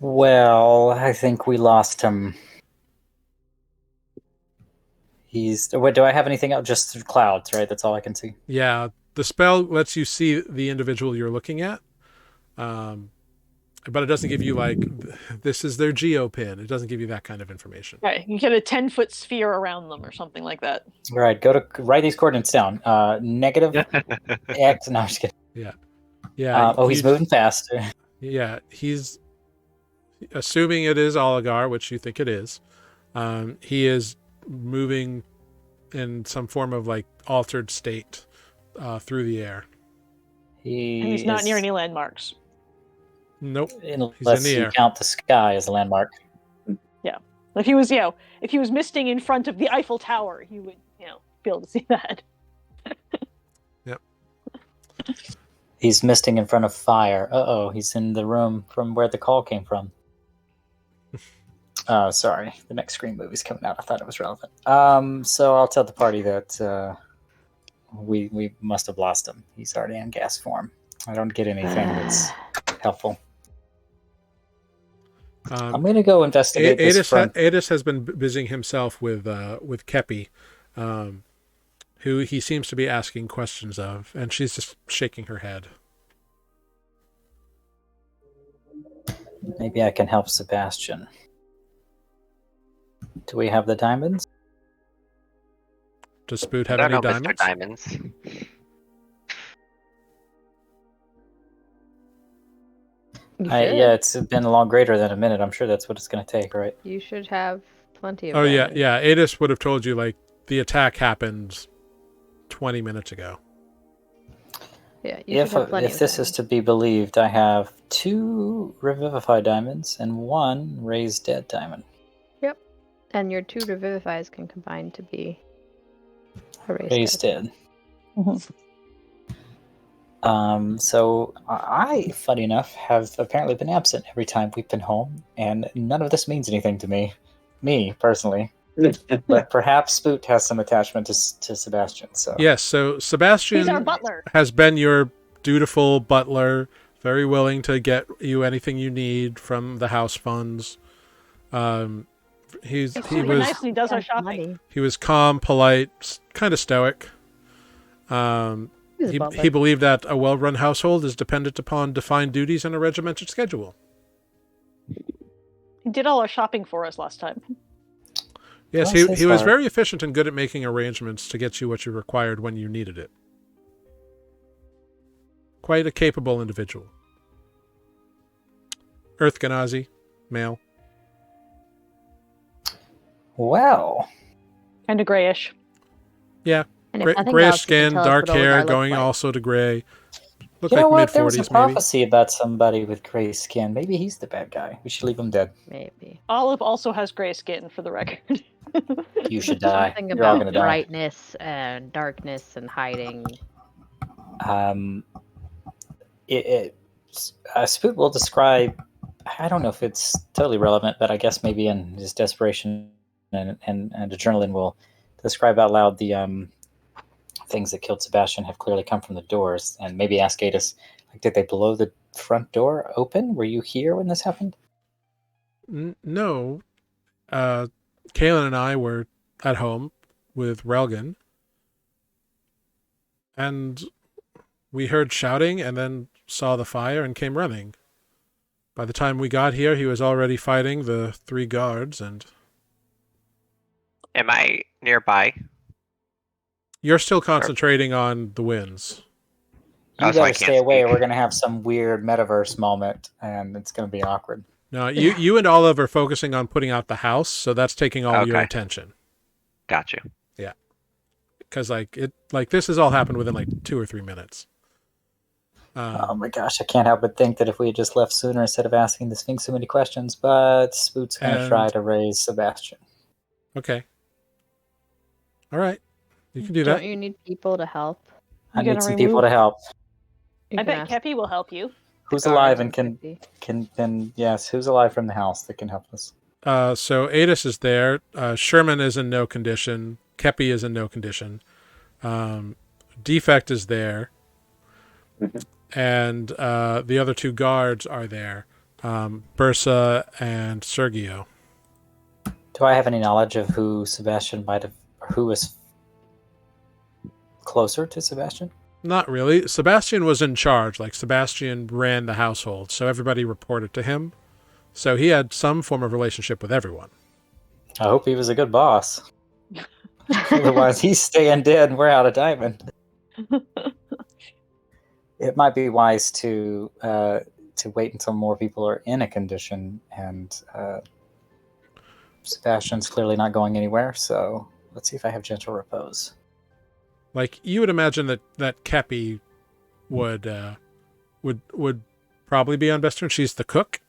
Well, I think we lost him. What, do I have anything else? Just through clouds, right? That's all I can see. Yeah, the spell lets you see the individual you're looking at, but it doesn't give you like this is their geo pin. It doesn't give you that kind of information. Right, you get a 10-foot sphere around them or something like that. All right, write these coordinates down. Negative X. No, I'm just kidding. Yeah. He's moving faster. Yeah, he's assuming it is Oligar, which you think it is. He is moving in some form of like altered state through the air. And he's not near any landmarks. Nope. Unless you count the sky as a landmark. Yeah. If he was misting in front of the Eiffel Tower, he would, be able to see that. Yep. He's misting in front of fire. He's in the room from where the call came from. Sorry, the next Scream movie's coming out. I thought it was relevant. So I'll tell the party that we must have lost him. He's already in gas form. I don't get anything that's helpful. I'm going to go investigate this front. Adis has been busying himself with Kepi, who he seems to be asking questions of, and she's just shaking her head. Maybe I can help Sebastian. Do we have the diamonds? Does Spoot have any diamonds? Mr. Diamonds. Yeah, it's been a long greater than a minute. I'm sure that's what it's going to take, right? You should have plenty of. Oh diamonds. yeah. Adis would have told you like the attack happened 20 minutes ago. Yeah. If this is to be believed, I have 2 Revivify diamonds and 1 Raised Dead diamond. Yep. And your 2 Revivifies can combine to be a Raised Dead. Mm-hmm. So I, funny enough, have apparently been absent every time we've been home, and none of this means anything to me personally. But perhaps Spoot has some attachment to Sebastian. So yes, so Sebastian He's our butler. Has been your dutiful butler, very willing to get you anything you need from the house funds. He does our shopping. He was calm, polite, kind of stoic. He believed that a well-run household is dependent upon defined duties and a regimented schedule. He did all our shopping for us last time. Yes, he was very efficient and good at making arrangements to get you what you required when you needed it. Quite a capable individual. Earth Ganazi, male. Well. Kind of grayish. Yeah. Grayish skin, dark hair, going also to gray. Look like mid-40s, there was a prophecy about somebody with gray skin. Maybe he's the bad guy. We should leave him dead. Maybe. Olive also has gray skin, for the record. You should die. Something You're all about gonna die. brightness and darkness and hiding. Spoot will describe. I don't know if it's totally relevant, but I guess maybe in his desperation and adrenaline will describe out loud the things that killed Sebastian have clearly come from the doors, and maybe ask Adis, Like, did they blow the front door open? Were you here when this happened? No. Kaylin and I were at home with Relgan, and we heard shouting and then saw the fire and came running. By the time we got here, he was already fighting the 3 guards, and Am I nearby? you're still concentrating on the winds. You Oh, so I better can't stay away, or speak. we're gonna have some weird metaverse moment, and it's gonna be awkward. No, you and Olive are focusing on putting out the house, so that's taking all your Okay. attention. Got you. Because this has all happened within like 2 or 3 minutes. Oh my gosh, I can't help but think that if we had just left sooner instead of asking the Sphinx so many questions, but Spoot's gonna And- try to raise Sebastian. Okay. All right. You can do Don't that. you need people to help? I You're need gonna some people remove- to help. You I can bet ask Kepi will help you. Who's the alive guards and Kepi. can yes, who's alive from the house that can help us? So Adis is there. Sherman is in no condition. Kepi is in no condition. Defect is there. And the other 2 guards are there. Bursa and Sergio. Do I have any knowledge of who Sebastian might have, who was closer to Sebastian? Not really. Sebastian was in charge. Like, Sebastian ran the household, so everybody reported to him. So he had some form of relationship with everyone. I hope he was a good boss. Otherwise, he's staying dead and we're out of diamond. It might be wise to wait until more people are in a condition, and Sebastian's clearly not going anywhere. So let's see if I have gentle repose. Like, you would imagine that Kepi would probably be on best terms. She's the cook.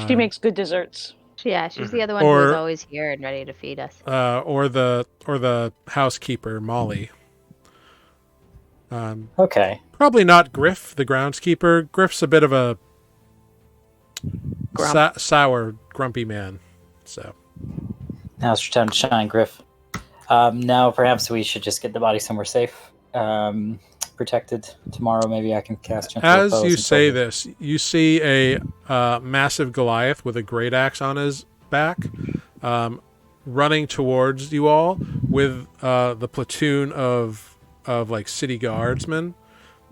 She makes good desserts. Yeah, she's the other one Or- who's always here and ready to feed us. or the housekeeper, Molly. Okay. Probably not Griff, the groundskeeper. Griff's a bit of a Grump. sour, grumpy man. So Now's your time to shine, Griff. Now, perhaps we should just get the body somewhere safe, protected. Tomorrow, maybe I can cast gentle as repose you until say the- this, you see a massive Goliath with a great axe on his back, running towards you all with the platoon of like city guardsmen.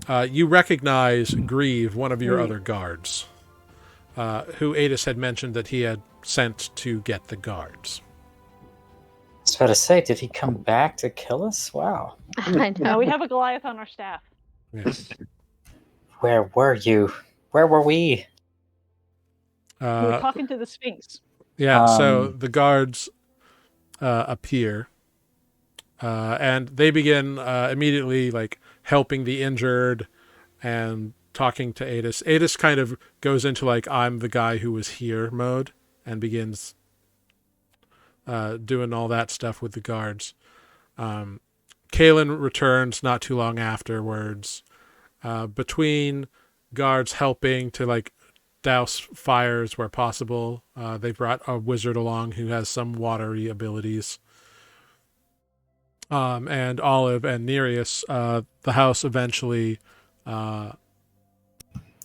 You recognize Grieve, one of your other guards, who Adis had mentioned that he had sent to get the guards. I was about to say, did he come back to kill us? Wow. I know. Now we have a Goliath on our staff. Yes. Where were you? Where were we? We're talking to the Sphinx. Yeah, so the guards appear, and they begin immediately like helping the injured and talking to Adis. Adis kind of goes into like I'm the guy who was here mode and begins doing all that stuff with the guards. Kaylin returns not too long afterwards. Between guards helping to like douse fires where possible, they brought a wizard along who has some watery abilities. And Olive and Nereus, the house eventually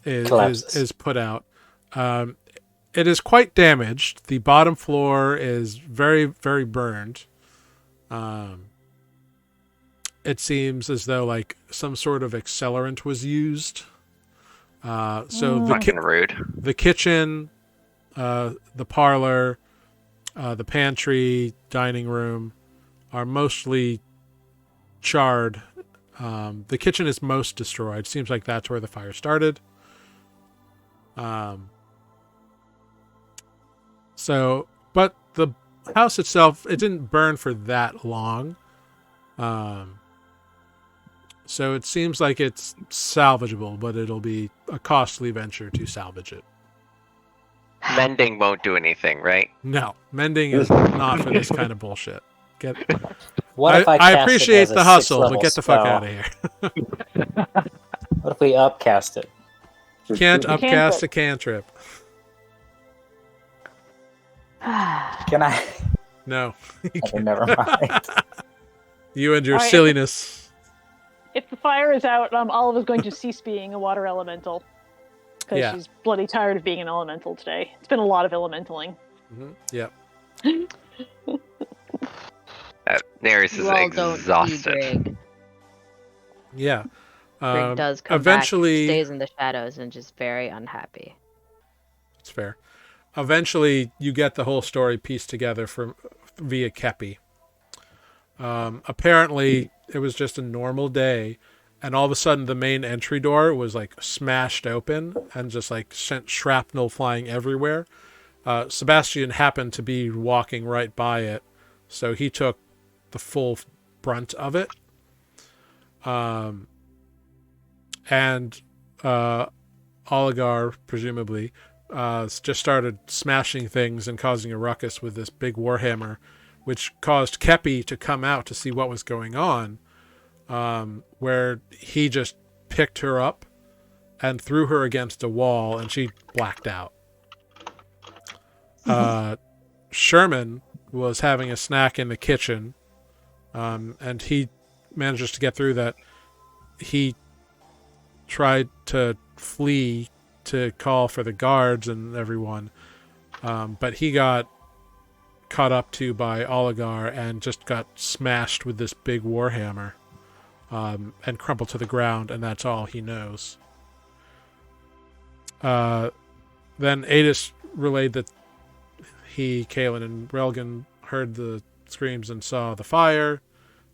is put out. It is quite damaged. The bottom floor is very, very burned. It seems as though like some sort of accelerant was used. So Fucking rude. the kitchen, the parlor, the pantry, dining room are mostly charred. The kitchen is most destroyed. Seems like that's where the fire started. So, but the house itself, it didn't burn for that long. So it seems like it's salvageable, but it'll be a costly venture to salvage it. Mending won't do anything, right? No, mending is not for this kind of bullshit. What if I I cast it appreciate as a the hustle, but 6th-level get the fuck spell? out of here. What if we upcast it? Can't You upcast can't, a cantrip. Can I? No. Okay, never mind. You and your All right. silliness. If the fire is out, Olive is going to cease being a water elemental because Yeah. she's bloody tired of being an elemental today. It's been a lot of elementaling. Yep. Nereus You is all don't see exhausted. Greg. Yeah. Greg does come eventually, back, stays in the shadows, and just very unhappy. It's fair. Eventually, you get the whole story pieced together via Kepi. Apparently, it was just a normal day, and all of a sudden, the main entry door was like smashed open and just like sent shrapnel flying everywhere. Sebastian happened to be walking right by it, so he took the full brunt of it. And Oligar, presumably, just started smashing things and causing a ruckus with this big warhammer, which caused Kepi to come out to see what was going on, where he just picked her up and threw her against a wall, and she blacked out. Sherman was having a snack in the kitchen, and he manages to get through that. He tried to flee to call for the guards and everyone, but he got caught up to by Oligar and just got smashed with this big warhammer, and crumpled to the ground, and that's all he knows. Then Adis relayed that he, Kaelin, and Relgan heard the screams and saw the fire,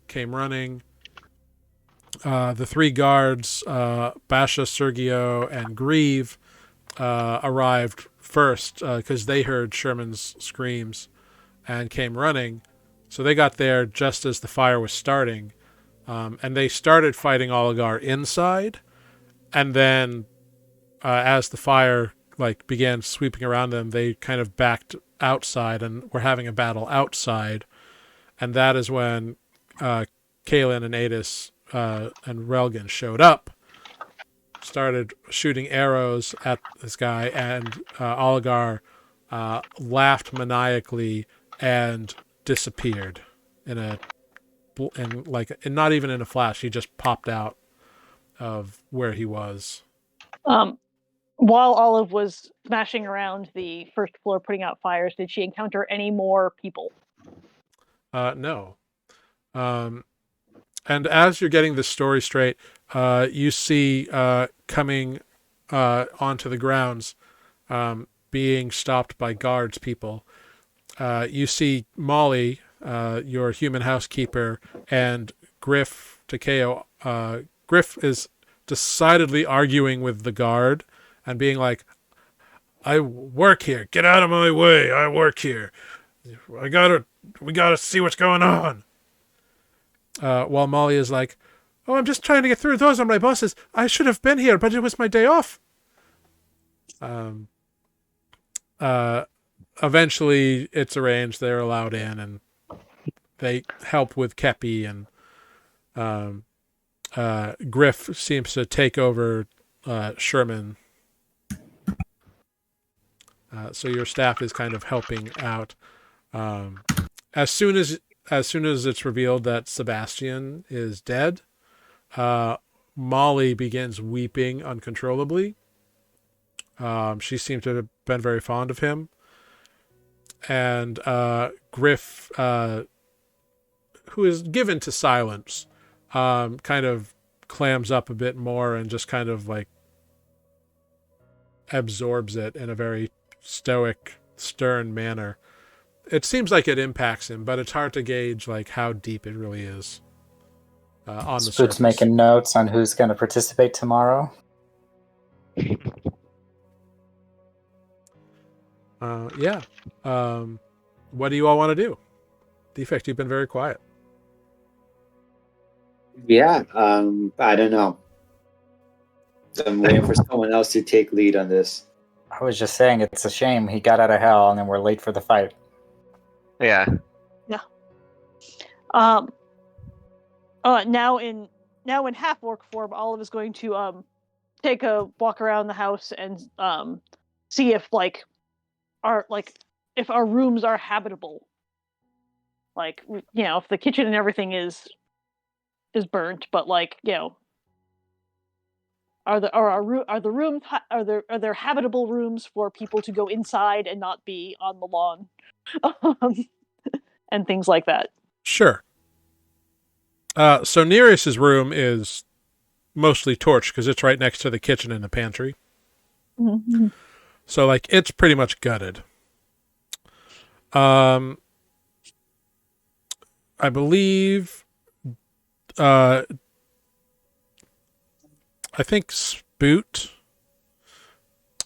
came running. The three guards, Basha, Sergio, and Grieve, arrived first because they heard Sherman's screams and came running. So they got there just as the fire was starting, and they started fighting Oligar inside. And then, as the fire began sweeping around them, they kind of backed outside and were having a battle outside. And that is when Kaelin and Adis and Relgan showed up, started shooting arrows at this guy, and Oligar laughed maniacally and disappeared in not even in a flash. He just popped out of where he was. While Olive was smashing around the first floor putting out fires, did she encounter any more people? No. And as you're getting this story straight, you see coming onto the grounds, being stopped by guards people. You see Molly, your human housekeeper, and Griff Takeo. Griff is decidedly arguing with the guard and being like, I work here. Get out of my way. I work here. We gotta see what's going on. While Molly is like, oh, I'm just trying to get through. Those are my bosses. I should have been here, but it was my day off. Eventually, it's arranged. They're allowed in, and they help with Kepi, and Griff seems to take over Sherman. So your staff is kind of helping out. As soon as it's revealed that Sebastian is dead, Molly begins weeping uncontrollably. She seemed to have been very fond of him. And Griff, who is given to silence, kind of clams up a bit more and just kind of absorbs it in a very stoic, stern manner. It seems like it impacts him, but it's hard to gauge how deep it really is on the surface. Spoot's making notes on who's going to participate tomorrow. Yeah. What do you all want to do? Defect, you've been very quiet. Yeah, I don't know. I'm waiting for someone else to take lead on this. I was just saying it's a shame he got out of hell and then we're late for the fight. Yeah. Now in half orc form, Olive is going to take a walk around the house and see if if our rooms are habitable. If the kitchen and everything is is burnt, but like, are the rooms are there habitable rooms for people to go inside and not be on the lawn, and things like that. Sure. So Nereus's room is mostly torched because it's right next to the kitchen and the pantry. Mm-hmm. So like it's pretty much gutted. I believe I think Spoot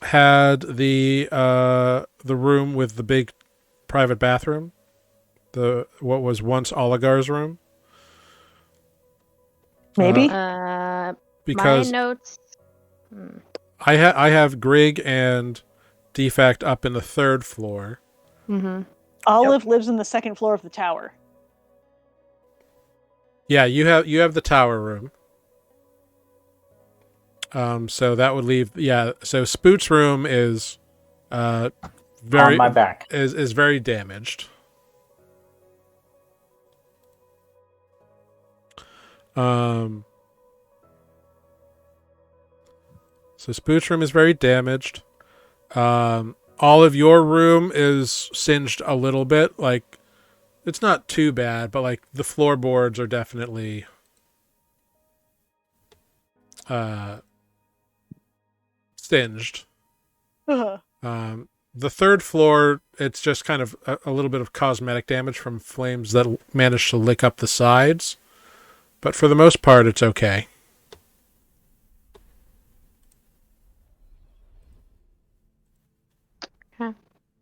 had the room with the big private bathroom. What was once Oligar's room. Maybe. My Because notes. I have Grig and Defect up in the 3rd floor. Mm-hmm. Olive lives in the 2nd floor of the tower. Yeah, you have the tower room. So that would leave so Spoot's room is very on my back. is very damaged. So Spoot's room is very damaged. All of your room is singed a little bit. Like, it's not too bad, but like the floorboards are definitely singed. Uh-huh. The 3rd floor, it's just kind of a little bit of cosmetic damage from flames that managed to lick up the sides. But for the most part, it's okay.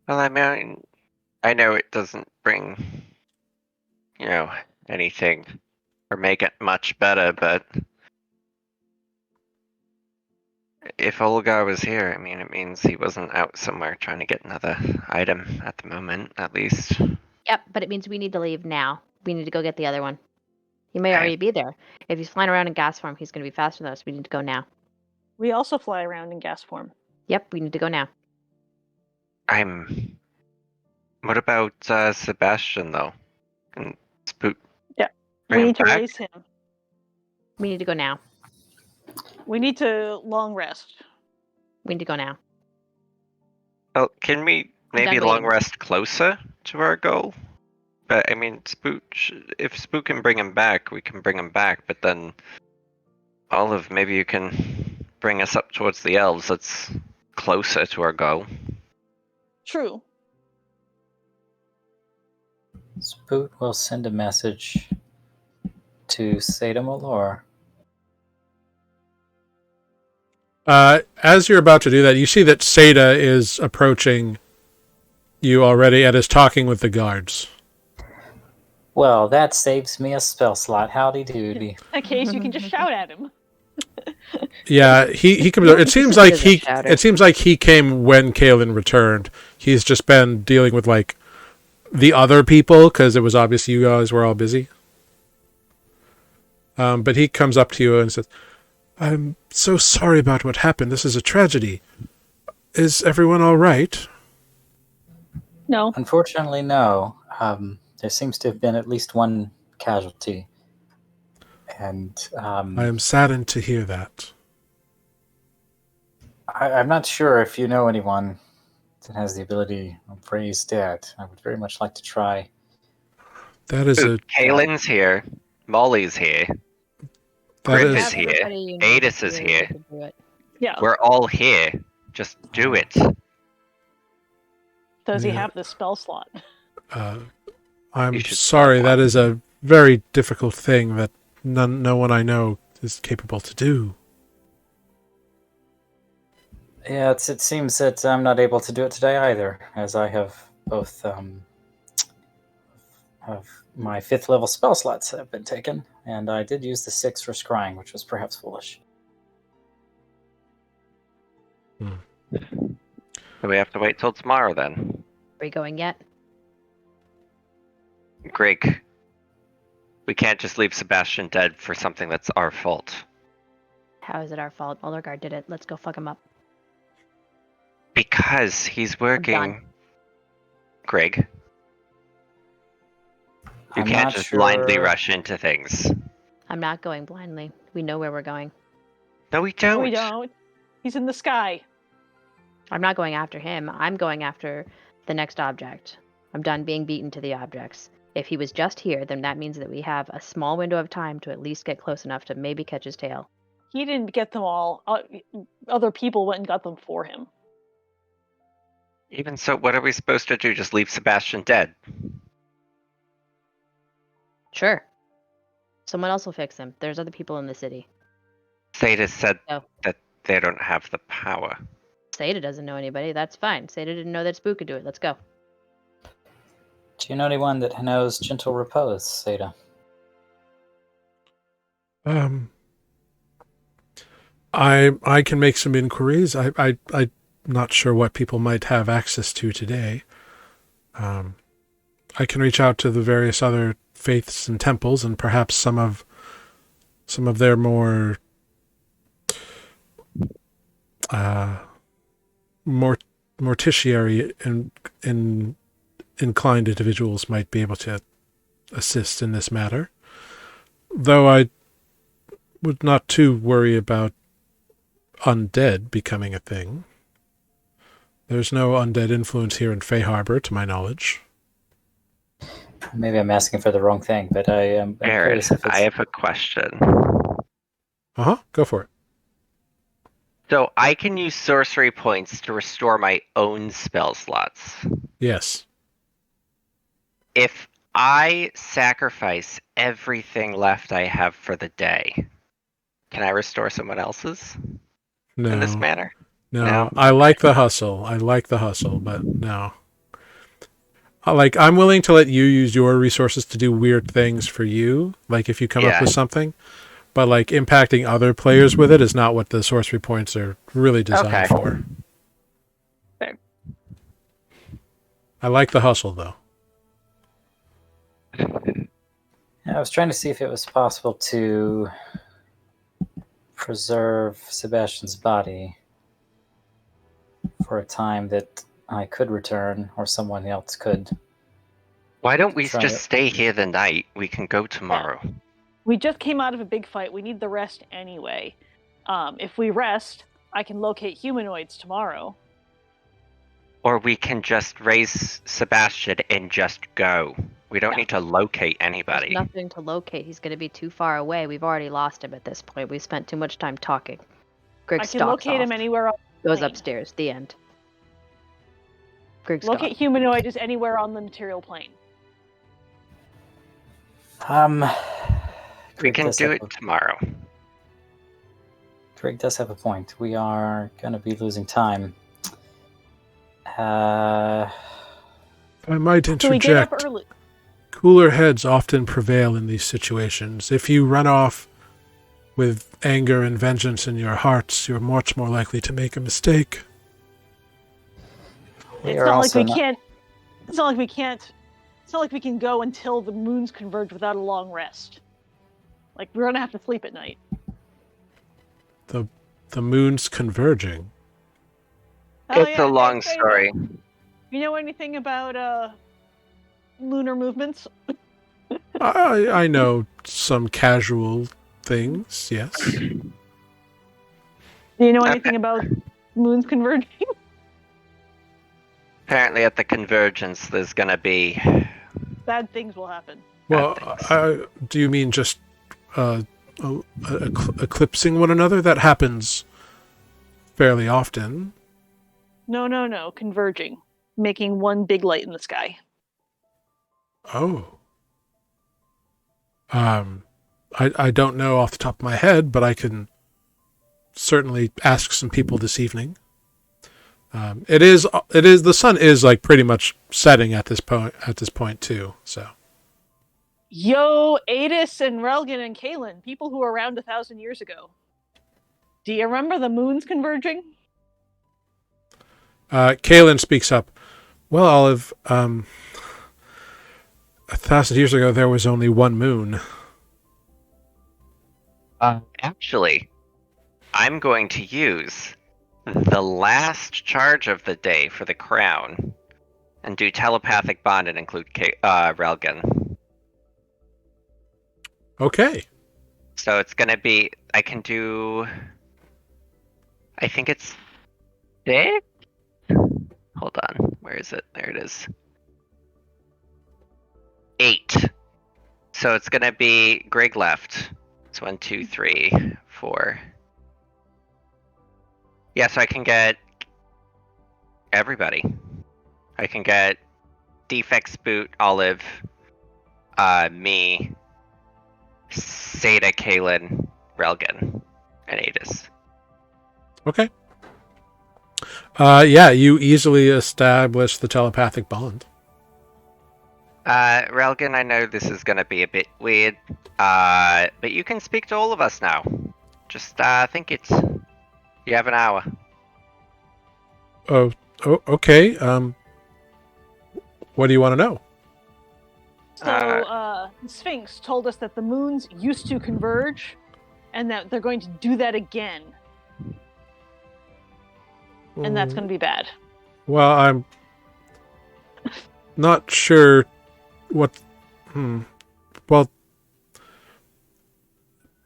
Well, I mean, I know it doesn't bring, anything or make it much better, but if Olgar was here, I mean, it means he wasn't out somewhere trying to get another item at the moment, at least. Yep, but it means we need to leave now. We need to go get the other one. He may Okay. already be there. If he's flying around in gas form, he's going to be faster than us. We need to go now. We also fly around in gas form. Yep, we need to go now. What about Sebastian, though? And Spook? Yeah, Bring we him need to back? raise him. We need to go now. We need to long rest. We need to go now. Well, can we maybe done long waiting. rest closer to our goal? But I mean, if Spook can bring him back, we can bring him back. But then, Olive, maybe you can bring us up towards the elves. That's closer to our goal. True. Spoot will send a message to Seda Malor. As you're about to do that, you see that Seda is approaching you already and is talking with the guards. Well, that saves me a spell slot. Howdy doody. In that case, you can just shout at him. Yeah, he comes. It seems like he came when Kaelin returned. He's just been dealing with like the other people because it was obvious you guys were all busy. But he comes up to you and says, "I'm so sorry about what happened. This is a tragedy. Is everyone all right?" No. Unfortunately, no. There seems to have been at least one casualty. And I am saddened to hear that. I'm not sure if you know anyone that has the ability to raise dead. I would very much like to try. That is a. Kaelin's here. Molly's here. That Grim is is here. Adis is here. Yeah. We're all here. Just do it. Does he Yeah. have the spell slot? I'm You should sorry. stop That one. is a very difficult thing that no one I know is capable to do. Yeah, it seems that I'm not able to do it today either, as I have both of my 5th level spell slots have been taken, and I did use the 6 for scrying, which was perhaps foolish. So we have to wait till tomorrow then. Are we going yet? Greg, we can't just leave Sebastian dead for something that's our fault. How is it our fault? Oldergard did it. Let's go fuck him up. Because he's done. working. Greg, you I'm can't not just sure- blindly rush into things. I'm not going blindly. We know where we're going. No, we No, don't. we don't. He's in the sky. I'm not going after him. I'm going after the next object. I'm done being beaten to the objects. If he was just here, then that means that we have a small window of time to at least get close enough to maybe catch his tail. He didn't get them all. Other people went and got them for him. Even so, what are we supposed to do? Just leave Sebastian dead? Sure. Someone else will fix him. There's other people in the city. Theta said Oh. that they don't have the power. Seda doesn't know anybody. That's fine. Seda didn't know that Spook could do it. Let's go. Do you know anyone that knows gentle repose, Seda? I can make some inquiries. I'm not sure what people might have access to today. I can reach out to the various other faiths and temples, and perhaps some of their more morticiary and inclined individuals might be able to assist in this matter. Though I would not too worry about undead becoming a thing. There's no undead influence here in Fey Harbor, to my knowledge. Maybe I'm asking for the wrong thing, but I am Aaron, curious if it's... I have a question. Go for it. So I can use sorcery points to restore my own spell slots. Yes. If I sacrifice everything left I have for the day, can I restore someone else's in this No. manner? No. No? I like the hustle, but no. I'm willing to let you use your resources to do weird things for you, like if you come up with something. But impacting other players with it is not what the sorcery points are really designed for. Fair. I like the hustle, though. I was trying to see if it was possible to preserve Sebastian's body for a time that I could return or someone else could. Why don't we Try just it. stay here the night? We can go tomorrow. We just came out of a big fight. We need the rest anyway. If we rest, I can locate humanoids tomorrow. Or we can just raise Sebastian and just go. We don't need to locate anybody. There's nothing to locate. He's going to be too far away. We've already lost him at this point. We've spent too much time talking. Greg I can stalks locate off. him anywhere on the Goes plane. upstairs. The end. Greg's Locate gone. humanoid is anywhere on the material plane. We Greg can does do have it tomorrow. Greg does have a point. We are going to be losing time. Uh, I might So we get up interject. early. Cooler heads often prevail in these situations. If you run off with anger and vengeance in your hearts, you're much more likely to make a mistake. we It's are not like also we not- can't. It's not like we can't. It's not like we can go until the moons converge without a long rest. Like we're gonna have to sleep at night. The moon's converging. Oh, It's yeah, a long say that. story. You know anything about lunar movements? I know some casual things, yes. Do you know Okay. anything about moons converging? Apparently at the convergence there's gonna be... Bad things will happen. Well, thanks. do you mean just eclipsing one another? That happens fairly often. No. Converging. Making one big light in the sky. Oh. I don't know off the top of my head, but I can certainly ask some people this evening. It is the sun is pretty much setting at this point too, so. Yo, Adis and Relgan and Kalen, people who were around 1,000 years ago. Do you remember the moons converging? Kalen speaks up. Well, Olive, 1,000 years ago there was only one moon. Actually, I'm going to use the last charge of the day for the crown and do telepathic bond and include Relgan. Okay. So it's gonna be. I can do. I think it's 6. Hold on. Where is it? There it is. 8. So it's gonna be Greg left. It's 1, 2, 3, 4. Yeah, so I can get everybody. I can get Defects, Boot, Olive, me, Seda, Kalen, Relgan, and Adis. Okay. Yeah, you easily establish the telepathic bond. Relgan, I know this is gonna be a bit weird, but you can speak to all of us now. Just, think it's... You have an hour. Oh, okay. What do you want to know? So, Sphinx told us that the moons used to converge, and that they're going to do that again. And that's going to be bad. Well, I'm not sure what... Well,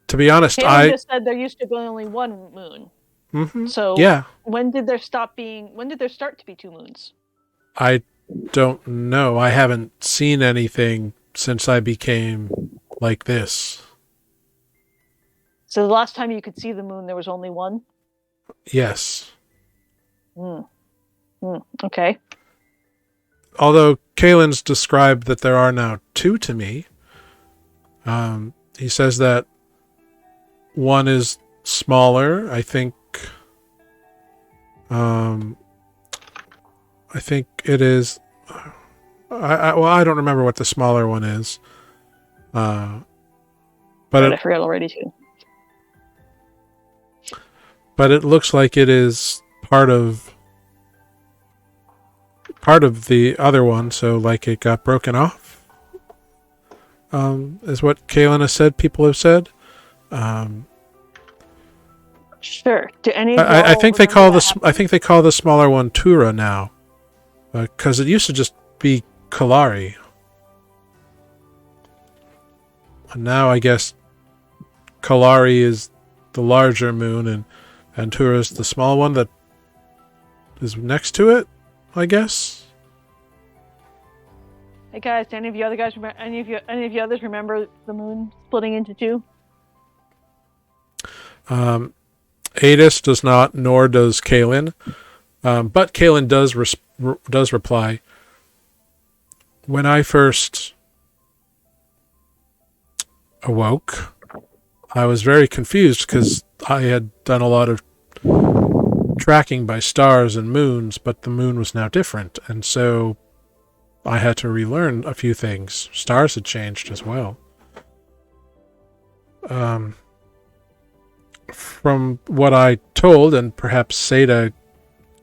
to be honest, Kayla just said there used to be only one moon. Mm-hmm. So yeah. When did there start to be 2 moons? I don't know. I haven't seen anything since I became like this. So the last time you could see the moon, there was only one? Yes. Okay. Although Kalen's described that there are now 2 to me. He says that one is smaller. I think it is. I don't remember what the smaller one is. But I forgot already too. But it looks like it is part of the other one, so like it got broken off. Is what Kalen has said. People have said. Sure. Do any? I think they call the smaller one Tura now, because it used to just be Kalari, and now I guess Kalari is the larger moon, and Tura is the small one that is next to it, I guess. Hey guys, do any of you others remember the moon splitting into 2? Adis does not, nor does Kalen. But Kalen does reply. When I first awoke, I was very confused because I had done a lot of tracking by stars and moons, but the moon was now different, and so I had to relearn a few things. Stars had changed as well. From what I told, and perhaps Seda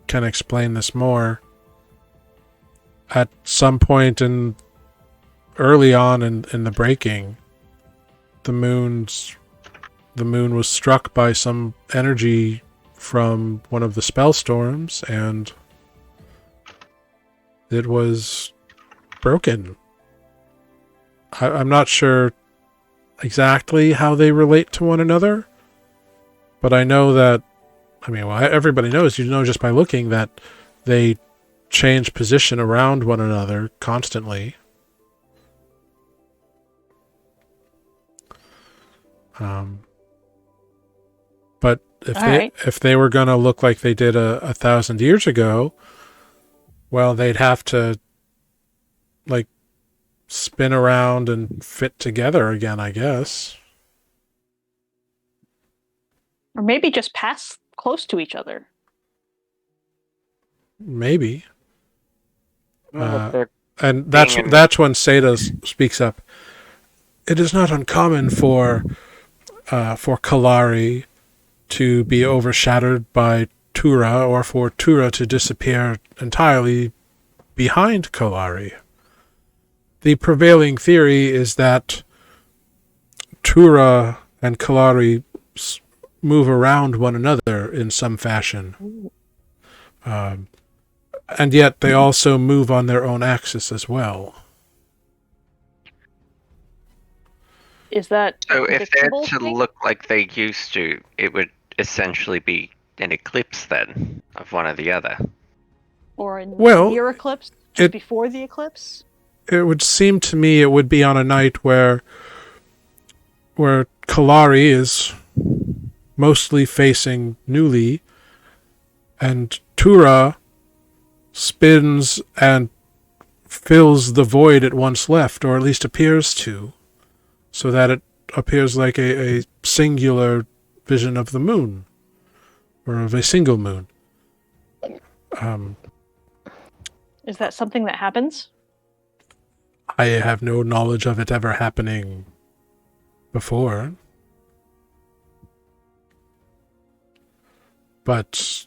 can explain this more, at some point early on in the breaking, the moon was struck by some energy from one of the spell storms, and it was broken. I'm not sure exactly how they relate to one another, but I know that, everybody knows, just by looking, that they change position around one another constantly. But if they were going to look like they did 1,000 years ago, well, they'd have to spin around and fit together again, I guess. Or maybe just pass close to each other. Maybe. Well, and that's when Seda speaks up. It is not uncommon for Kalari to be overshadowed by Tura, or for Tura to disappear entirely behind Kalari. The prevailing theory is that Tura and Kalari move around one another in some fashion. And yet they also move on their own axis as well. Is that So if they're predictable to thing? look like they used to, it would essentially be an eclipse then of one or the other. Or a Well, near eclipse? Just it- before the eclipse? It would seem to me it would be on a night where Kalari is mostly facing Nuuli, and Tura spins and fills the void it once left, or at least appears to, so that it appears like a singular vision of the moon, or of a single moon. Is that something that happens? I have no knowledge of it ever happening before. But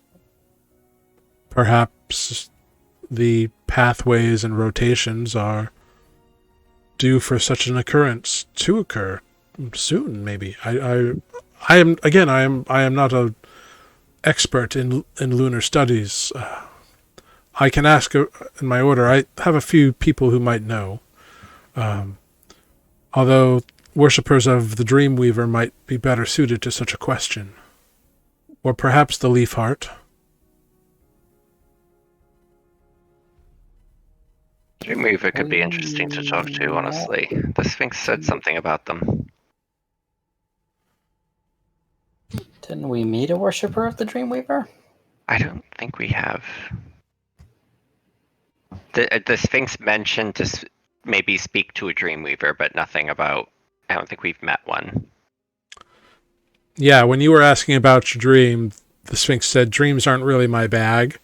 perhaps the pathways and rotations are due for such an occurrence to occur soon. Maybe I am not an expert in lunar studies. I can ask in my order. I have a few people who might know. Although worshippers of the Dreamweaver might be better suited to such a question. Or perhaps the Leaf Heart. Dreamweaver could be interesting to talk to, honestly. The Sphinx said something about them. Didn't we meet a worshipper of the Dreamweaver? I don't think we have. The Sphinx mentioned to maybe speak to a Dreamweaver, but nothing about. I don't think we've met one. Yeah, when you were asking about your dream, the Sphinx said, dreams aren't really my bag.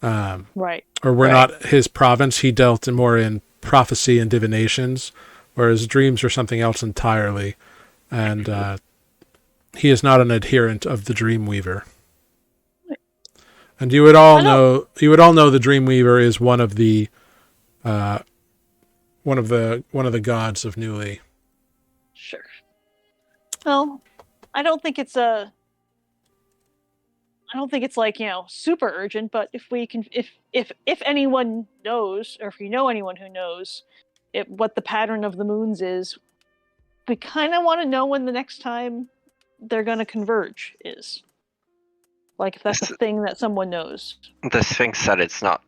Right. Or we're Right. not his province. He dealt more in prophecy and divinations, whereas dreams are something else entirely. And he is not an adherent of the Dreamweaver. And you would all know the Dreamweaver is one of the gods of Nuuli. Sure. Well, I don't think it's like, super urgent, but if we can if anyone knows, or if you know anyone who knows what the pattern of the moons is, we kind of want to know when the next time they're going to converge is. Like, if that's a thing that someone knows. The Sphinx said it's not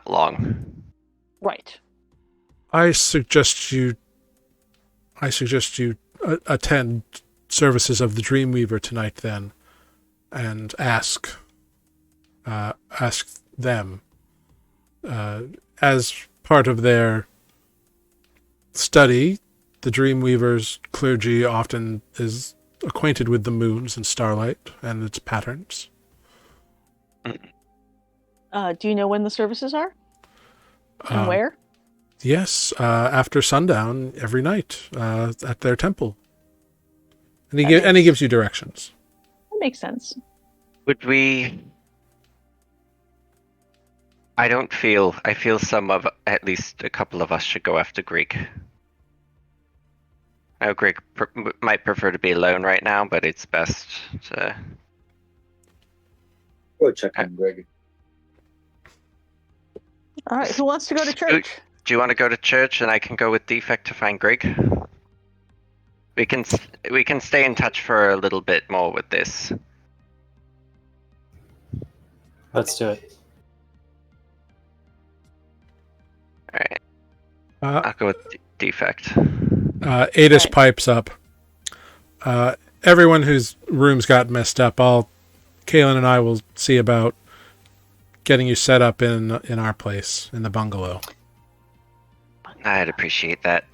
long. Right. I suggest you attend services of the Dreamweaver tonight, then, and ask them as part of their study. The Dreamweaver's clergy often is acquainted with the moons and starlight and its patterns. Do you know when the services are? And Um, where? Yes, after sundown every night at their temple. And he gives you directions. That makes sense. Would we? I feel at least a couple of us should go after Greg. I know Greg might prefer to be alone right now, but it's best to. Go check on Greg. All right. Who wants to go to church? Do you want to go to church, and I can go with Defect to find Greg? We can stay in touch for a little bit more with this. Let's do it. All right. I'll go with Defect. Adis Right. pipes up. Everyone whose rooms got messed up, Kaylin and I will see about getting you set up in our place, in the bungalow. I'd appreciate that.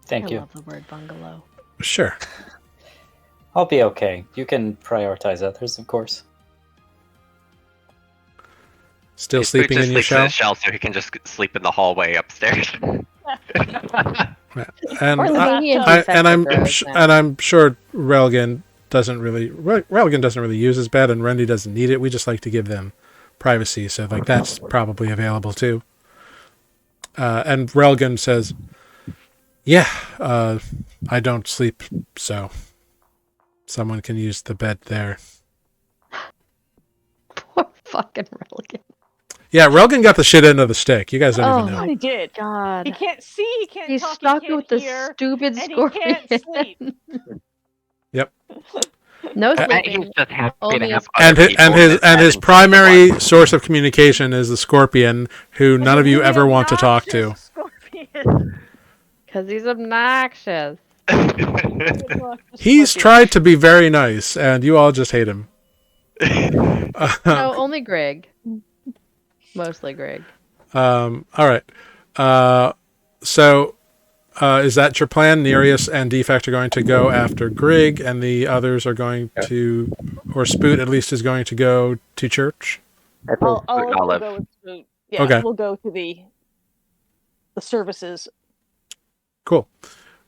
Thank I you. love the word bungalow. Sure. I'll be okay. You can prioritize others, of course. Still He's sleeping just in your sleeps in shell? his shell, so he can just sleep in the hallway upstairs. And Or in the bathtub. I'm sure Relgan doesn't really use his bed, and Rendy doesn't need it. We just like to give them privacy, so that's probably available too. And Relgan says, "Yeah, I don't sleep, so someone can use the bed there." Poor fucking Religan. Yeah, Relgan got the shit end of the stick. You guys don't Oh, even know. He did. God. He can't see. He can't He's talk. stuck he can't with the hear, stupid and scorpion. he can't sleep. Yep. No I bet he's sleeping. just happy Only to have his- other people in his head his instead of primary one. source of communication is the scorpion, who none of you ever want to talk to. Obnoxious Scorpion. Because he's obnoxious. He's tried to be very nice, and you all just hate him. No, only Greg. Mostly Greg. All right. So, is that your plan? Nereus and Defect are going to go after Grig, and the others are going to, or Spoot at least is going to go to church? I'll Olive. go with Spoot. Yeah, Okay. we'll go to the services. Cool.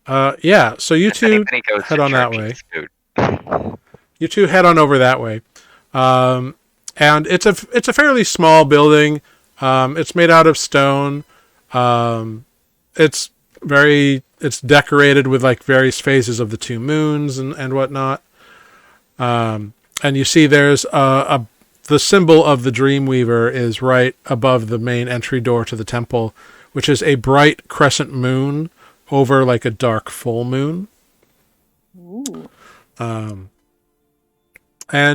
Yeah, so you If two anybody goes head to on that church, way. it's Scoot. You two head on over that way. And it's a fairly small building. It's made out of stone. It's decorated with like various phases of the two moons and whatnot. And you see there's the symbol of the Dreamweaver is right above the main entry door to the temple, which is a bright crescent moon over like a dark full moon. Ooh. And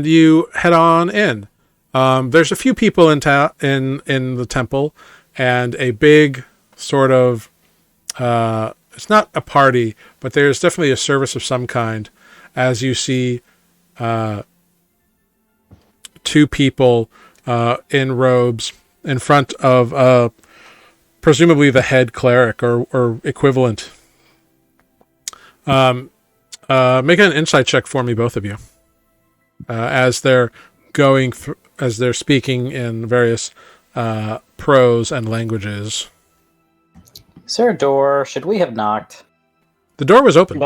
you head on in. There's a few people in the temple, and a big sort of it's not a party, but there's definitely a service of some kind. As you see, two people in robes in front of presumably the head cleric or equivalent. Make an insight check for me, both of you, as they're as they're speaking in various prose and languages. Is there a door? Should we have knocked? The door was open.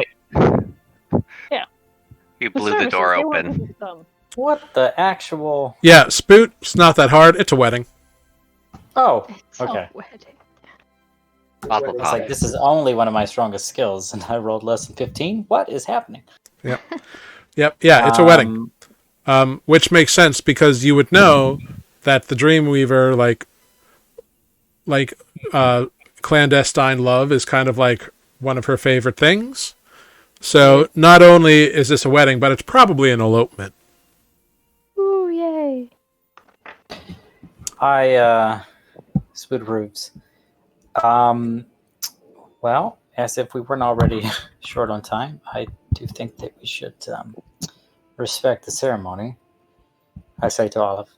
You blew the door services, they want open. people to come. What the actual? Yeah, Spoot. It's not that hard. It's a wedding. Oh, So okay. wedding. Mazel It's tov. like this is only one of my strongest skills, and I rolled less than 15. What is happening? Yep. Yeah, it's a wedding. Which makes sense because you would know that the Dreamweaver, like clandestine love, is kind of like one of her favorite things. So not only is this a wedding, but it's probably an elopement. Ooh, yay. Spoot approves. Well, as if we weren't already short on time, I do think that we should respect the ceremony. I say to Olive,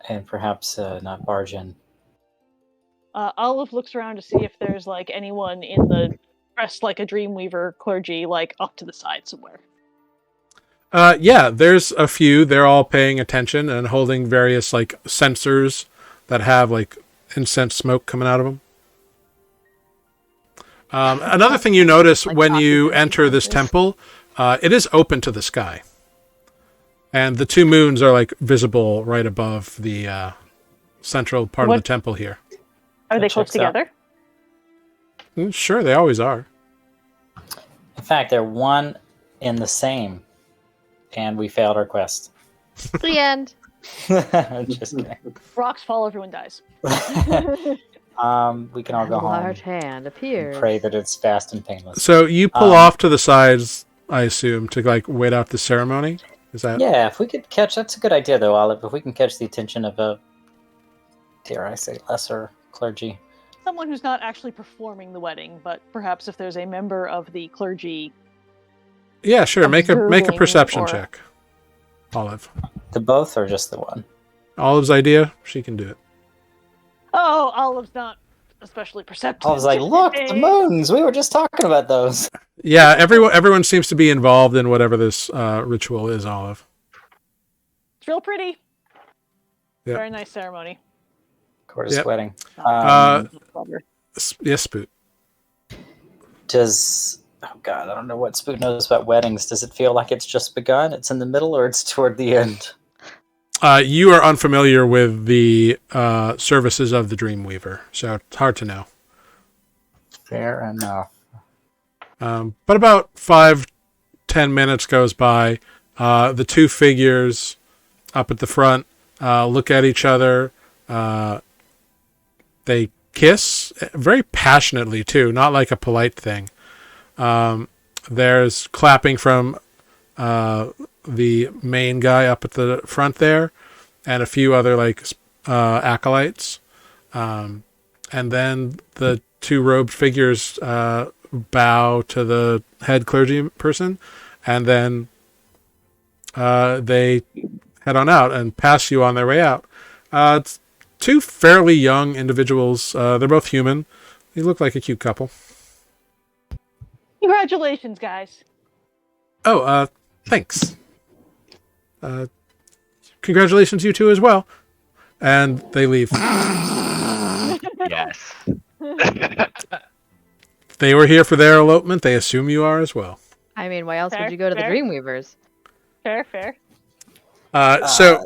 and perhaps not barge in. Olive looks around to see if there's like anyone in the dressed like a Dreamweaver clergy, like off to the side somewhere. Yeah, there's a few. They're all paying attention and holding various like censers that have like incense smoke coming out of them. Another thing you notice Like when you oxygen enter this sensors. temple, it is open to the sky. And the two moons are like visible right above the central part of What- the temple here. Are That they close checks out. together? Sure, they always are. In fact, they're one in the same, and we failed our quest. The end. Just kidding. Rocks fall, everyone dies. We can all And go a home large hand appears. and pray that it's fast and painless. So you pull off to the sides, I assume, to like wait out the ceremony. Is that? Yeah, if we could catch, that's a good idea though, Olive. If we can catch the attention of a, dare I say, lesser clergy. Someone who's not actually performing the wedding, but perhaps if there's a member of the clergy. Yeah, sure. Make a Observing perception or- check. Olive. The both or just the one? Olive's idea. She can do it. Oh, Olive's not especially perceptive. I was like, look, the moons. We were just talking about those. Yeah, everyone seems to be involved in whatever this ritual is, Olive. It's real pretty. Yep. Very nice ceremony. Gorgeous Yep. wedding. Clever. Yes, Spoot. Does, oh God, I don't know what Spoot knows about weddings. Does it feel like it's just begun? It's in the middle or it's toward the end? You are unfamiliar with the services of the Dreamweaver, so it's hard to know. Fair enough. But about 5-10 minutes goes by. The two figures up at the front look at each other, They kiss very passionately too, not like a polite thing. There's clapping from the main guy up at the front there, and a few other like acolytes. And then the two robed figures bow to the head clergy person, and then they head on out and pass you on their way out. It's two fairly young individuals. They're both human. They look like a cute couple. Congratulations, guys. Oh, thanks. Congratulations, you two as well. And they leave. Yes. They were here for their elopement. They assume you are as well. I mean, why else Fair, would you go to the fair. Dreamweavers? Fair. So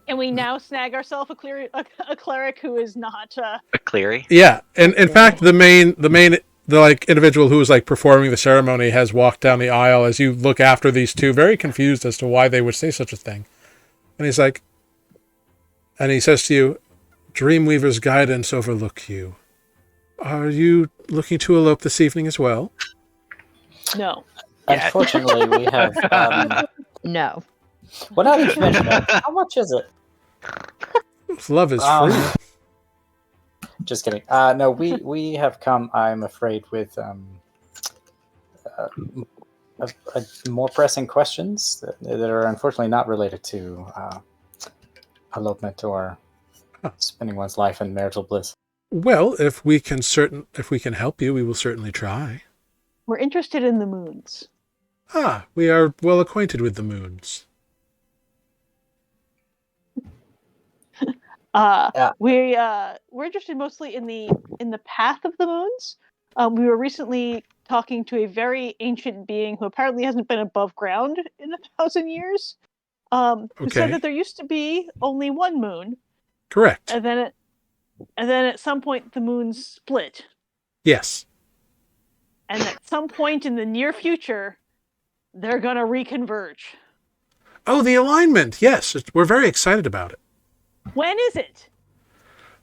And we now snag ourselves a cleric who is not. A Cleary? yeah, and in fact, the like individual who was like performing the ceremony has walked down the aisle as you look after these two, very confused as to why they would say such a thing. And he says to you, "Dreamweaver's guidance overlook you. Are you looking to elope this evening as well?" No. Unfortunately, we have. No. Well, now that you mention it, how much is it? Love is free. Just kidding. No, we have come, I'm afraid, with more pressing questions that are unfortunately not related to elopement or spending one's life in marital bliss. Well, if we can help you, we will certainly try. We're interested in the moons. We are well acquainted with the moons. We're interested mostly in the path of the moons. We were recently talking to a very ancient being who apparently hasn't been above ground in 1,000 years. Who said that there used to be only one moon. Correct. And then at some point the moons split. Yes. And at some point in the near future, they're gonna reconverge. Oh, the alignment. Yes, we're very excited about it. When is it?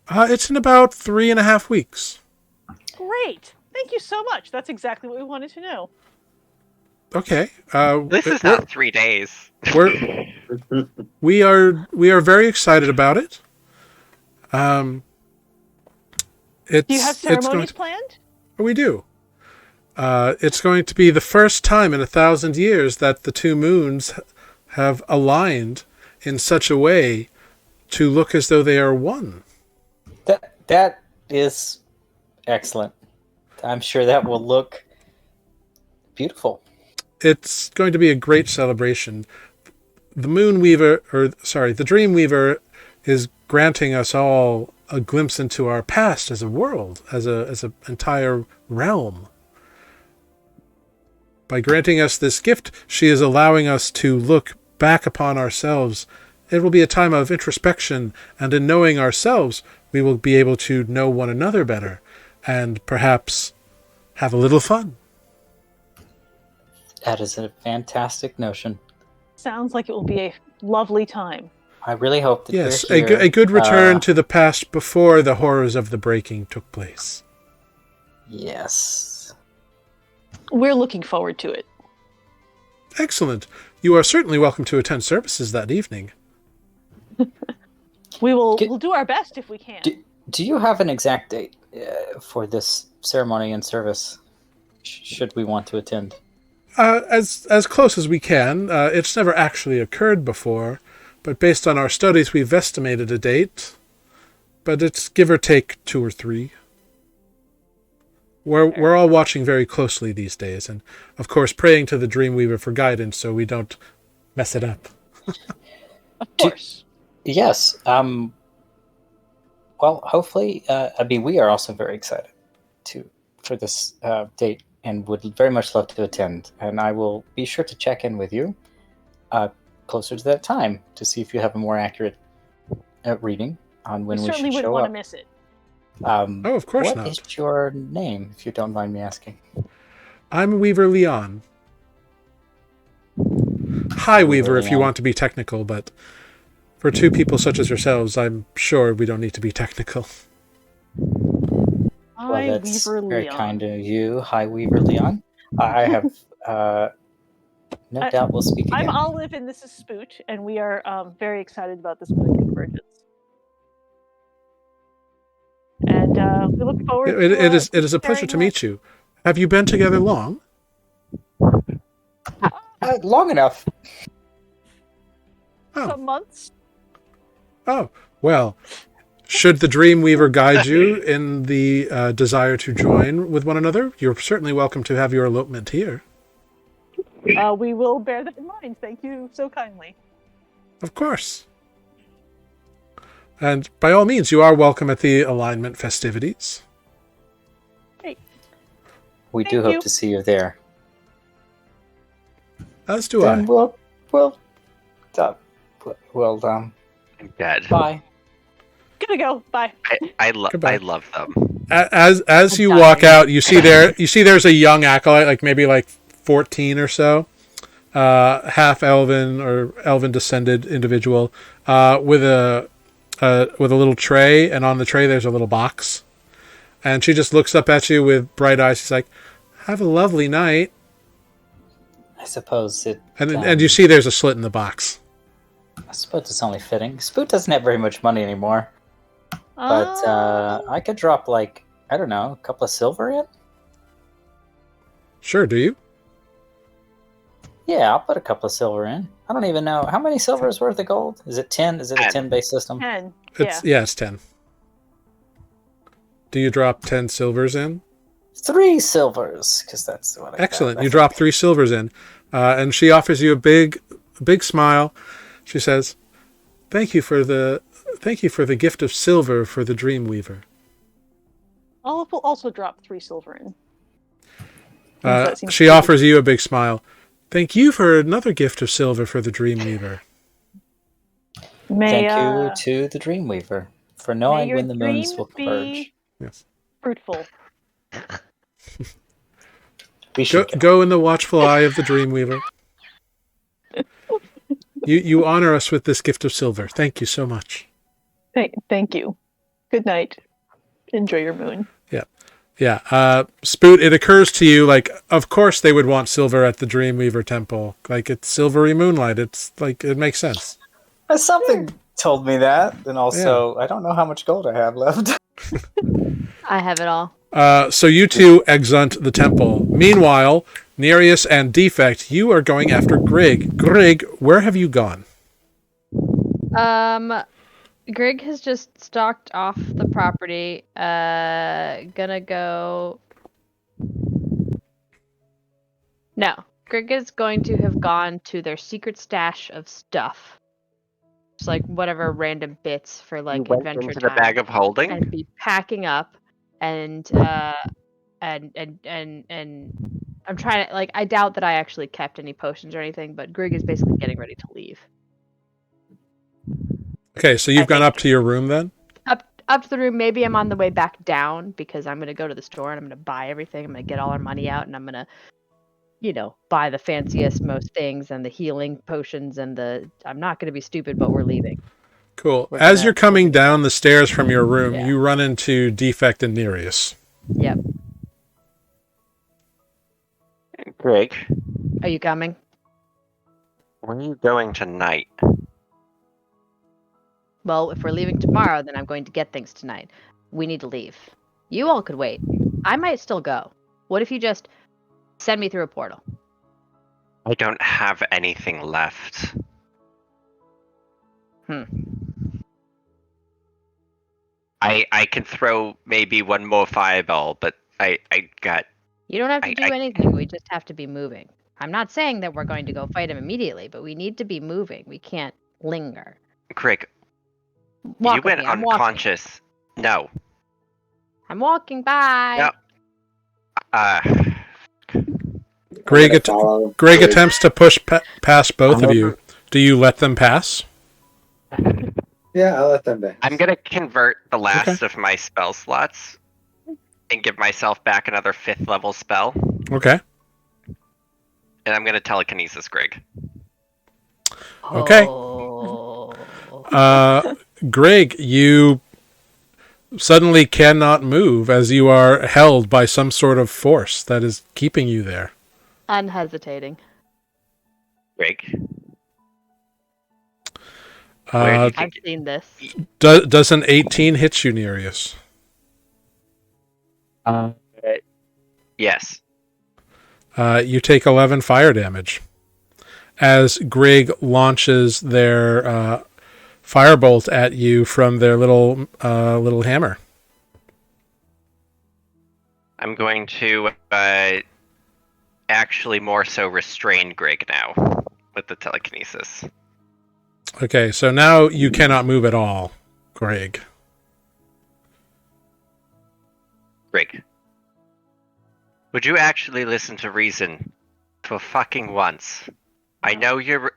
It's in about 3.5 weeks. Great. Thank you so much. That's exactly what we wanted to know. Okay. This is not 3 days. We are very excited about it. Do you have ceremonies planned? We do. It's going to be the first time in 1,000 years that the two moons have aligned in such a way to look as though they are one. That is excellent. I'm sure that will look beautiful. It's going to be a great celebration. The Dreamweaver is granting us all a glimpse into our past as a world, as an entire realm. By granting us this gift, she is allowing us to look back upon ourselves. It will be a time of introspection, and in knowing ourselves, we will be able to know one another better, and perhaps have a little fun. That is a fantastic notion. Sounds like it will be a lovely time. I really hope that yes, you're here. a good return to the past before the horrors of the breaking took place. Yes. We're looking forward to it. Excellent. You are certainly welcome to attend services that evening. We'll do our best if we can. Do you have an exact date for this ceremony and service? Should we want to attend? As close as we can. It's never actually occurred before, but based on our studies, we've estimated a date. But it's give or take 2 or 3. We're all watching very closely these days, and of course praying to the Dreamweaver for guidance so we don't mess it up. Of course. Yes. Well, hopefully, we are also very excited for this date and would very much love to attend. And I will be sure to check in with you closer to that time to see if you have a more accurate reading on when we should show up. Certainly wouldn't want to miss it. Of course not. What is your name, if you don't mind me asking? I'm Weaver Leon. Hi, Weaver, if you want to be technical, but For two people such as yourselves, I'm sure we don't need to be technical. Well, Hi, that's Weaver very Leon. kind of you. Hi, Weaver Leon. I have no doubt we'll speak I'm again. Olive, and this is Spoot, and we are very excited about this moon convergence. And we look forward to It is a pleasure sharing to that. meet you. Have you been together long? Long enough. Oh. Some months. Oh, well, should the Dreamweaver guide you in the desire to join with one another, you're certainly welcome to have your elopement here. We will bear that in mind. Thank you so kindly. Of course. And by all means, you are welcome at the alignment festivities. Great. We do Thank hope you. to see you there. As do Then I. we'll I'm dead. bye. Gotta go. Bye. I Goodbye. love them. As you I'm walk dying. out, you see there's a young acolyte, like maybe like 14 or so, half elven or elven descended individual, with a little tray, and on the tray there's a little box, and she just looks up at you with bright eyes. She's like, "Have a lovely night." I suppose it. And you see there's a slit in the box. I suppose it's only fitting. Spoot doesn't have very much money anymore, but I could drop like I don't know, a couple of silver in. Sure, do you? Yeah, I'll put a couple of silver in. I don't even know how many silver is worth of gold. Is it 10? Is it a 10. 10-based system? 10. It's 10. Do you drop 10 silvers in? 3 silvers, because that's what I Excellent. got. You drop 3 silvers in, and she offers you a big smile. She says, "Thank you for the gift of silver for the Dreamweaver." Olive will also drop 3 silver in. That seems She to be- offers you a big smile. "Thank you for another gift of silver for the Dreamweaver." May, Thank you to the Dreamweaver for may knowing your when the moons dreams will be converge. Yes. fruitful. We should Go in the watchful eye of the Dreamweaver. You honor us with this gift of silver. Thank you so much. Thank you. Good night. Enjoy your moon. Yeah. Spoot, it occurs to you, like, of course they would want silver at the Dreamweaver Temple. Like, it's silvery moonlight. It's like, it makes sense. Something told me that, and also I don't know how much gold I have left. I have it all. So you two exunt the temple. Meanwhile, Nereus and Defect, you are going after Grig. Grig, where have you gone? Grig has just stalked off the property. Gonna go. No, Grig is going to have gone to their secret stash of stuff. Just like whatever random bits for like You went adventure into the time. bag of holding. And be packing up and I'm trying to like I doubt that I actually kept any potions or anything, but Grig is basically getting ready to leave. Okay, so you've gone up to your room then? Up to the room. Maybe I'm on the way back down because I'm gonna go to the store and I'm gonna buy everything. I'm gonna get all our money out and I'm gonna, buy the fanciest, most things and the healing potions and I'm not gonna be stupid, but we're leaving. Cool. We're As gonna- you're coming down the stairs from your room, Yeah. you run into Defect and Nereus. Yep. Greg, Are you coming? where are you going tonight? Well, if we're leaving tomorrow, then I'm going to get things tonight. We need to leave. You all could wait. I might still go. What if you just send me through a portal? I don't have anything left. I can throw maybe one more fireball, but I got. You don't have to I- do anything. We just have to be moving. I'm not saying that we're going to go fight him immediately, but we need to be moving. We can't linger. Greg, Walk you with went me. I'm walking. unconscious. No. I'm walking by. No. Greg, I'm gonna follow Greg Grig. attempts to push past both of you. Do you let them pass? Yeah, I'll let them be. I'm gonna convert the last of my spell slots and give myself back another 5th level spell, Okay. and I'm gonna telekinesis Greg. Okay. Oh. Greg, you suddenly cannot move as you are held by some sort of force that is keeping you there. Unhesitating. Greg, where do you Uh, think? I've seen this. does an 18 hit you, Nereus? Yes. You take 11 fire damage as Greg launches their firebolt at you from their little hammer. I'm going to actually more so restrain Greg now with the telekinesis. Okay, so now you cannot move at all, Greg. Greg, would you actually listen to reason for fucking once? I know you're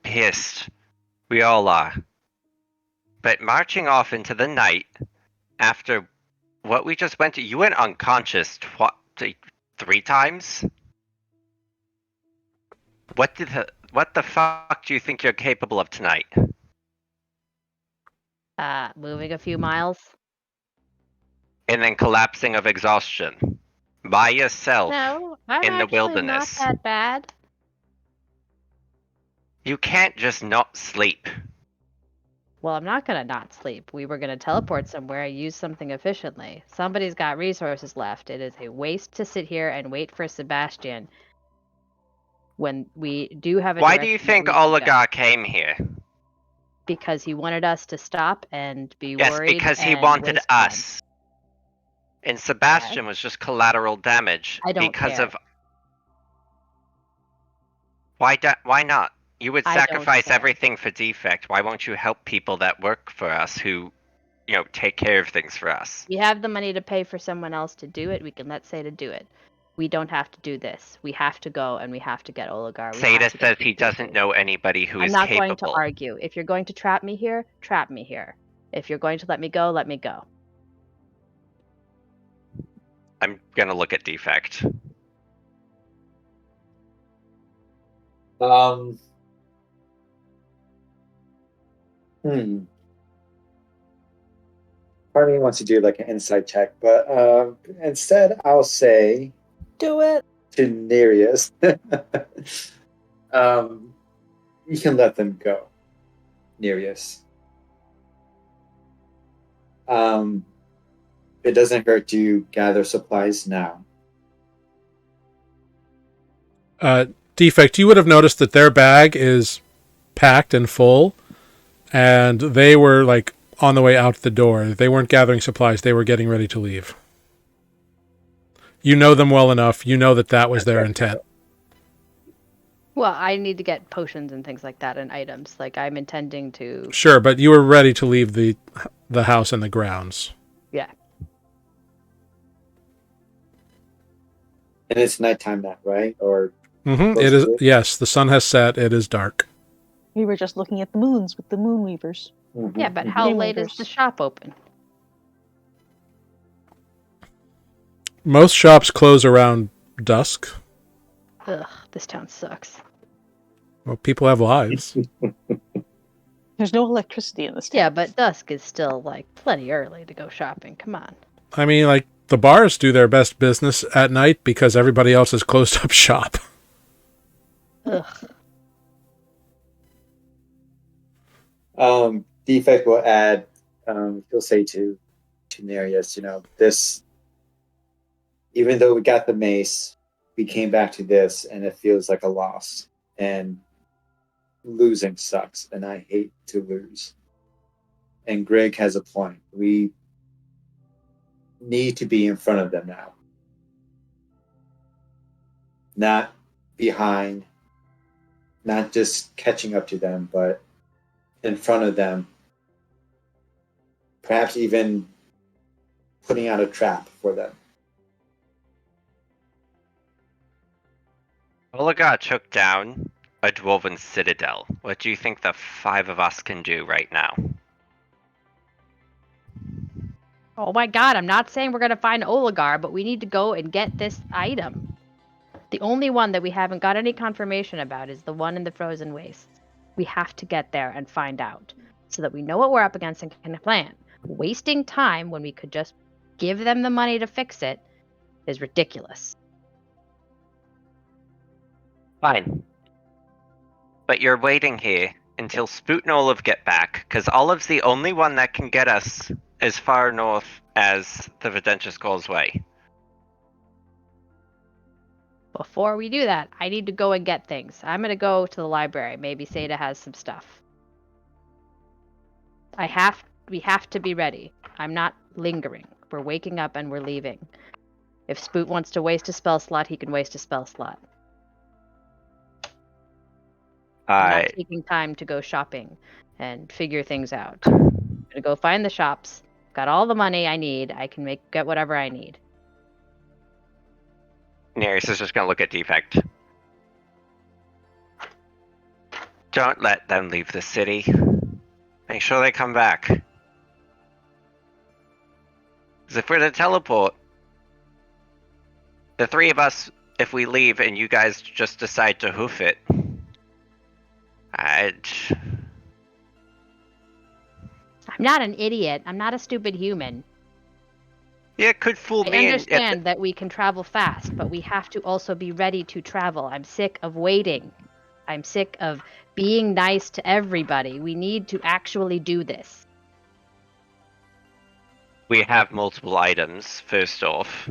pissed. We all are. But marching off into the night after what we just went to, you went unconscious 3 times? What the fuck do you think you're capable of tonight? Moving a few miles. And then collapsing of exhaustion by yourself No, I'm in the actually not wilderness. that bad. You can't just not sleep. Well, I'm not gonna not sleep. We were gonna teleport somewhere, use something efficiently. Somebody's got resources left. It is a waste to sit here and wait for Sebastian when we do have a Why do you direction that think we can go. Oligar came here? Because he wanted us to stop and be Yes, worried. because he and wanted waste time. us. And Sebastian was just collateral damage I don't because care. of. Why not? You would I don't sacrifice care. everything for defect. Why won't you help people that work for us who, take care of things for us? We have the money to pay for someone else to do it. We can let Seda do it. We don't have to do this. We have to go and we have to get Oligar. Seda says he doesn't know anybody who I'm is not capable. going to argue. If you're going to trap me here, trap me here. If you're going to let me go, let me go. I'm gonna look at defect. Part of me wants to do like an insight check, but instead I'll say, do it to Nereus. You can let them go, Nereus. It doesn't hurt to gather supplies now. Defect, you would have noticed that their bag is packed and full, and they were like on the way out the door. They weren't gathering supplies. They were getting ready to leave. You know them well enough. You know that was their intent. Well, I need to get potions and things like that and items. Like, I'm intending to... Sure, but you were ready to leave the house and the grounds. Yeah. And it's nighttime now, right? Or Mm-hmm. It is. Yes, the sun has set. It is dark. We were just looking at the moons with the moon weavers. Mm-hmm. Yeah, but how late is the shop open? Most shops close around dusk. Ugh, this town sucks. Well, people have lives. There's no electricity in this town. Yeah, but dusk is still, like, plenty early to go shopping. Come on. I mean, like, the bars do their best business at night because everybody else has closed up shop. Ugh. Defect will add, he'll say to Nereus, this, even though we got the mace, we came back to this and it feels like a loss. And losing sucks, and I hate to lose. And Greg has a point. We need to be in front of them now. Not behind, not just catching up to them, but in front of them. Perhaps even putting out a trap for them. Oligar took down a dwarven citadel. What do you think the 5 of us can do right now? Oh my god, I'm not saying we're going to find Oligar, but we need to go and get this item. The only one that we haven't got any confirmation about is the one in the frozen wastes. We have to get there and find out so that we know what we're up against and can plan. Wasting time when we could just give them the money to fix it is ridiculous. Fine. But you're waiting here until Spoot and Olive get back, because Olive's the only one that can get us as far north as the Videntious Causeway. Before we do that, I need to go and get things. I'm going to go to the library. Maybe Seda has some stuff. We have to be ready. I'm not lingering. We're waking up and we're leaving. If Spoot wants to waste a spell slot, he can waste a spell slot. I'm not taking time to go shopping and figure things out. I'm going to go find the shops. Got all the money I need. I can get whatever I need. Nereus is just gonna look at Defect. Don't let them leave the city. Make sure they come back. Because if we're to teleport, the three of us, if we leave and you guys just decide to hoof it, I'm not an idiot. I'm not a stupid human. Yeah, it could fool me. I understand that we can travel fast, but we have to also be ready to travel. I'm sick of waiting. I'm sick of being nice to everybody. We need to actually do this. We have multiple items, first off.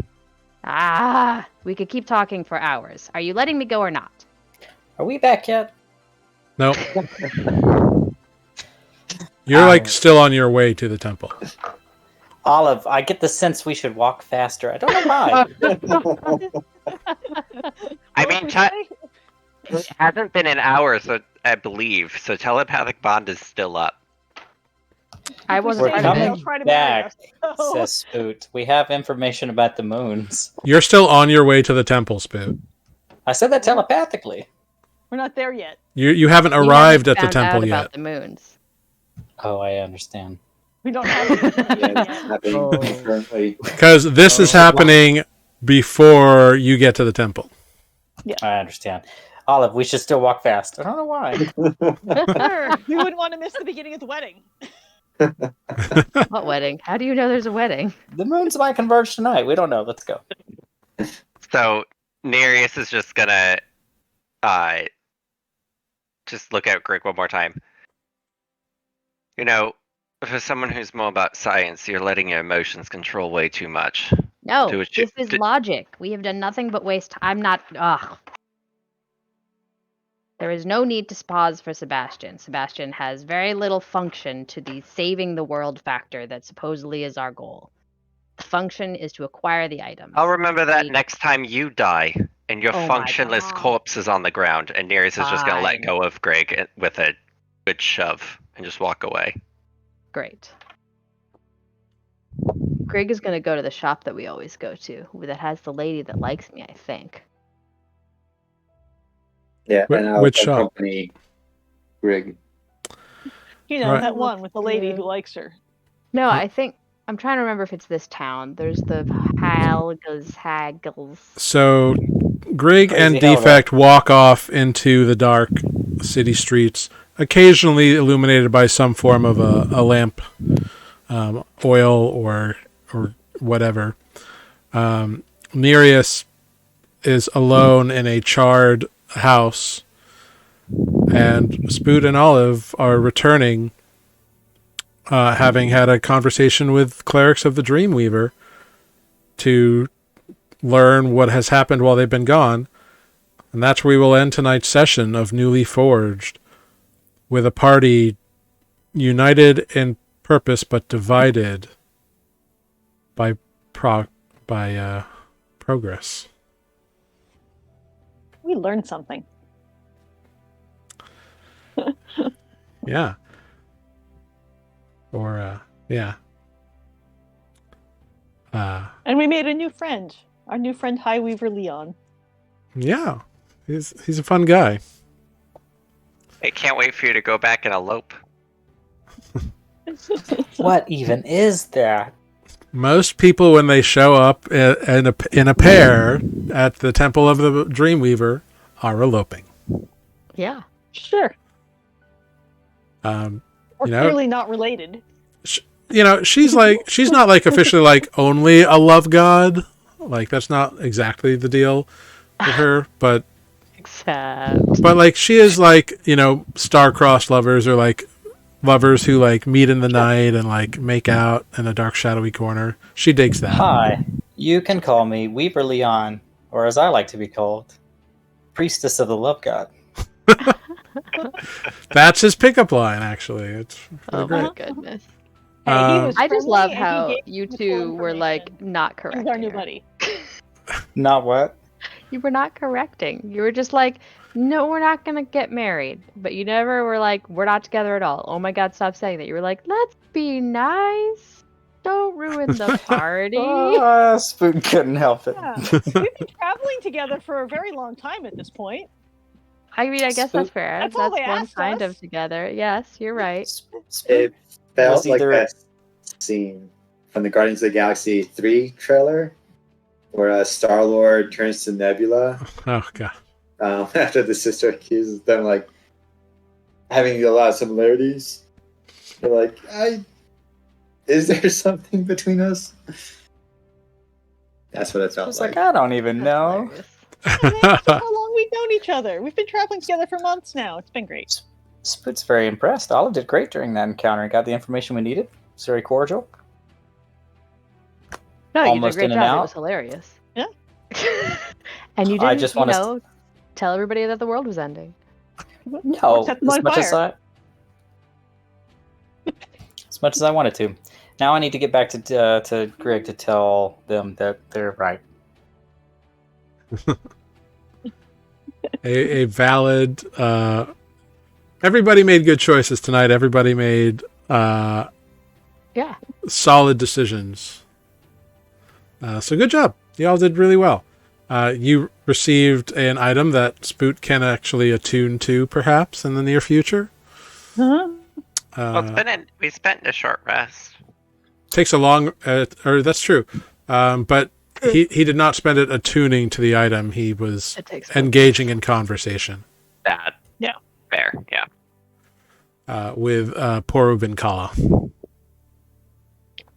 We could keep talking for hours. Are you letting me go or not? Are we back yet? Nope. You're still on your way to the temple. Olive, I get the sense we should walk faster. I don't know why. I mean, it hasn't been an hour, so I believe. So telepathic bond is still up. I wasn't. We're coming trying back, to says Spoot. We have information about the moons. You're still on your way to the temple, Spoot. I said that telepathically. We're not there yet. You haven't arrived at the temple yet. About the moons. Oh, I understand. We don't have it yet. Happening currently. Because this is happening before you get to the temple. I understand. Olive, we should still walk fast. I don't know why. Sure. We wouldn't want to miss the beginning of the wedding. What wedding? How do you know there's a wedding? The moons might converge tonight. We don't know. Let's go. So Nereus is just gonna just look at Greg one more time. You know, for someone who's more about science, you're letting your emotions control way too much. No, this is logic. We have done nothing but waste. I'm not. There is no need to pause for Sebastian. Sebastian has very little function to the saving the world factor that supposedly is our goal. The function is to acquire the items. I'll remember that next time you die and your functionless God. corpse is on the ground, and Nereus is just gonna let Fine. go of Greg with a good shove and just walk away. Great. Greg is going to go to the shop that we always go to, that has the lady that likes me, I think. Yeah, and I'll Which shop? accompany Greg. You know, Right. that one with the lady who likes her. No, I think I'm trying to remember if it's this town. There's the Haggles. So Greg and Crazy hell, Defect walk off into the dark city streets, occasionally illuminated by some form of a lamp, oil or whatever. Nereus is alone in a charred house, and Spoot and Olive are returning, having had a conversation with clerics of the Dreamweaver to learn what has happened while they've been gone. And that's where we will end tonight's session of Nuuli Forged, with a party united in purpose but divided by progress. We learned something. Yeah. Or yeah. And we made a new friend. Our new friend Highweaver Leon. Yeah. He's a fun guy. I can't wait for you to go back and elope. What even is that? Most people, when they show up in a pair at the Temple of the Dreamweaver, are eloping. Yeah. Sure. Or You know, clearly not related. she's not like officially like only a love god. Like that's not exactly the deal with her, but Except. like she is like, star-crossed lovers or like lovers who like meet in the night and like make out in a dark shadowy corner. She digs that. Hi, you can call me Weaver Leon, or as I like to be called, Priestess of the Love God. That's his pickup line, actually. It's Oh really my great. goodness. Hey, he was I just friendly love and he how gave you useful two were like information. not correcting. He's our new her. buddy. Not what? You were not correcting. You were just like, no, we're not gonna get married. But you never were like, we're not together at all. Oh my god, stop saying that. You were like, let's be nice. Don't ruin the party. Spoon couldn't help it. Yeah. We've been traveling together for a very long time at this point. I mean, I guess that's fair. That's all they one asked kind us. of together. Yes, you're right. It felt Was like either- that scene from the Guardians of the Galaxy 3 trailer where Star-Lord turns to Nebula Oh god. after the sister accuses them like having a lot of similarities. They're like, is there something between us? That's what it I felt was like. like, I don't even That's know. hilarious. Yeah, man, that's how long we've known each other. We've been traveling together for months now. It's been great. Spoot's very impressed. Olive did great during that encounter. Got the information we needed. It's very cordial. No, Almost you in did a and great job. It out. was hilarious. Yeah. And you I didn't, just wanna tell everybody that the world was ending. No, set them on fire. As much as I wanted to. Now I need to get back to Greg to tell them that they're right. a valid everybody made good choices tonight. Everybody made Yeah. solid decisions. So good job. You all did really well. You received an item that Spoot can actually attune to, perhaps, in the near future. Huh? Well, we spent a short rest. Takes a long, or that's true. But he did not spend it attuning to the item. He was It takes engaging in conversation That. Yeah. Fair. Yeah. with Poru Vinkala.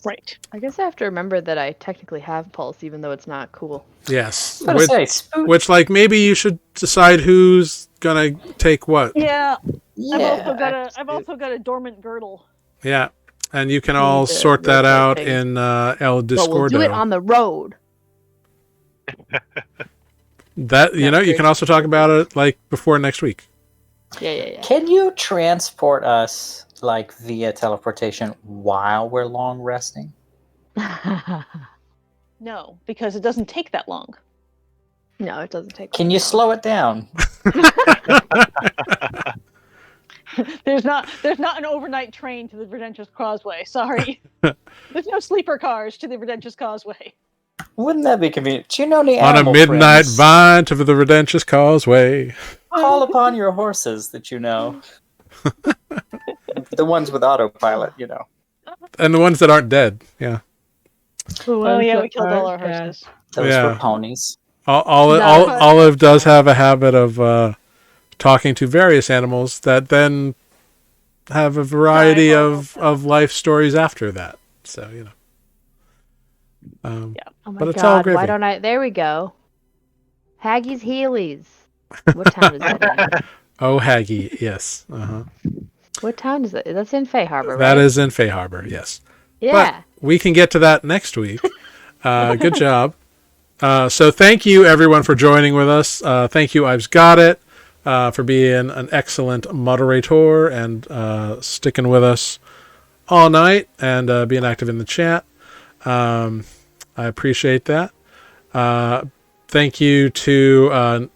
Right. I guess I have to remember that I technically have pulse, even though it's not cool. Yes. I was gonna say, Spoot. Which, like, maybe you should decide who's gonna take what. Yeah. Yeah. I've also got a dormant girdle. Yeah. And you can all Need to sort that roleplay out things. in El But we'll do it Discordo. on the road. That, you That's can also talk about it, like, before next week. Yeah. Can you transport us like via teleportation while we're long resting? No, because it doesn't take that long. No, it doesn't take. Can you slow it down? There's not an overnight train to the Redentist Causeway. Sorry. There's no sleeper cars to the Redentist Causeway. Wouldn't that be convenient? Do you know any On a animal midnight friends? vine to the Redentious Causeway. Call upon your horses that you know. The ones with autopilot, And the ones that aren't dead. Yeah. Oh yeah, we killed all our horses. Those Yeah. were ponies. Olive does have a habit of talking to various animals that then have a variety of life stories after that. So, Oh my But it's all god, gravy. why don't I? There we go. Haggie's Heelys. What town is that in? Oh, Haggy, yes. Uh-huh. What town is that? That's in Fay Harbor, right? That is in Fay Harbor, yes. Yeah. We can get to that next week. Good job. So thank you, everyone, for joining with us. Thank you, I've Got It, for being an excellent moderator and sticking with us all night and being active in the chat. I appreciate that. Thank you to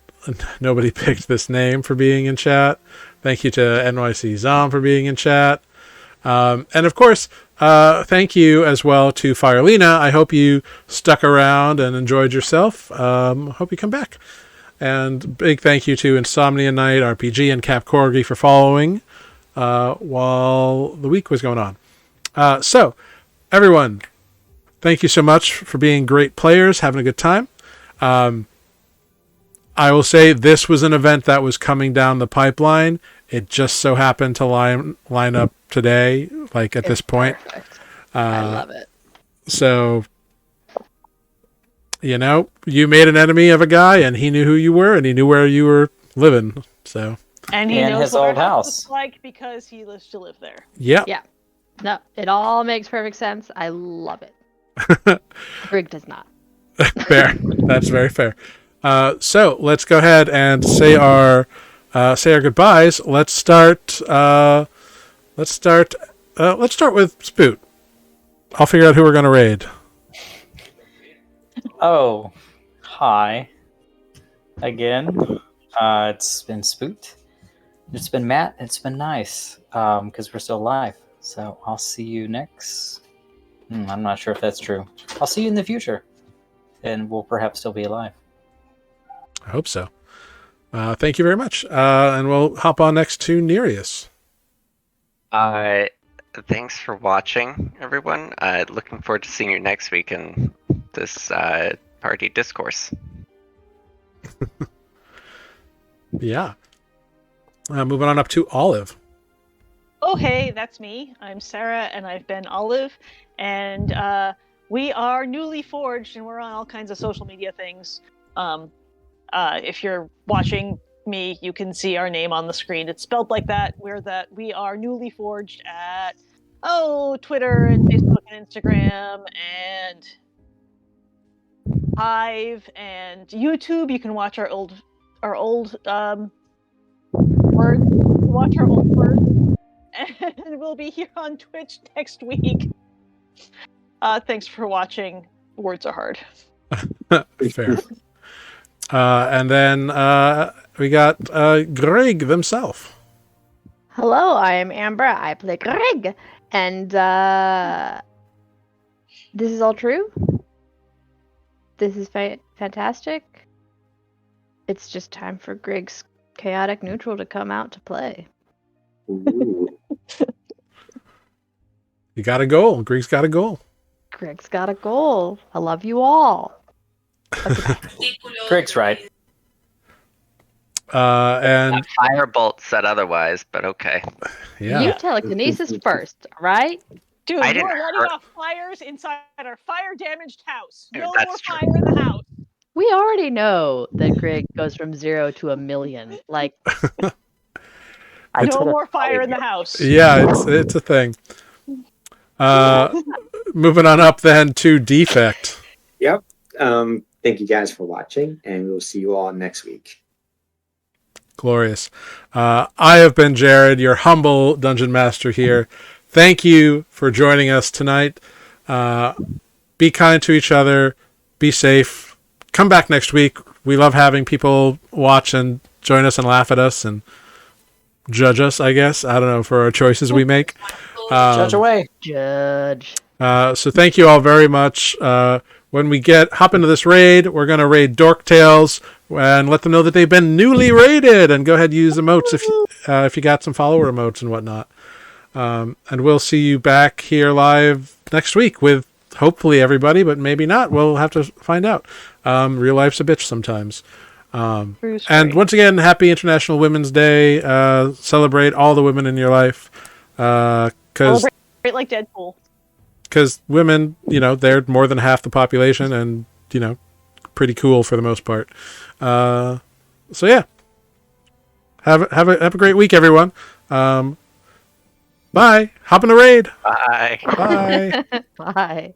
nobody picked this name for being in chat. Thank you to NYC Zom for being in chat. And of course, thank you as well to Firelina. I hope you stuck around and enjoyed yourself. Hope you come back. And big thank you to Insomnia Night, RPG, and Cap Corgi for following while the week was going on. So, everyone, thank you so much for being great players, having a good time. I will say this was an event that was coming down the pipeline. It just so happened to line up today, like at this point. Perfect. I love it. So, you know, you made an enemy of a guy, and he knew who you were, and he knew where you were living. So, And he And knows his what old our house. is like because he lives to live there. yeah. Yeah. No, it all makes perfect sense. I love it. Greg does not. Fair. That's very fair. So let's go ahead and say our goodbyes. Let's start. Let's start with Spoot. I'll figure out who we're gonna raid. Oh, hi. Again. It's been Spooked. It's been Matt. It's been nice. Because we're still alive. So I'll see you next. I'm not sure if that's true. I'll see you in the future. And we'll perhaps still be alive. I hope so. Thank you very much. And we'll hop on next to Nereus. Thanks for watching, everyone. Looking forward to seeing you next week in this party discourse. Yeah. Moving on up to Olive. Oh, hey, that's me. I'm Sarah, and I've been Olive, and we are Nuuli Forged, and we're on all kinds of social media things. If you're watching me, you can see our name on the screen. It's spelled like that. We are Nuuli Forged at Twitter and Facebook and Instagram and Hive and YouTube. You can watch our old words. Watch our old words. And we'll be here on Twitch next week. Thanks for watching. Words are hard. Fair. And then we got Greg himself. Hello, I am Amber. I play Greg. And this is all true. This is fantastic. It's just time for Greg's chaotic neutral to come out to play. Ooh. You got a goal. Greg's got a goal. Greg's got a goal. I love you all. Greg's right. And Firebolt said otherwise, but okay. yeah. You telekinesis first, right? Dude, I you're didn't letting hurt- off fires inside our fire-damaged house. Dude, No more that's true. fire in the house. We already know that Greg goes from 0 to 1,000,000. Like, No more fire in the house. Yeah, it's a thing. Moving on up then to Defect. Yep. Thank you guys for watching, and we'll see you all next week. Glorious. I have been Jared, your humble dungeon master here. Thank you for joining us tonight. Be kind to each other. Be safe. Come back next week. We love having people watch and join us and laugh at us and judge us, I guess. I don't know, for our choices we make. Judge away. judge. So thank you all very much. When we hop into this raid, we're going to raid Dork Tales and let them know that they've been newly raided, and go ahead and use emotes if you got some follower emotes and whatnot. And we'll see you back here live next week with hopefully everybody, but maybe not. We'll have to find out. Real life's a bitch sometimes. And once again, happy International Women's Day. Celebrate all the women in your life. Celebrate like Deadpool. Because women, they're more than half the population, and pretty cool for the most part. So yeah, have a great week, everyone. Bye. Hop in the raid. Bye. Bye. Bye.